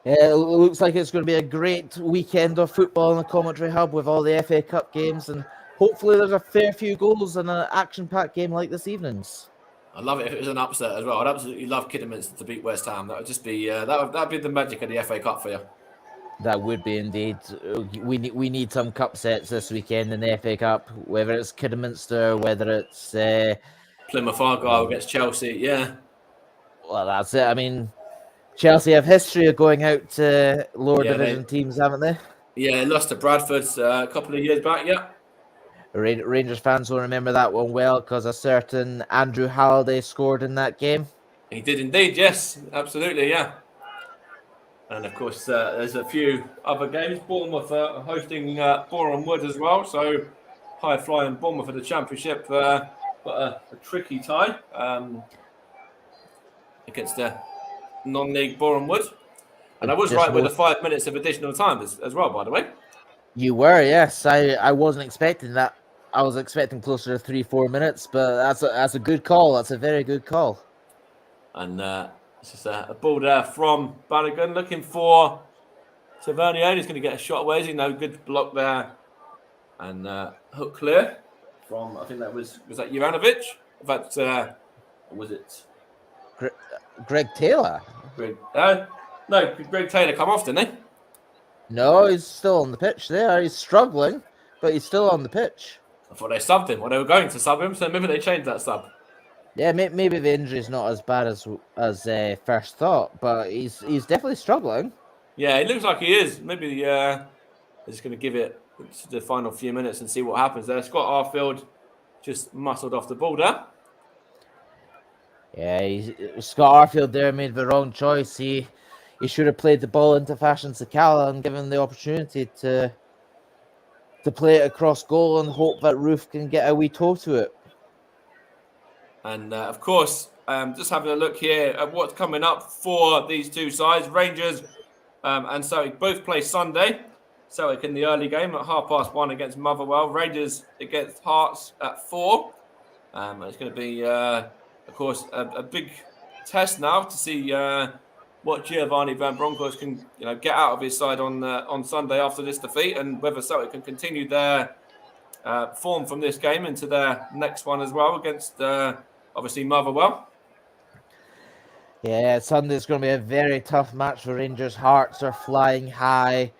Yeah, it looks like it's going to be a great weekend of football in the Commentary Hub with all the FA Cup games, and hopefully there's a fair few goals in an action-packed game like this evening's. I'd love it if it was an upset as well. I'd absolutely love Kidderminster to beat West Ham. That would just be that'd be the magic of the FA Cup for you. That would be indeed. We need some cup sets this weekend in the FA Cup, whether it's Kidderminster, whether it's Plymouth Argyle against Chelsea. Yeah. Well, that's it. I mean, Chelsea have history of going out to lower division teams, haven't they? Yeah, lost to Bradford a couple of years back, yeah. Rangers fans will remember that one well because a certain Andrew Halliday scored in that game. He did indeed, yes. Absolutely, yeah. And, of course, there's a few other games. Bournemouth are hosting Boreham Wood as well, so high-flying Bournemouth for the Championship. Got a tricky tie against the non-league Boreham Wood. And I was right with the 5 minutes of additional time as well, by the way. You were, yes. I wasn't expecting that. I was expecting closer to 3-4 minutes, but that's a good call. That's a very good call. And it's just a ball there from Balogun looking for Tavernier. He's going to get a shot away. No good block there. And hook clear from, I think that was that Juranovic? In fact, was it Greg Taylor? No, Greg Taylor come off, didn't he? No, he's still on the pitch there. He's struggling, but he's still on the pitch. I thought they subbed him. Well, they were going to sub him, so maybe they changed that sub. Yeah, maybe the injury's not as bad as first thought, but he's definitely struggling. Yeah, it looks like he is. Maybe they're just going to give it the final few minutes and see what happens there. Scott Arfield just muscled off the ball there. Yeah, Scott Arfield there made the wrong choice. He should have played the ball into Fashion Sakala and given the opportunity to play it across goal and hope that Roof can get a wee toe to it. And of course, just having a look here at what's coming up for these two sides. Rangers and Celtic both play Sunday. Celtic in the early game at 1:30 against Motherwell. Rangers against Hearts at 4. It's going to be, of course, a big test now to see what Giovanni Van Bronckhorst can, get out of his side on Sunday after this defeat, and whether Celtic can continue their form from this game into their next one as well against, obviously, Motherwell. Yeah, Sunday's going to be a very tough match for Rangers. Hearts are flying high.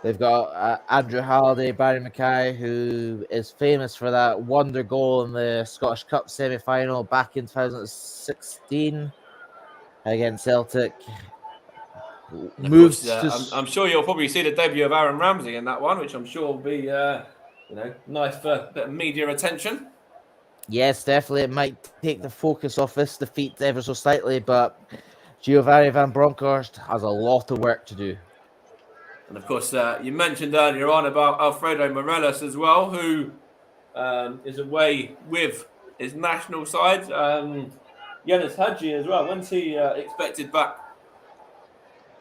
They've got Andrew Halliday, Barry Mackay, who is famous for that wonder goal in the Scottish Cup semi-final back in 2016 against Celtic. And of course, I'm sure you'll probably see the debut of Aaron Ramsey in that one, which I'm sure will be, nice for a bit of media attention. Yes, definitely. It might take the focus off this defeat ever so slightly, but Giovanni Van Bronckhorst has a lot of work to do. And of course, you mentioned earlier on about Alfredo Morelos as well, who is away with his national side. Yanis Hadji as well. When's he expected back?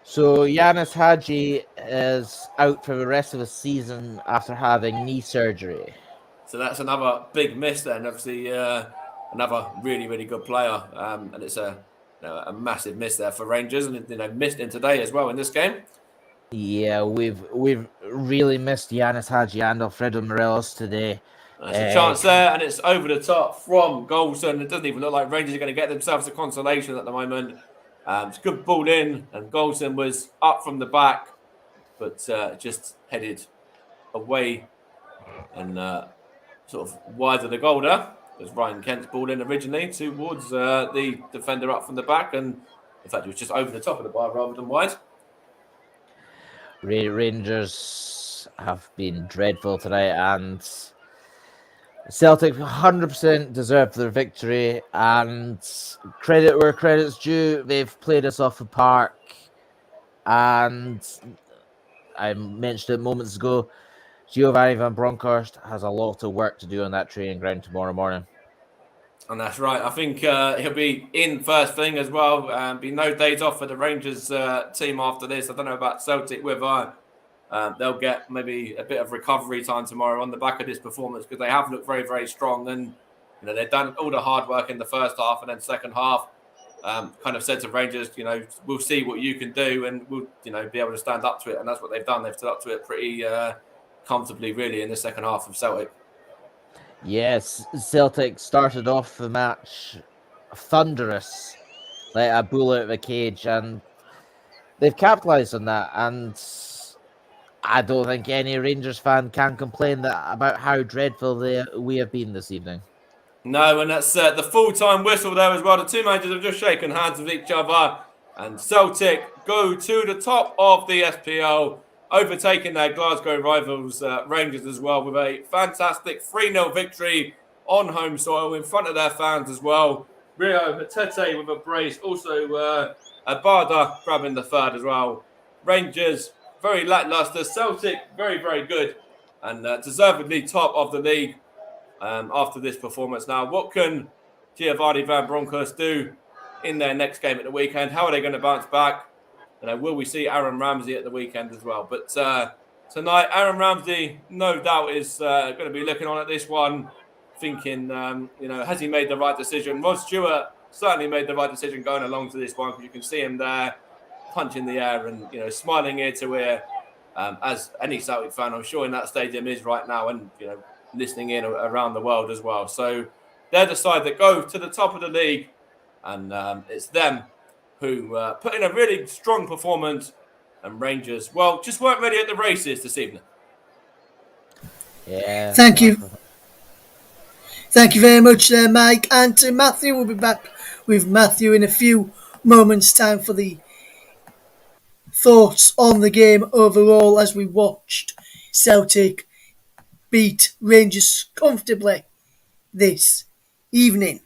So Yanis Hadji is out for the rest of the season after having knee surgery. So that's another big miss then. Obviously, another really, really good player. And it's a massive miss there for Rangers. And, missed him today as well in this game. Yeah, we've really missed Yanis Hadji and Alfredo Morelos today. There's a chance there, and it's over the top from Goalson. It doesn't even look like Rangers are going to get themselves a consolation at the moment. It's a good ball in, and Goalson was up from the back, but just headed away and sort of wide of the goal there. It was Ryan Kent's ball in originally towards the defender up from the back, and in fact, it was just over the top of the bar rather than wide. Rangers have been dreadful tonight, and Celtic 100% deserved their victory, and credit where credit's due. They've played us off the park, and I mentioned it moments ago, Giovanni Van Bronckhorst has a lot of work to do on that training ground tomorrow morning. And that's right. I think he'll be in first thing as well. Be no days off for the Rangers team after this. I don't know about Celtic, whether they'll get maybe a bit of recovery time tomorrow on the back of this performance, because they have looked very, very strong. And they've done all the hard work in the first half, and then second half kind of said to Rangers, we'll see what you can do, and we'll be able to stand up to it. And that's what they've done. They've stood up to it pretty comfortably, really, in the second half of Celtic. Yes, Celtic started off the match thunderous, like a bull out of a cage, and they've capitalised on that. And I don't think any Rangers fan can complain about how dreadful we have been this evening. No, and that's the full-time whistle there as well. The two managers have just shaken hands with each other, and Celtic go to the top of the SPL, overtaking their Glasgow rivals Rangers as well, with a fantastic 3-0 victory on home soil in front of their fans as well. Rio Matete with a brace, also Abada grabbing the third as well. Rangers very lacklustre, Celtic very, very good, and deservedly top of the league after this performance. Now, what can Giovanni Van Bronckhorst do in their next game at the weekend? How are they going to bounce back? Will we see Aaron Ramsey at the weekend as well? But tonight, Aaron Ramsey, no doubt, is going to be looking on at this one, thinking, has he made the right decision? Rod Stewart certainly made the right decision going along to this one, because you can see him there punching the air and, smiling ear to ear, as any Celtic fan, I'm sure, in that stadium is right now, and, listening in around the world as well. So they're the side that go to the top of the league, and it's them who put in a really strong performance, and Rangers, well, just weren't ready at the races this evening. Yeah. Thank you. Thank you very much there, Mike. And to Matthew, we'll be back with Matthew in a few moments' time for the thoughts on the game overall as we watched Celtic beat Rangers comfortably this evening.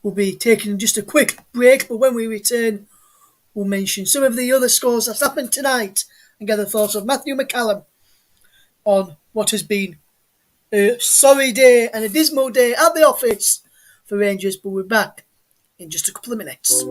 We'll be taking just a quick break, but when we return, we'll mention some of the other scores that's happened tonight and get the thoughts of Matthew McCallum on what has been a sorry day and a dismal day at the office for Rangers, but we're back in just a couple of minutes.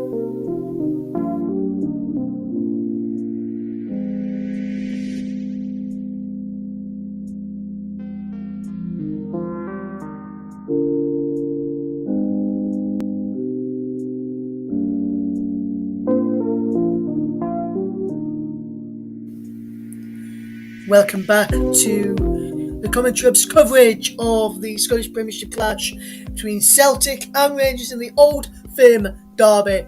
Welcome back to the Commentary Hub's coverage of the Scottish Premiership clash between Celtic and Rangers in the Old Firm derby.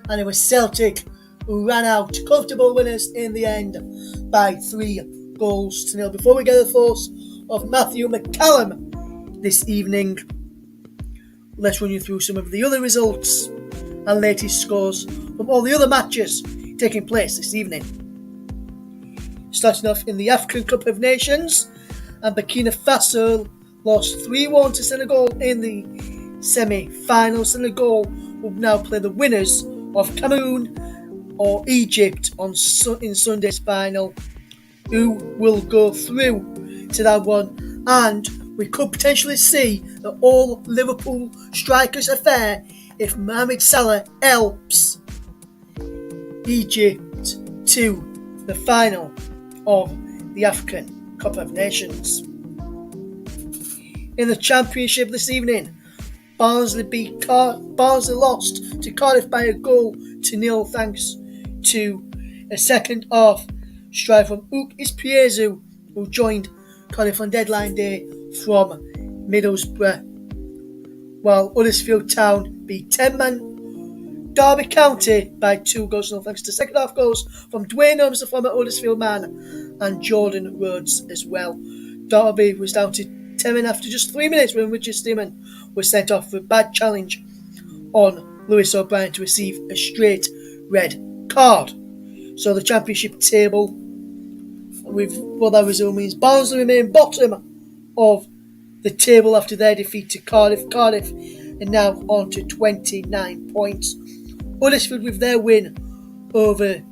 And it was Celtic who ran out comfortable winners in the end by 3-0. Before we get the thoughts of Matthew McCallum this evening, let's run you through some of the other results and latest scores from all the other matches taking place this evening. Starting off in the African Cup of Nations, and Burkina Faso lost 3-1 to Senegal in the semi-final. Senegal will now play the winners of Cameroon or Egypt in Sunday's final, who will go through to that one. And we could potentially see the all Liverpool strikers affair if Mohamed Salah helps Egypt to the final of the African Cup of Nations. In the Championship this evening, Barnsley lost to Cardiff by 1-0 thanks to a second half strike from Ook Ispiezu, who joined Cardiff on deadline day from Middlesbrough, while Huddersfield Town beat 10-man Derby County by 2-0 thanks to second half goals from Dwayne Holmes, the former Huddersfield man, and Jordan Rhodes as well. Derby was down to 10 after just 3 minutes when Richard Stearman was sent off for a bad challenge on Lewis O'Brien to receive a straight red card. So the Championship table, with what that result means, Barnsley remain bottom of the table after their defeat to Cardiff. Cardiff are now on to 29 points. Huddersfield, with their win over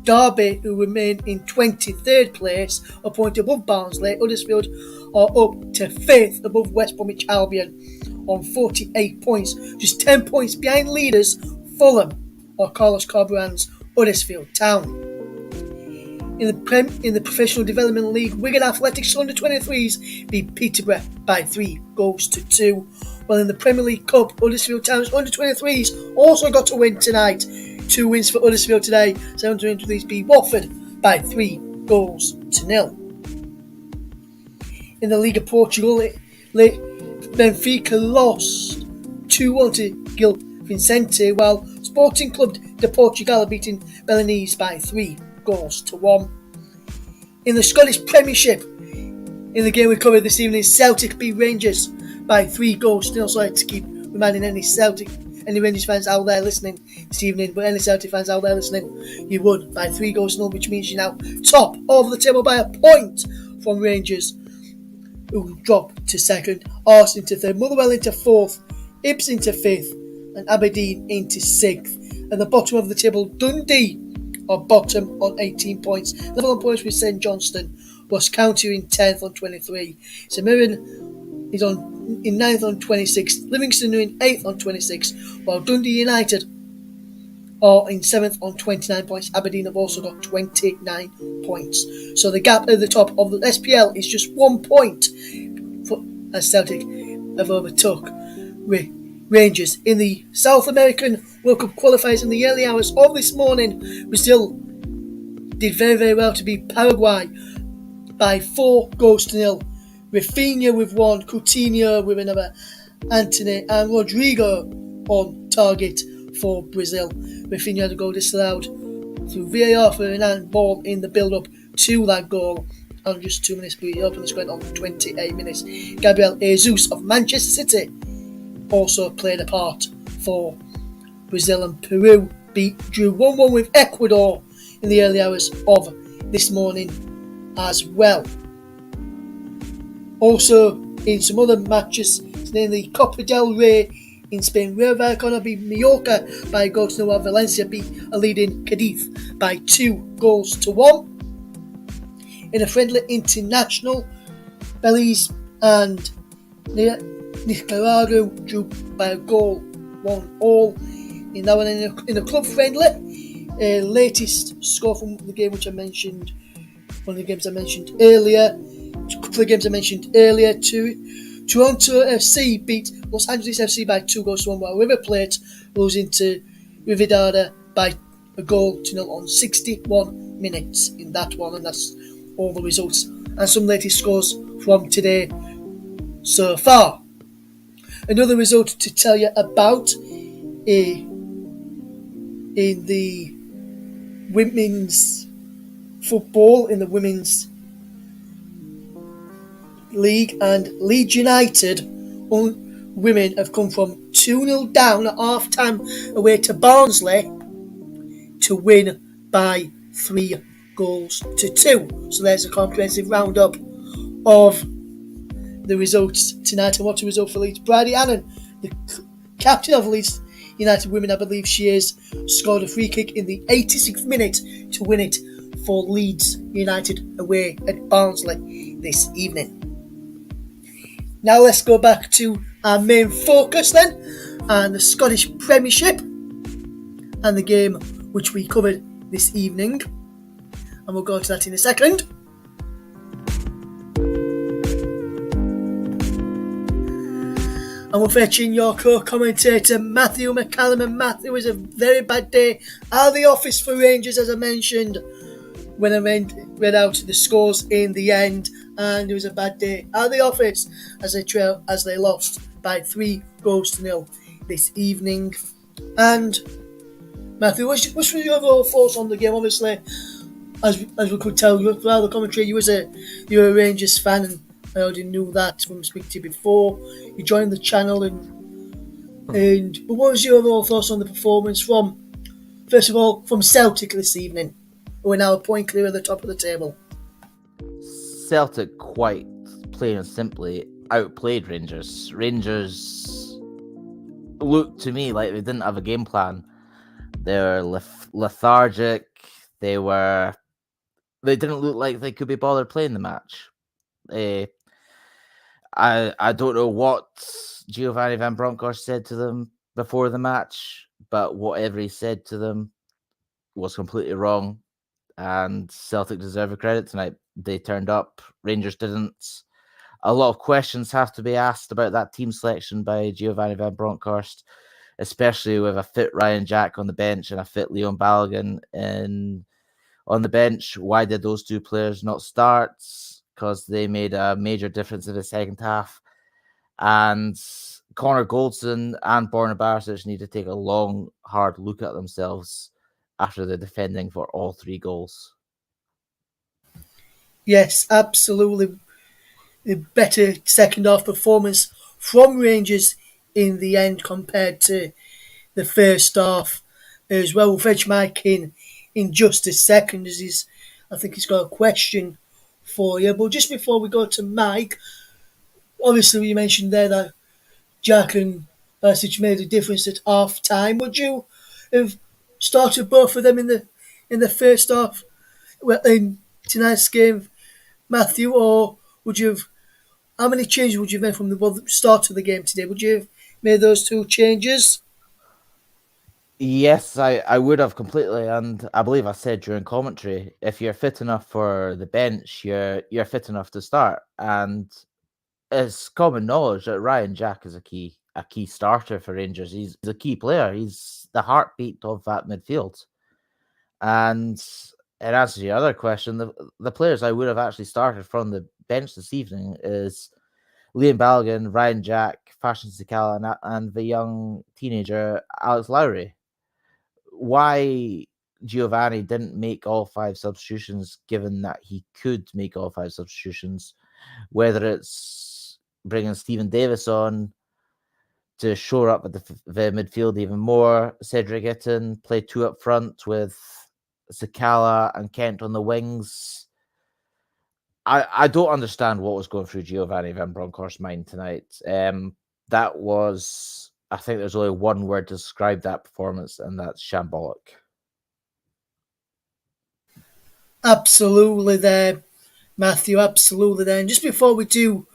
Derby, who remain in 23rd place, a point above Barnsley. Huddersfield are up to 5th above West Bromwich Albion on 48 points, just 10 points behind leaders Fulham or Carlos Corberán's Huddersfield Town. In the Professional Development League, Wigan Athletics under-23s beat Peterborough by 3-2. Well, in the Premier League Cup, Huddersfield Town's under-23s also got a win tonight. 2 wins for Huddersfield today. 7-23s beat Watford by 3-0. In the Liga Portugal, Benfica lost 2-1 to Gil Vicente, while Sporting Club de Portugal are beating Belenenses by 3-1. In the Scottish Premiership, in the game we covered this evening, Celtic beat Rangers by 3-0. So I have to keep reminding any Rangers fans out there listening this evening, but any Celtic fans out there listening, you won by 3-0, which means you're now top of the table by a point from Rangers, who dropped to second, Arsenal into third, Motherwell into fourth, Ibs into fifth, and Aberdeen into sixth. At the bottom of the table, Dundee are bottom on 18 points, level on points with St Johnstone. Ross County in 10th on 23. St Mirren is in 9th on 26. Livingston are in 8th on 26, while Dundee United are in 7th on 29 points. Aberdeen have also got 29 points. So the gap at the top of the SPL is just 1 point, as Celtic have overtook Rangers. In the South American World Cup qualifiers in the early hours of this morning, Brazil did very, very well to beat Paraguay by 4-0. Rafinha with one, Coutinho with another, Antony and Rodrigo on target for Brazil. Rafinha had a goal disallowed through VAR for an handball in the build-up to that goal on just 2 minutes, but he opened the score on 28 minutes. Gabriel Jesus of Manchester City also played a part for Brazil, and Peru drew 1-1 with Ecuador in the early hours of this morning as well. Also, in some other matches, in the Copa del Rey in Spain, Real Vallecano beat Mallorca by a goal to 0, while Valencia beat a leading Cadiz by 2-1. In a friendly international, Belize and Nicaragua drew by a goal 1-1. In that one, in a club friendly, latest score from the game which I mentioned, one of the games I mentioned earlier, a couple of games I mentioned earlier, Toronto FC beat Los Angeles FC by 2-1, while River Plate losing to Riverdale by a goal to 0 on 61 minutes in that one, and that's all the results and some latest scores from today so far. Another result to tell you about in the women's football, in the women's league, and Leeds United women have come from 2-0 down at half time away to Barnsley to win by 3-2. So there's a comprehensive roundup of the results tonight. And what a result for Leeds. Bridie Annan, the captain of Leeds United women, I believe she is, scored a free kick in the 86th minute to win it for Leeds United away at Barnsley this evening. Now let's go back to our main focus then, and the Scottish Premiership and the game which we covered this evening, and we'll go to that in a second. And we're fetching your co-commentator Matthew McCallum, and Matthew, is a very bad day at the office for Rangers, as I mentioned when I read out the scores in the end, and it was a bad day at the office as they lost by 3-0 this evening. And Matthew, what's your overall thoughts on the game? Obviously, as we could tell throughout the commentary, you're a Rangers fan, and I already knew that from speaking to you before you joined the channel. But what was your overall thoughts on the performance from Celtic this evening, who are now a point clear at the top of the table? Celtic, quite plain and simply, outplayed Rangers. Rangers looked to me like they didn't have a game plan. They were lethargic. They didn't look like they could be bothered playing the match. I don't know what Giovanni Van Bronckhorst said to them before the match, but whatever he said to them was completely wrong, and Celtic deserve a credit tonight. They turned up, Rangers didn't. A lot of questions have to be asked about that team selection by Giovanni Van Bronckhorst, especially with a fit Ryan Jack on the bench and a fit Leon Balogun on the bench. Why did those two players not start? Because they made a major difference in the second half. And Connor Goldson and Borna Barisic need to take a long, hard look at themselves after the defending for all three goals. Yes, absolutely. A better second half performance from Rangers in the end compared to the first half as well. We'll fetch Mike in just a second, as I think he's got a question for you. But just before we go to Mike, obviously you mentioned there that Jack and Barisic made a difference at half time. Would you have started both of them in the first half in tonight's game, Matthew, or would you have? How many changes would you have made from the start of the game today? Would you have made those two changes? Yes, I would have completely, and I believe I said during commentary, if you're fit enough for the bench, you're fit enough to start. And it's common knowledge that Ryan Jack is a key starter for Rangers. He's a key player. He's the heartbeat of that midfield. And in answer to your other question, the players I would have actually started from the bench this evening is Liam Balogun, Ryan Jack, Fashion Sakala, and the young teenager Alex Lowry. Why Giovanni didn't make all 5 substitutions, given that he could make all 5 substitutions, whether it's bringing Stephen Davis on to shore up at the midfield even more, Cedric Itten play 2 up front with Sakala and Kent on the wings. I don't understand what was going through Giovanni Van Bronckhorst's mind tonight. That was I think there's only one word to describe that performance, and that's shambolic. Absolutely there, Matthew, absolutely there. And just before we do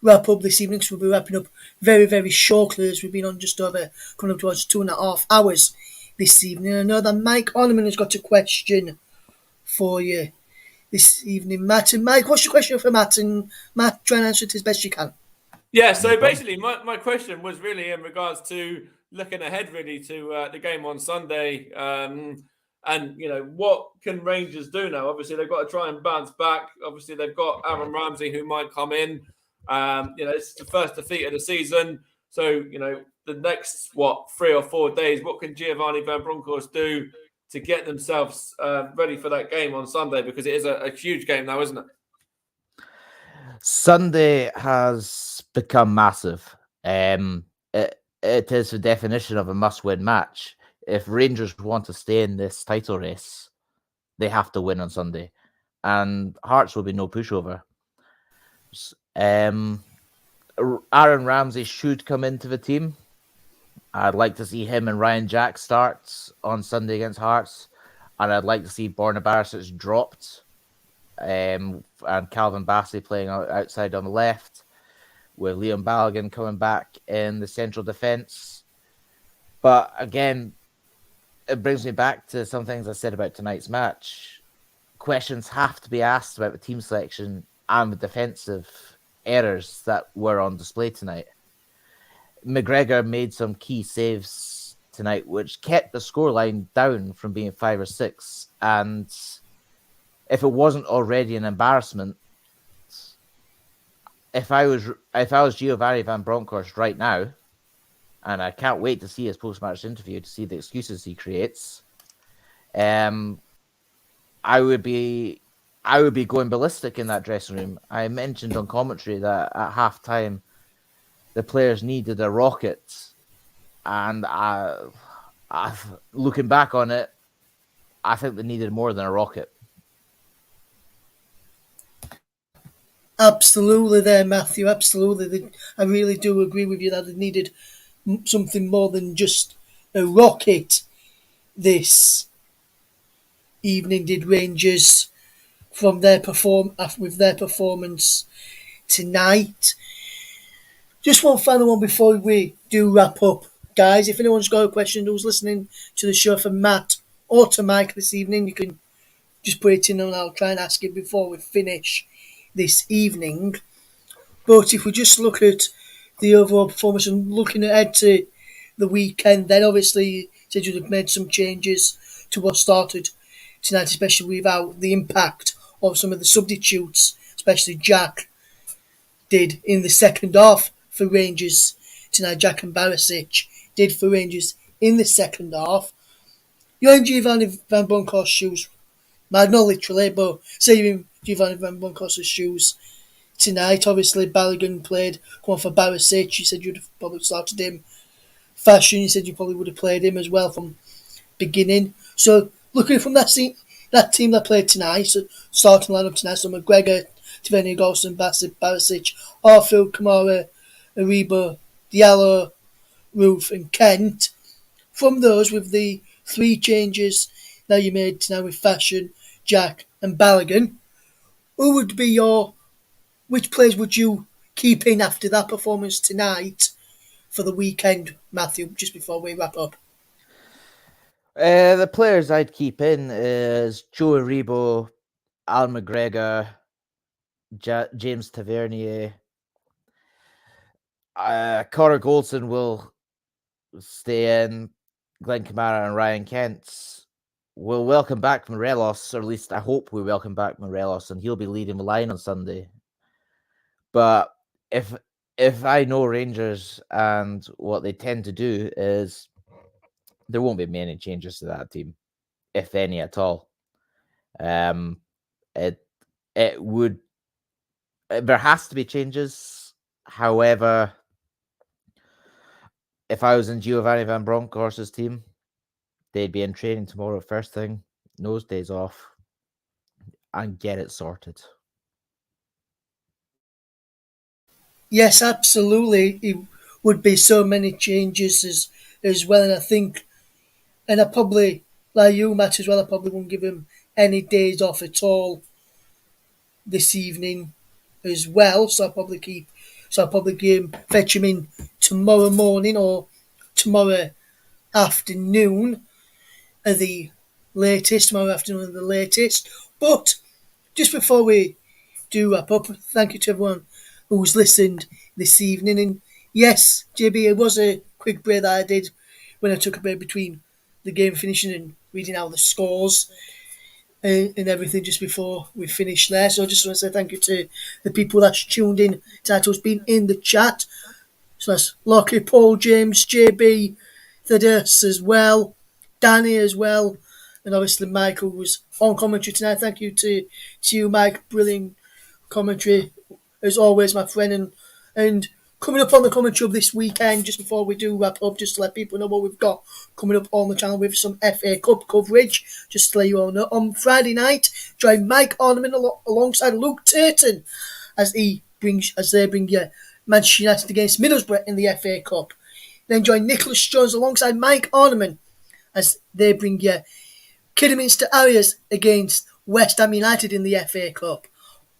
wrap up this evening, because we'll be wrapping up very, very shortly, as we've been on just over, coming up towards 2.5 hours this evening. I know that Mike Orneman has got a question for you this evening, Matt. And Mike, what's your question for Matt? And Matt, try and answer it as best you can. Yeah, so basically my question was really in regards to looking ahead really to the game on Sunday. And, what can Rangers do now? Obviously, they've got to try and bounce back. Obviously, they've got Aaron Ramsey who might come in. It's the first defeat of the season. So, the next, 3 or 4 days, what can Giovanni Van Bronckhorst do to get themselves ready for that game on Sunday? Because it is a huge game now, isn't it? Sunday has become massive. It is the definition of a must-win match. If Rangers want to stay in this title race, they have to win on Sunday, and Hearts will be no pushover. Aaron Ramsey should come into the team. I'd like to see him and Ryan Jack start on Sunday against Hearts, and I'd like to see Borna Barisic dropped, and Calvin Bassey playing outside on the left, with Liam Balogun coming back in the central defence. But again, it brings me back to some things I said about tonight's match. Questions have to be asked about the team selection and the defensive errors that were on display tonight. McGregor made some key saves tonight, which kept the scoreline down from being 5 or 6. And if it wasn't already an embarrassment, if I was Giovanni Van Bronckhorst right now, and I can't wait to see his post-match interview to see the excuses he creates, I would be going ballistic in that dressing room. I mentioned on commentary that at halftime the players needed a rocket, and looking back on it, I think they needed more than a rocket. Absolutely there, Matthew, absolutely. I really do agree with you that they needed something more than just a rocket this evening, did Rangers, from with their performance tonight. Just one final one before we do wrap up, guys. If anyone's got a question who's listening to the show from Matt or to Mike this evening, you can just put it in and I'll try and ask it before we finish this evening. But if we just look at the overall performance and looking ahead to the weekend, then obviously you said you'd have made some changes to what started tonight, especially without the impact of some of the substitutes, especially Jack did in the second half for Rangers tonight. Jack and Barisic did for Rangers in the second half. You're in Giovanni Van Bronckhorst's shoes. Not literally, but say you're in Giovanni Van Bronckhorst's shoes tonight. Obviously, Balogun played. Come on for Barisic. You said you'd have probably started him. Fashion, you said you probably would have played him as well from beginning. So, looking from that team that played tonight, so starting lineup tonight, so McGregor, Tavernier, Golson, Bassett, Barisic, Arfield, Kamara, Aribo, Diallo, Roof and Kent. From those, with the 3 changes that you made tonight with Fashion, Jack and Balogun, which players would you keep in after that performance tonight for the weekend, Matthew, just before we wrap up? The players I'd keep in is Joe Aribo, Al McGregor, James Tavernier. Connor Goldson will stay in. Glenn Kamara and Ryan Kent. We'll welcome back Morelos, or at least I hope we welcome back Morelos, and he'll be leading the line on Sunday. But if I know Rangers and what they tend to do is there won't be many changes to that team, if any at all. It would there has to be changes. However, if I was in Giovanni Van Bronckhorst's team, they'd be in training tomorrow first thing, nose days off, and get it sorted. Yes, absolutely. It would be so many changes as well. And I think, and I probably, like you, Matt, as well, I probably won't give him any days off at all this evening as well. So I'll probably fetch him in tomorrow morning or tomorrow afternoon at the latest. Tomorrow afternoon at the latest. But just before we do wrap up, thank you to everyone who's listened this evening. And yes, JB, it was a quick break that I did when I took a break between the game finishing and reading out the scores and everything just before we finish there. So I just want to say thank you to the people that's tuned in, titles been in the chat. So that's Lockie, Paul, James, JB, Thaddeus as well, Danny as well, and obviously Michael was on commentary tonight. Thank you to you, Mike. Brilliant commentary as always, my friend. And coming up on the commentary of this weekend, just before we do wrap up, just to let people know what we've got coming up on the channel with some FA Cup coverage. Just to let you all know, on Friday night, join Mike Ornament alongside Luke Turton as they bring you Manchester United against Middlesbrough in the FA Cup. Then join Nicholas Jones alongside Mike Ornament as they bring you Kidderminster Harriers against West Ham United in the FA Cup.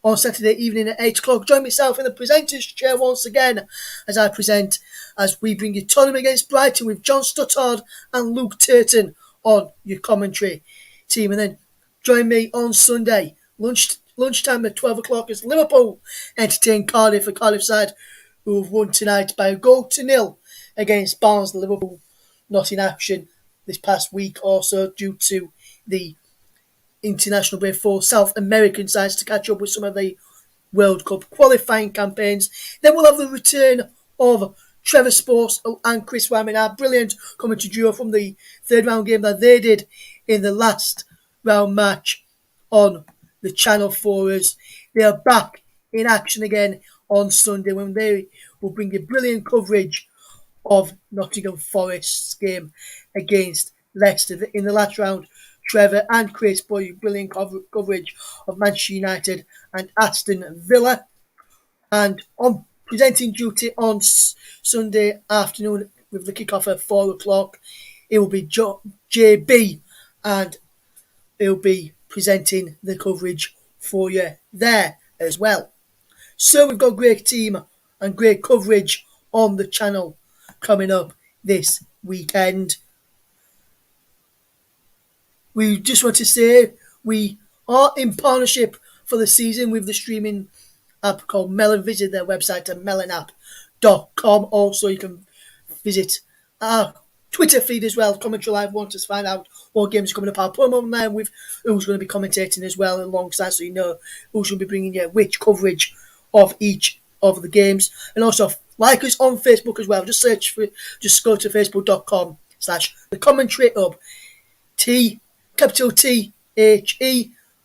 On Saturday evening at 8 o'clock, join myself in the presenter's chair once again as I present as we bring you Tottenham against Brighton with John Stuttard and Luke Turton on your commentary team. And then join me on Sunday, lunchtime at 12 o'clock as Liverpool entertain Cardiff, a Cardiff side who have won tonight by a 1-0 against Barnsley. Liverpool not in action this past week also due to the international break for South American sides to catch up with some of the World Cup qualifying campaigns. Then we'll have the return of Trevor Sports and Chris Wyman, our brilliant commentary duo from the third round game that they did in the last round match on the channel for us. They are back in action again on Sunday when they will bring you brilliant coverage of Nottingham Forest's game against Leicester in the last round. Trevor and Chris brought you brilliant coverage of Manchester United and Aston Villa. And on presenting duty on Sunday afternoon with the kickoff at 4 o'clock, it will be JB and he'll be presenting the coverage for you there as well. So we've got a great team and great coverage on the channel coming up this weekend. We just want to say we are in partnership for the season with the streaming app called Melon. Visit their website at melonapp.com. Also, you can visit our Twitter feed as well, Commentary Live. Want to find out what games are coming up. I'll put them on there with who's going to be commentating as well alongside, so you know who's going to be bringing you which coverage of each of the games. And also, like us on Facebook as well. Just go to facebook.com/The Commentary Hub. Capital THE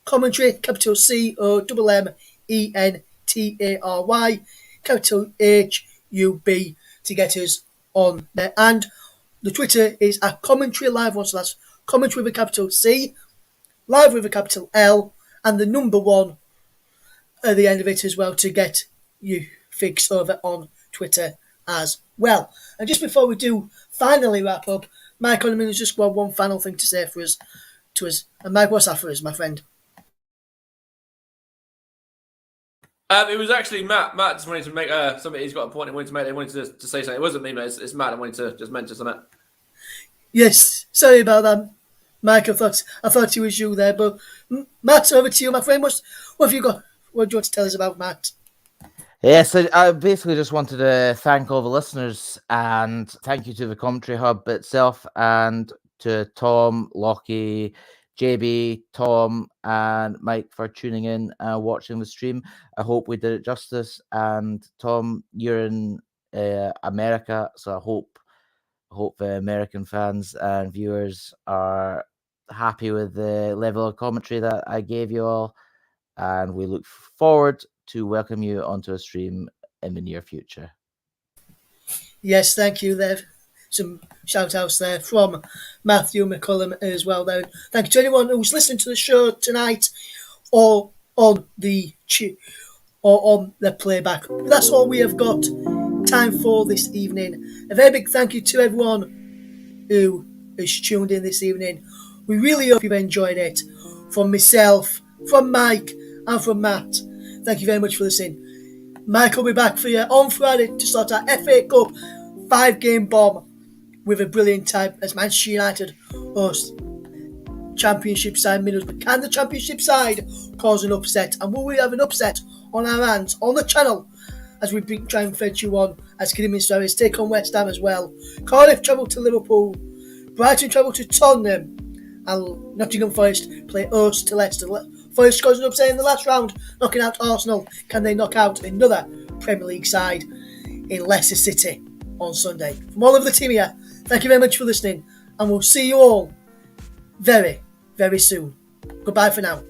commentary, capital COMMENTARY, capital HUB to get us on there. And the Twitter is at Commentary Live 1, so that's commentary with a capital C, live with a capital L, and the number 1 at the end of it as well to get you fixed over on Twitter as well. And just before we do finally wrap up, Mike Ornament has just got one final thing to say to us. And Mike, what's that for us, my friend? It was actually Matt. Matt just wanted to make something. He's got a point he wanted to make. He wanted to say something. It wasn't me, but it's Matt. I wanted to just mention something. Yes, sorry about that, Mike. I thought it was you there, but Matt, over to you, my friend. What have you got? What do you want to tell us about Matt? Yes, I basically just wanted to thank all the listeners and thank you to the Commentary Hub itself and to Tom, Lockie, JB, Tom, and Mike for tuning in and watching the stream. I hope we did it justice. And Tom, you're in America, so I hope the American fans and viewers are happy with the level of commentary that I gave you all. And we look forward to welcome you onto a stream in the near future. Yes, thank you there. Some shout outs there from Matthew McCullum as well there. Thank you to anyone who's listening to the show tonight or on the playback. That's all we have got time for this evening. A very big thank you to everyone who is tuned in this evening. We really hope you've enjoyed it. From myself, from Mike, and from Matt. Thank you very much for listening. Mike will be back for you on Friday to start our FA Cup 5-game bomb with a brilliant time as Manchester United host Championship side Middlesbrough. Can the Championship side cause an upset? And will we have an upset on our hands on the channel as we try and fetch you on as Kidderminster take on West Ham as well? Cardiff travel to Liverpool. Brighton travel to Tottenham. And Nottingham Forest play host to Leicester. Forest scores an upset in the last round, knocking out Arsenal. Can they knock out another Premier League side in Leicester City on Sunday? From all of the team here, thank you very much for listening, and we'll see you all very, very soon. Goodbye for now.